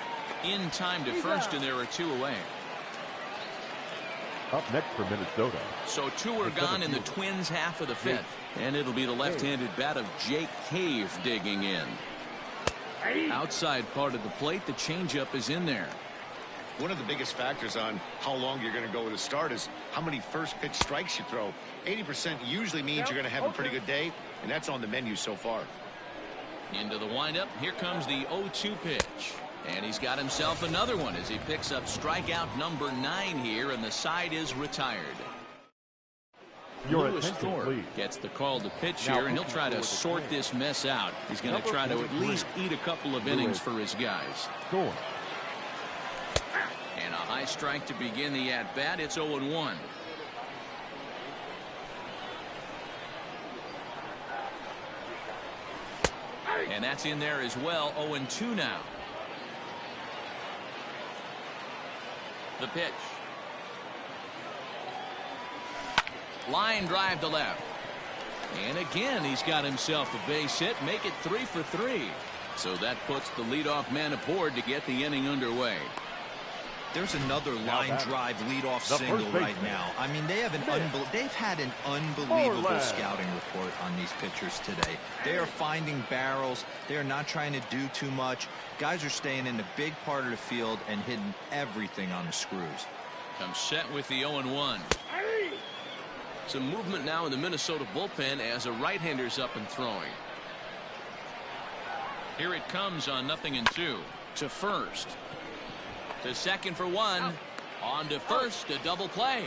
In time to first, and there are 2 away. Up next for Minnesota. So 2 are gone in the Twins' half of the 5th. And it'll be the left-handed bat of Jake Cave digging in. Outside part of the plate, the changeup is in there. One of the biggest factors on how long you're going to go with a start is how many first pitch strikes you throw. 80% usually means you're going to have a pretty good day, and that's on the menu so far. Into the windup. Here comes the 0-2 pitch. And he's got himself another one as he picks up strikeout number 9 here, and the side is retired. Lewis Thorpe gets the call to pitch here, and he'll try to sort this mess out. He's going to try to at least eat a couple of innings for his guys. And a high strike to begin the at-bat. It's 0-1. And that's in there as well. 0-2 now. The pitch. Line drive to left. And again, he's got himself a base hit. Make it 3 for 3. So that puts the leadoff man aboard to get the inning underway. There's another line drive leadoff single right now. I mean, they've had an unbelievable scouting report on these pitchers today. They are finding barrels. They are not trying to do too much. Guys are staying in the big part of the field and hitting everything on the screws. Comes set with the 0-1. Some movement now in the Minnesota bullpen as a right-hander's up and throwing. Here it comes on 0-2. To first. To second for 1. On to first, a double play.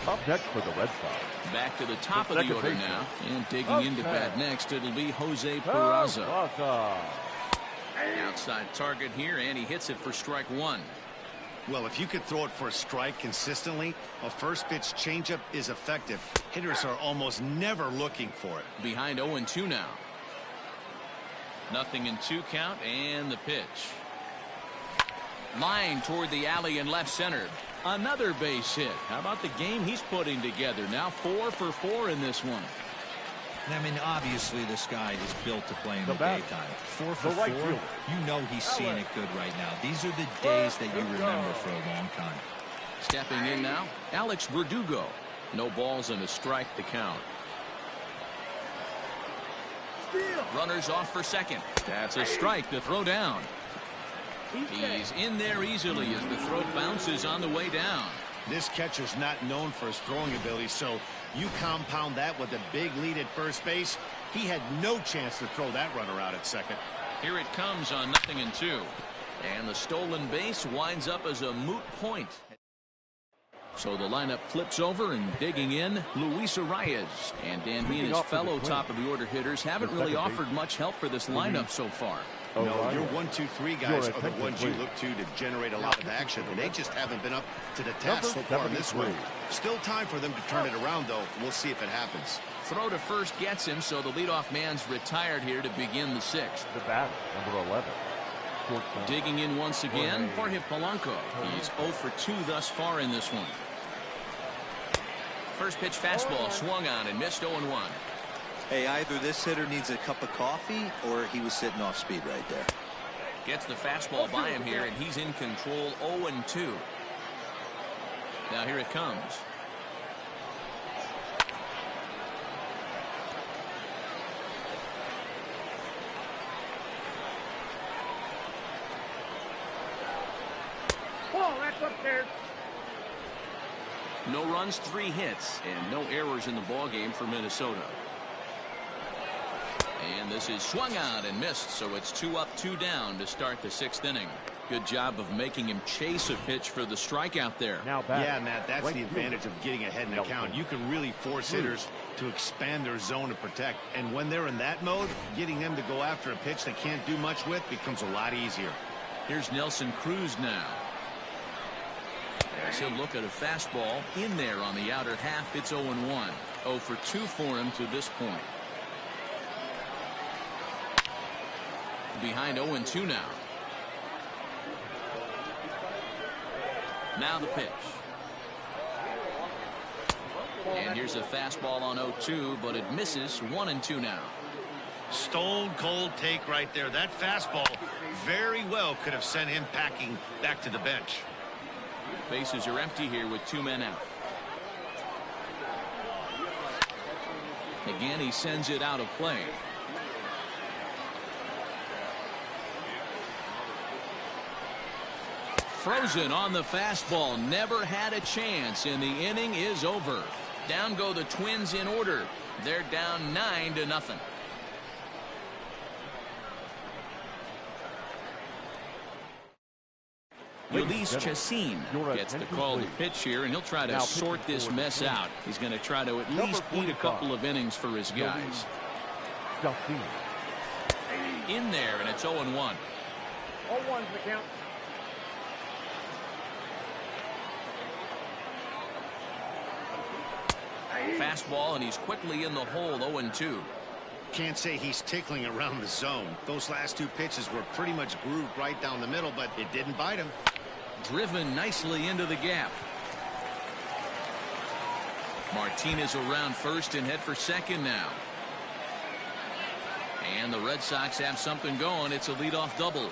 Up next for the Red Sox. Back to the top of the order now. And digging into bat next, it'll be Jose Peraza. Outside target here, and he hits it for strike 1. Well, if you could throw it for a strike consistently, a first pitch changeup is effective. Hitters are almost never looking for it. Behind 0-2 now. 0-2 count, and the pitch. Line toward the alley in left center. Another base hit. How about the game he's putting together? Now 4 for 4 in this one. I mean, obviously this guy is built to play in the daytime. 4 for 4. You know he's seeing it good right now. These are the days that you remember for a long time. Stepping in now, Alex Verdugo. No balls and a strike to count. Runners off for second. That's a strike to throw down. He's in there easily as the throw bounces on the way down. This catcher's not known for his throwing ability, so you compound that with a big lead at first base. He had no chance to throw that runner out at second. Here it comes on 0-2. And the stolen base winds up as a moot point. So the lineup flips over, and digging in, Luis Arias. And Dan, he and his fellow top of the order hitters haven't really offered much help for this lineup so far. No, your 1, 2, 3 guys are the ones you look to generate a lot of action, and they just haven't been up to the task so far in this one. Still time for them to turn it around, though. We'll see if it happens. Throw to first gets him, so the leadoff man's retired here to begin the 6th. The bat, number 11. Digging in once again, Jorge Polanco. He's 0 for 2 thus far in this one. First pitch fastball swung on and missed 0-1. Hey, either this hitter needs a cup of coffee or he was sitting off speed right there. Gets the fastball by him here, and he's in control. 0-2. Now here it comes. Ball, that's upstairs. No runs, 3 hits, and no errors in the ballgame for Minnesota. And this is swung out and missed, so it's 2 up, 2 down to start the 6th inning. Good job of making him chase a pitch for the strikeout there. Yeah, Matt, that's the advantage of getting ahead in the count. You can really force hitters to expand their zone to protect. And when they're in that mode, getting them to go after a pitch they can't do much with becomes a lot easier. Here's Nelson Cruz now. As he'll look at a fastball in there on the outer half. It's 0-1. 0 for 2 for him to this point. Behind 0-2 now. Now the pitch. And here's a fastball on 0-2, but it misses. 1-2 now. Stone cold take right there. That fastball very well could have sent him packing back to the bench. Bases are empty here with 2 men out. Again, he sends it out of play. Frozen on the fastball. Never had a chance, and the inning is over. Down go the Twins in order. They're down 9-0. Luis Chacin gets the call to pitch here, and he'll try to sort this mess out. He's going to try to at least eat a couple of innings for his guys. In there, and it's 0-1. 0-1's the count. Fastball, and he's quickly in the hole, 0-2. Can't say he's tickling around the zone. Those last two pitches were pretty much grooved right down the middle, but it didn't bite him. Driven nicely into the gap. Martinez around first and head for second now. And the Red Sox have something going. It's a leadoff double.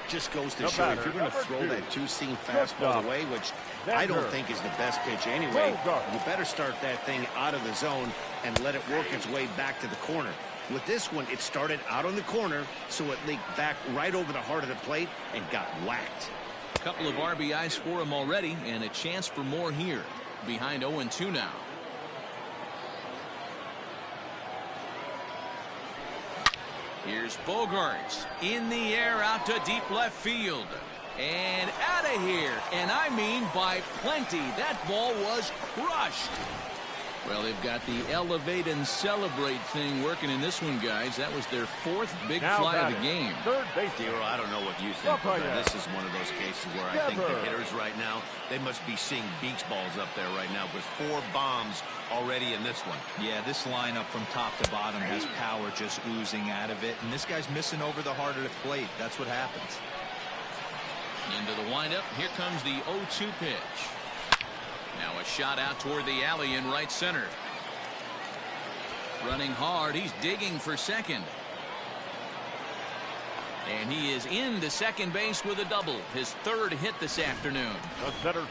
Just goes to show if you're going to throw that two-seam fastball away, which I don't think is the best pitch anyway, you better start that thing out of the zone and let it work its way back to the corner. With this one, it started out on the corner, so it leaked back right over the heart of the plate and got whacked. A couple of RBIs for him already, and a chance for more here. Behind 0-2 now. Here's Bogarts in the air out to deep left field. And out of here. And I mean by plenty. That ball was crushed. Well, they've got the elevate and celebrate thing working in this one, guys. That was their fourth big fly of the game. Third base. Dero, I don't know what you think, but this is one of those cases where I think the hitters right now, they must be seeing beach balls up there right now with 4 bombs already in this one. Yeah, this lineup from top to bottom has power just oozing out of it, and this guy's missing over the heart of the plate. That's what happens. Into the windup. Here comes the 0-2 pitch. Now a shot out toward the alley in right center. Running hard. He's digging for second. And he is into second base with a double. His third hit this afternoon.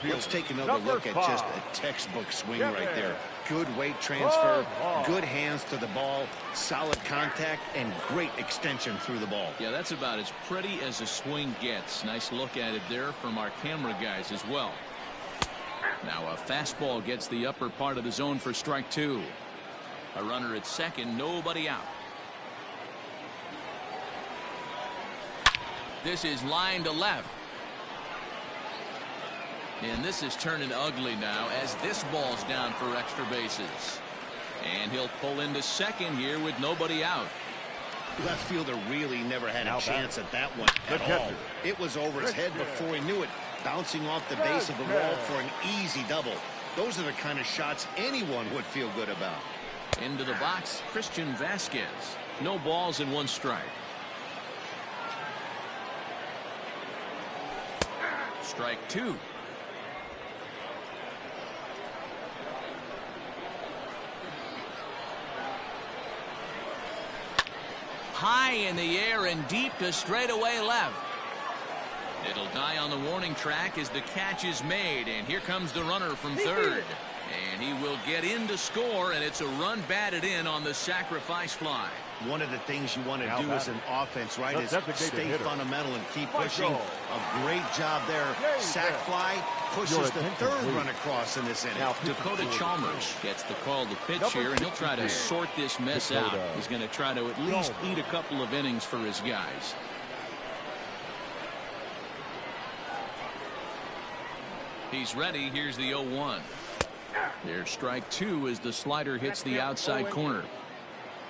Let's take another look at just a textbook swing right there. Good weight transfer, good hands to the ball, solid contact, and great extension through the ball. Yeah, that's about as pretty as a swing gets. Nice look at it there from our camera guys as well. Now a fastball gets the upper part of the zone for strike 2. A runner at second, nobody out. This is line to left. And this is turning ugly now as this ball's down for extra bases. And he'll pull into second here with nobody out. Left fielder really never had a chance at that one at all. It was over his head before he knew it, bouncing off the base of the wall for an easy double. Those are the kind of shots anyone would feel good about. Into the box, Christian Vasquez. No balls and 1 strike. Strike 2. High in the air and deep to straightaway left. It'll die on the warning track as the catch is made, and here comes the runner from third. And he will get in to score, and it's a run batted in on the sacrifice fly. One of the things you want to do as an offense, right, is stay fundamental and keep pushing. A great job there. Sac fly pushes the third run across in this inning. Dakota Chalmers gets the call to pitch here, and he'll try to sort this mess out. He's going to try to at least eat a couple of innings for his guys. He's ready. Here's the 0-1. There's strike 2 as the slider hits the outside corner.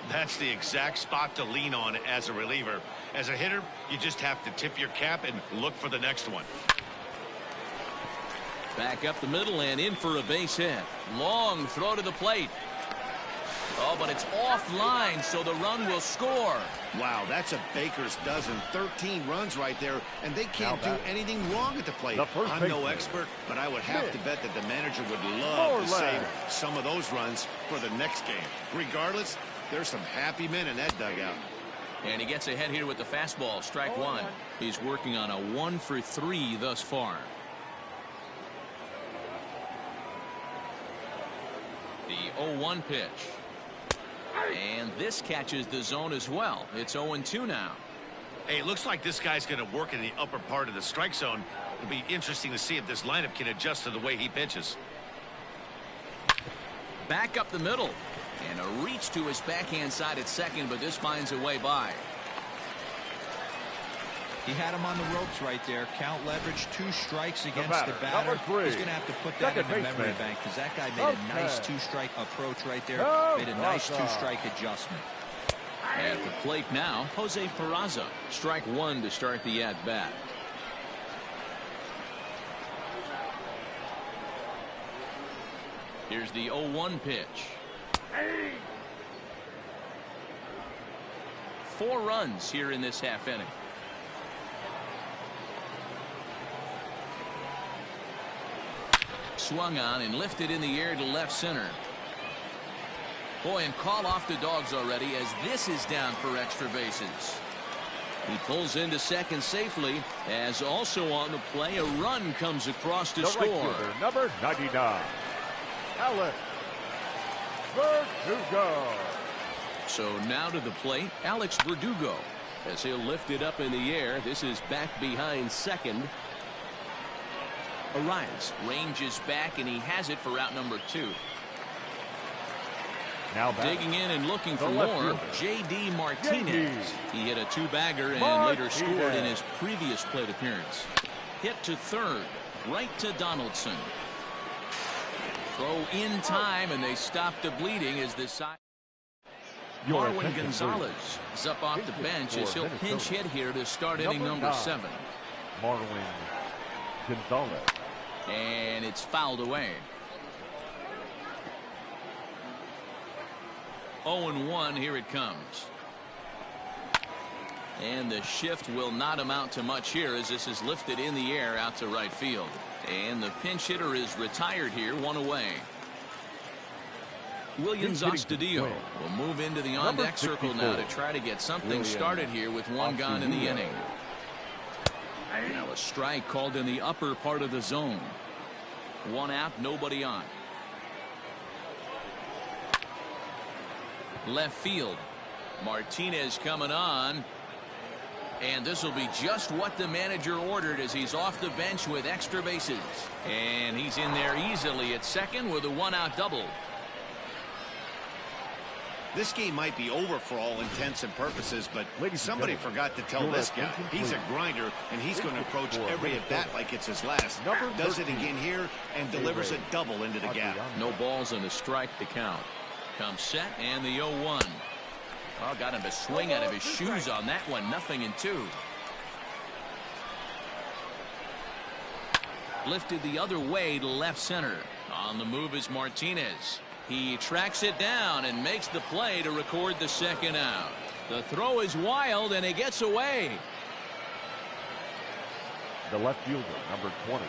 That's the exact spot to lean on as a reliever. As a hitter, you just have to tip your cap and look for the next one. Back up the middle and in for a base hit. Long throw to the plate. Oh, but it's offline, so the run will score. Wow, that's a baker's dozen. 13 runs right there, and they can't do anything wrong at the plate. I'm no expert, but I would have to bet that the manager would love to save some of those runs for the next game. Regardless, there's some happy men in that dugout. And he gets ahead here with the fastball. Strike 1. He's working on a 1 for 3 thus far. The 0-1 pitch. And this catches the zone as well. It's 0-2 now. Hey, it looks like this guy's going to work in the upper part of the strike zone. It'll be interesting to see if this lineup can adjust to the way he pitches. Back up the middle. And a reach to his backhand side at second, but this finds a way by. He had him on the ropes right there. Count leverage, 2 strikes against the batter. He's going to have to put that in the memory bank because that guy made a nice 2-strike approach right there. Made a nice 2-strike adjustment. At the plate now, Jose Peraza. Strike 1 to start the at-bat. Here's the 0-1 pitch. 4 runs here in this half inning. Swung on and lifted in the air to left center. Boy, and call off the dogs already as this is down for extra bases. He pulls into second safely as also on the play a run comes across to score. Right fielder, number 99, Alex Verdugo. So now to the plate, Alex Verdugo, as he'll lift it up in the air. This is back behind second. Arias ranges back, and he has it for out number 2. Now digging in and looking for more, J.D. Martinez. He hit a 2-bagger and later scored in his previous plate appearance. Hit to third, right to Donaldson. Throw in time, and they stop the bleeding as this side. Marwin Gonzalez is up off the bench as he'll pinch hit here to start inning number 7. Marwin Gonzalez. And it's fouled away. 0-1, here it comes. And the shift will not amount to much here as this is lifted in the air out to right field. And the pinch hitter is retired here, 1 away. Williams Astudillo will move into the on-deck circle now to try to get something started here with 1 gone in the inning. Now a strike called in the upper part of the zone. 1 out, nobody on. Left field. Martinez coming on. And this will be just what the manager ordered as he's off the bench with extra bases. And he's in there easily at second with a 1-out double. This game might be over for all intents and purposes, but somebody forgot to tell this guy he's a grinder, and he's going to approach every at-bat like it's his last. Does it again here and delivers a double into the gap. No balls and a strike to count. Comes set and the 0-1. Oh, got him to swing out of his shoes on that one. 0-2. Lifted the other way to left center. On the move is Martinez. He tracks it down and makes the play to record the 2nd out. The throw is wild and he gets away. The left fielder, number 20,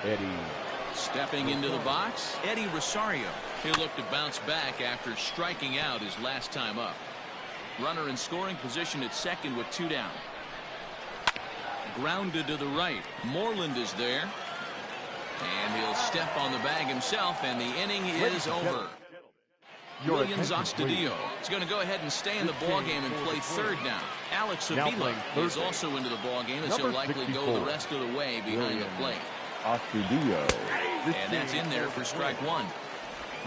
Eddie. Stepping into the box, Eddie Rosario. He'll look to bounce back after striking out his last time up. Runner in scoring position at second with 2 down. Grounded to the right. Moreland is there. And he'll step on the bag himself, and the inning is over. Williams Astudillo is going to go ahead and stay in the ballgame and play third now. Alex Avila is also into the ballgame as he'll likely go the rest of the way behind the plate. Astudillo. And that's in there for strike 1.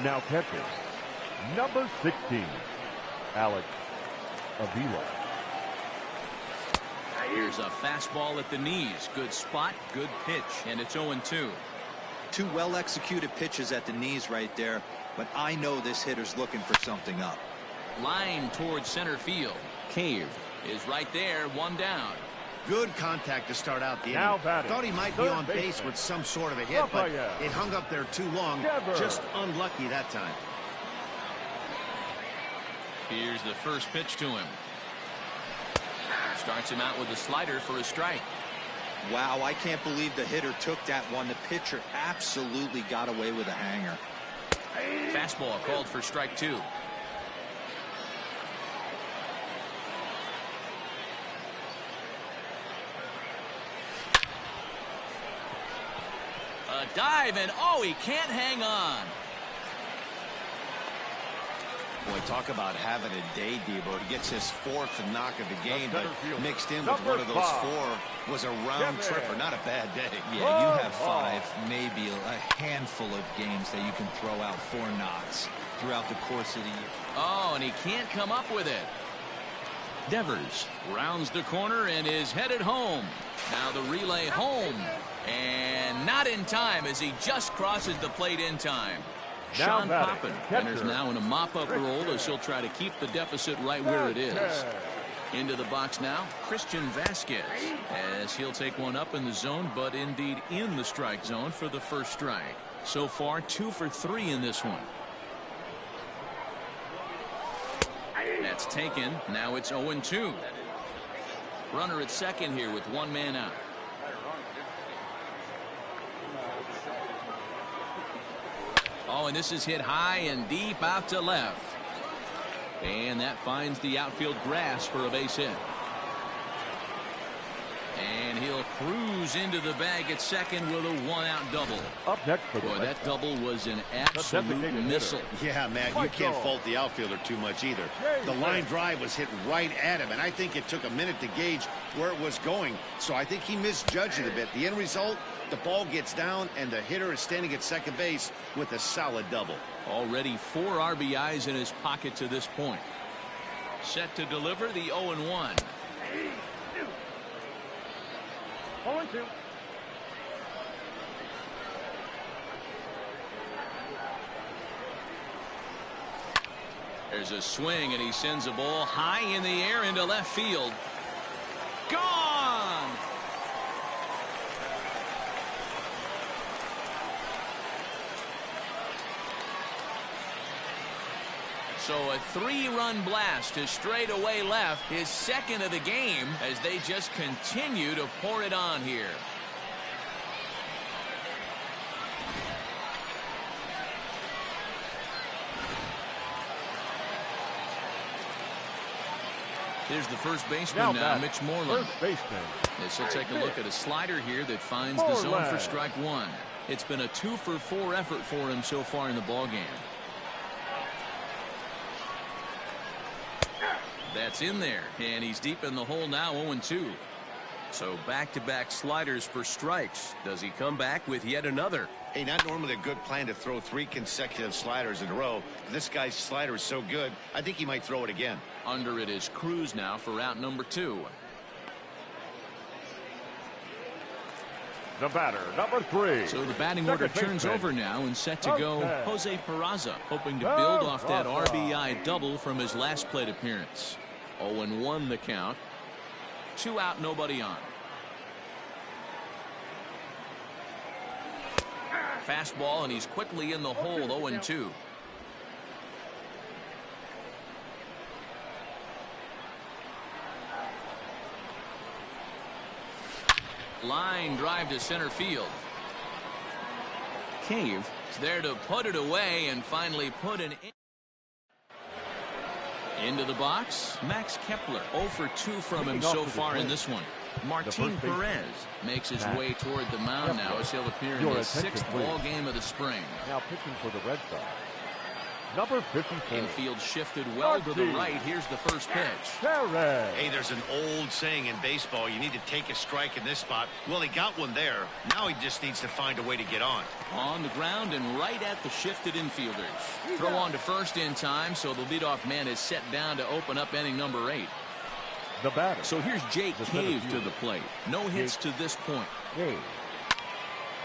Now catcher, number 16, Alex Avila. Here's a fastball at the knees. Good spot, good pitch, and it's 0-2. 2 well-executed pitches at the knees right there, but I know this hitter's looking for something up. Line towards center field. Cave is right there, 1 down. Good contact to start out the inning. Thought he might be on base with some sort of a hit, but it hung up there too long. Just unlucky that time. Here's the first pitch to him. Starts him out with a slider for a strike. Wow, I can't believe the hitter took that one. The pitcher absolutely got away with a hanger. Fastball called for strike 2. A dive, and oh, he can't hang on. Boy, talk about having a day, Debo. He gets his 4th knock of the game, but mixed in with one of those 4 was a round tripper. Not a bad day. Yeah, you have 5, maybe a handful of games that you can throw out 4 knocks throughout the course of the year. Oh, and he can't come up with it. Devers rounds the corner and is headed home. Now the relay home. And not in time as he just crosses the plate in time. Sean Poppin enters now in a mop-up role as he'll try to keep the deficit right where it is. Into the box now, Christian Vasquez, as he'll take one up in the zone, but indeed in the strike zone for the first strike. So far, 2 for 3 in this one. That's taken. Now it's 0-2. Runner at second here with 1 man out. Oh, and this is hit high and deep out to left. And that finds the outfield grass for a base hit. And he'll cruise into the bag at second with a 1-out double. Up next for the Boy, that double was an absolute missile. Yeah, Matt, you can't fault the outfielder too much either. The line drive was hit right at him, and I think it took a minute to gauge where it was going. So I think he misjudged it a bit. The end result, the ball gets down, and the hitter is standing at second base with a solid double. Already 4 RBIs in his pocket to this point. Set to deliver the 0-1. 0-2. There's a swing, and he sends a ball high in the air into left field. Gone! So a 3-run blast to straightaway left, his second of the game, as they just continue to pour it on here. Here's the first baseman now, Mitch Moreland. First baseman. This will take a look at a slider here that finds the zone for strike 1. It's been a 2 for 4 effort for him so far in the ballgame. That's in there, and he's deep in the hole now, 0-2. So back-to-back sliders for strikes. Does he come back with yet another? Hey, not normally a good plan to throw 3 consecutive sliders in a row. This guy's slider is so good, I think he might throw it again. Under it is Cruz now for out number 2. The batter, number 3. So the batting order turns over now, and set to go Jose Peraza, hoping to build off that RBI double from his last plate appearance. 0-1 the count. 2 out, nobody on. Fastball, and he's quickly in the hole, 0-2. Line drive to center field. Cave is there to put it away and finally put an into the box. Max Kepler 0 for 2 from him so far in this one. Martin Perez makes his way toward the mound now as he'll appear in his 6th ball game of the spring. Now pitching for the Red Sox, number 54. Infield shifted well to the right. Here's the first pitch. Hey, there's an old saying in baseball, you need to take a strike in this spot. Well, he got one there. Now he just needs to find a way to get on. On the ground and right at the shifted infielders. Throw on to first in time, so the leadoff man is set down to open up inning number 8. The batter. So here's Jake Cave to the plate. No hits to this point.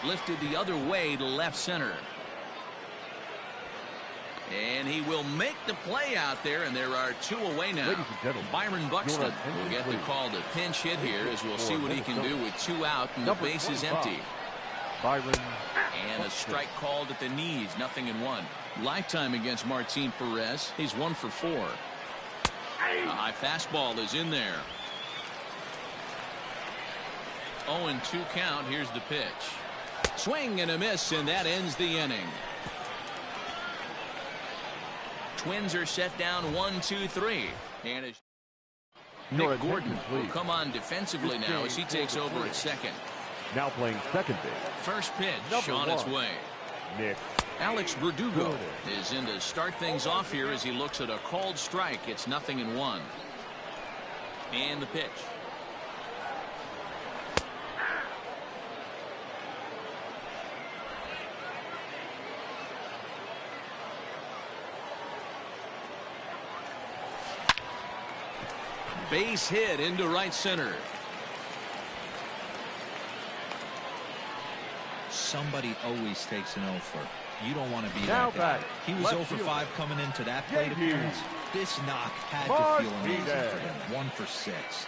Lifted the other way to left center. And he will make the play out there, and there are 2 away now. Byron Buxton will get the call to pinch hit here, as we'll see what he can do with 2 out and the base is empty. Byron. And a strike called at the knees, 0-1. Lifetime against Martin Perez. He's 1 for 4. A high fastball is in there. 0-2 count. Here's the pitch. Swing and a miss, and that ends the inning. Twins are set down 1-2-3. And Nick Gordon will come on defensively now as he takes over at second. Now playing second base. First pitch on its way. Nick. Alex Verdugo is in to start things off here as he looks at a called strike. It's 0-1. And the pitch. Base hit into right center. Somebody always takes an 0 for. You don't want to be that guy. He was 0 for 5 coming into that plate appearance. This knock had to feel amazing for him. 1 for 6.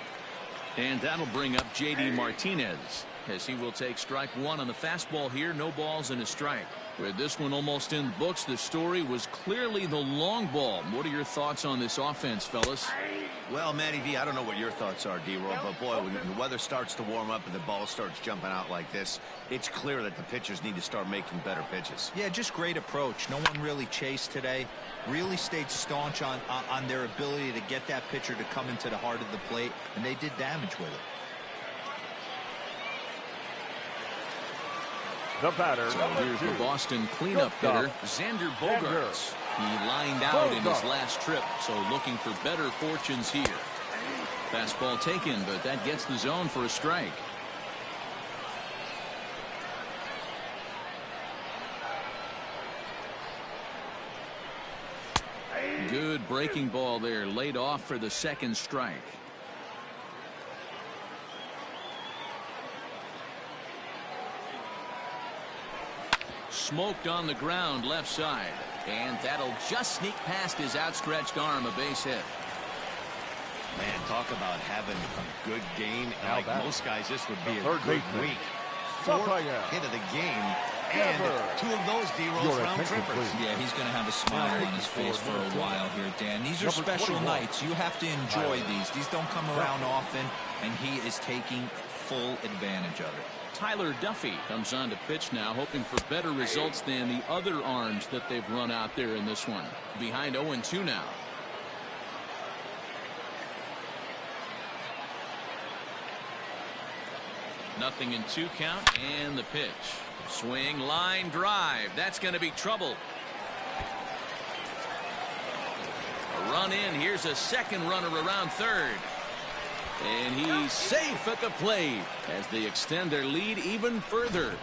And that'll bring up J.D. Martinez. as he will take strike one on the fastball here. No balls and a strike. With this one almost in the books, the story was clearly the long ball. What are your thoughts on this offense, fellas? Well, Matty V, I don't know what your thoughts are, D-Roll, but boy, when the weather starts to warm up and the ball starts jumping out like this, it's clear that the pitchers need to start making better pitches. Yeah, just great approach. No one really chased today. Really stayed staunch on their ability to get that pitcher to come into the heart of the plate, and they did damage with it. The batter, So here's the Boston cleanup hitter, Xander Bogaerts. He lined out in his last trip, so looking for better fortunes here. Fastball taken, but that gets the zone for a strike. Good breaking ball there, laid off for the second strike. Smoked on the ground left side, and that'll just sneak past his outstretched arm, a base hit. Man, talk about having a good game. Like most guys, this would be a good week. Fourth hit of the game, and two of those D-Rolls round trippers. Yeah, he's going to have a smile on his face for a while here, Dan. These are special nights. You have to enjoy these. These don't come around often, and he is taking full advantage of it. Tyler Duffy comes on to pitch now, hoping for better results than the other arms that they've run out there in this one. Behind 0-2 now. Nothing in 2 count, and the pitch. Swing, line drive. That's going to be trouble. A run in. Here's a second runner around third. And he's safe at the plate as they extend their lead even further.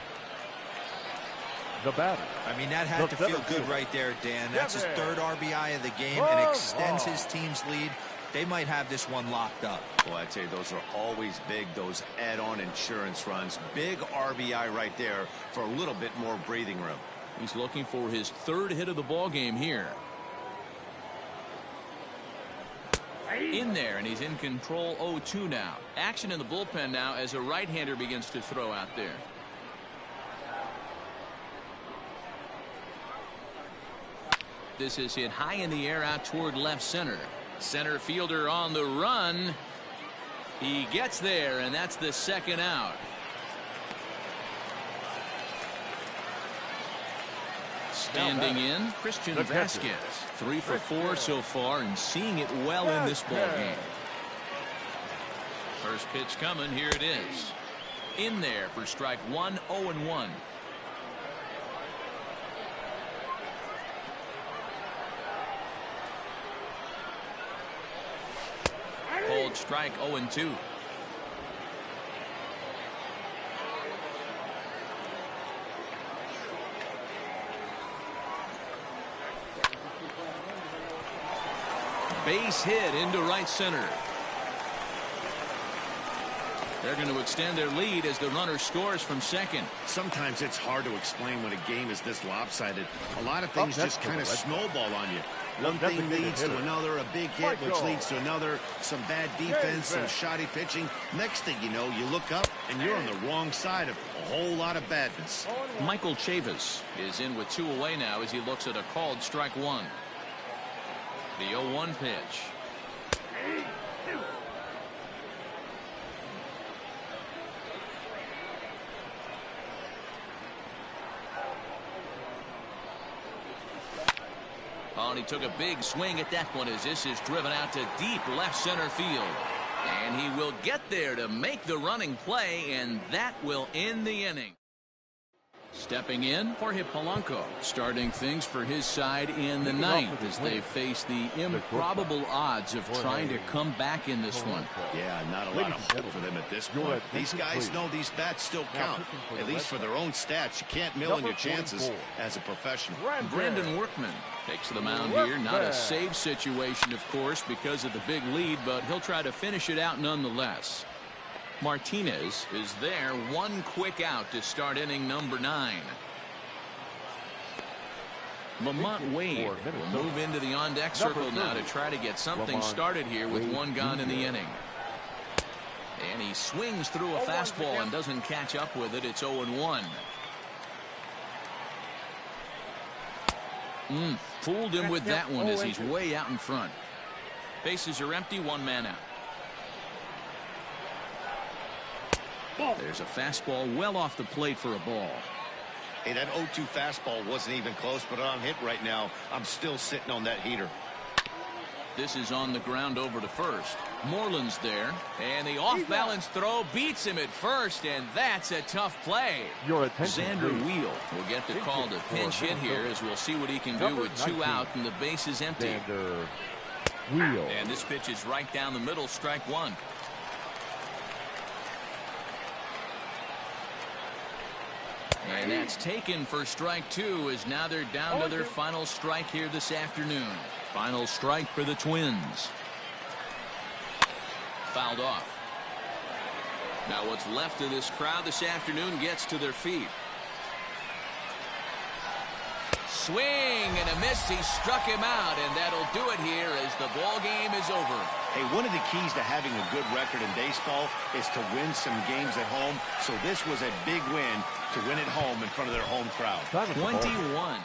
The batter. I mean, that had to feel good right there, Dan. That's his third RBI of the game and extends his team's lead. They might have this one locked up. Well, I tell you, those are always big, those add-on insurance runs. Big RBI right there for a little bit more breathing room. He's looking for his third hit of the ball game here. In there, and he's in control. 0-2 now. Action in the bullpen now as a right-hander begins to throw out there. This is hit high in the air out toward left center. Center fielder on the run. He gets there, and that's the second out. Standing in, Christian Vasquez. 3 for 4 so far and seeing it well in this ball game. First pitch coming. Here it is. In there for strike one. 0-1. Called strike. 0-2. Base hit into right center. They're going to extend their lead as the runner scores from second. Sometimes it's hard to explain when a game is this lopsided. A lot of things just kind of snowball on you. One thing leads to another, a big hit, which leads to another, some bad defense, some shoddy pitching. Next thing you know, you look up and you're on the wrong side of a whole lot of badness. Michael Chavis is in with 2 away now as he looks at a called strike one. The 0-1 pitch. Oh, and he took a big swing at that one as this is driven out to deep left center field. And he will get there to make the running play, and that will end the inning. Stepping in, Jorge Polanco starting things for his side in the ninth as they face the improbable odds of trying to come back in this one. Yeah, not a lot of hope for them at this point. These guys know these bats still count, at least for their own stats. You can't mill in your chances as a professional. Brandon Workman takes the mound here. Not a save situation, of course, because of the big lead, but he'll try to finish it out nonetheless. Martinez is there, one quick out to start inning number 9. Lamont Wade will move into the on-deck circle now to try to get something started here with one gone in the inning. And he swings through a fastball and doesn't catch up with it. It's 0-1. Fooled him with that one as he's way out in front. Bases are empty, one man out. There's a fastball well off the plate for a ball. Hey, that 0-2 fastball wasn't even close, but on hit right now, I'm still sitting on that heater. This is on the ground over to first. Moreland's there, and the off-balance throw beats him at first, and that's a tough play. Xander Wheel will get the call to pinch hit here, as we'll see what he can do with 2 out and the base is empty. And this pitch is right down the middle, strike 1. And that's taken for strike 2, as now they're down to their final strike here this afternoon. Final strike for the Twins. Fouled off. Now what's left of this crowd this afternoon gets to their feet. Swing and a miss. He struck him out, and that'll do it here as the ball game is over. Hey, one of the keys to having a good record in baseball is to win some games at home. So this was a big win to win at home in front of their home crowd. 21.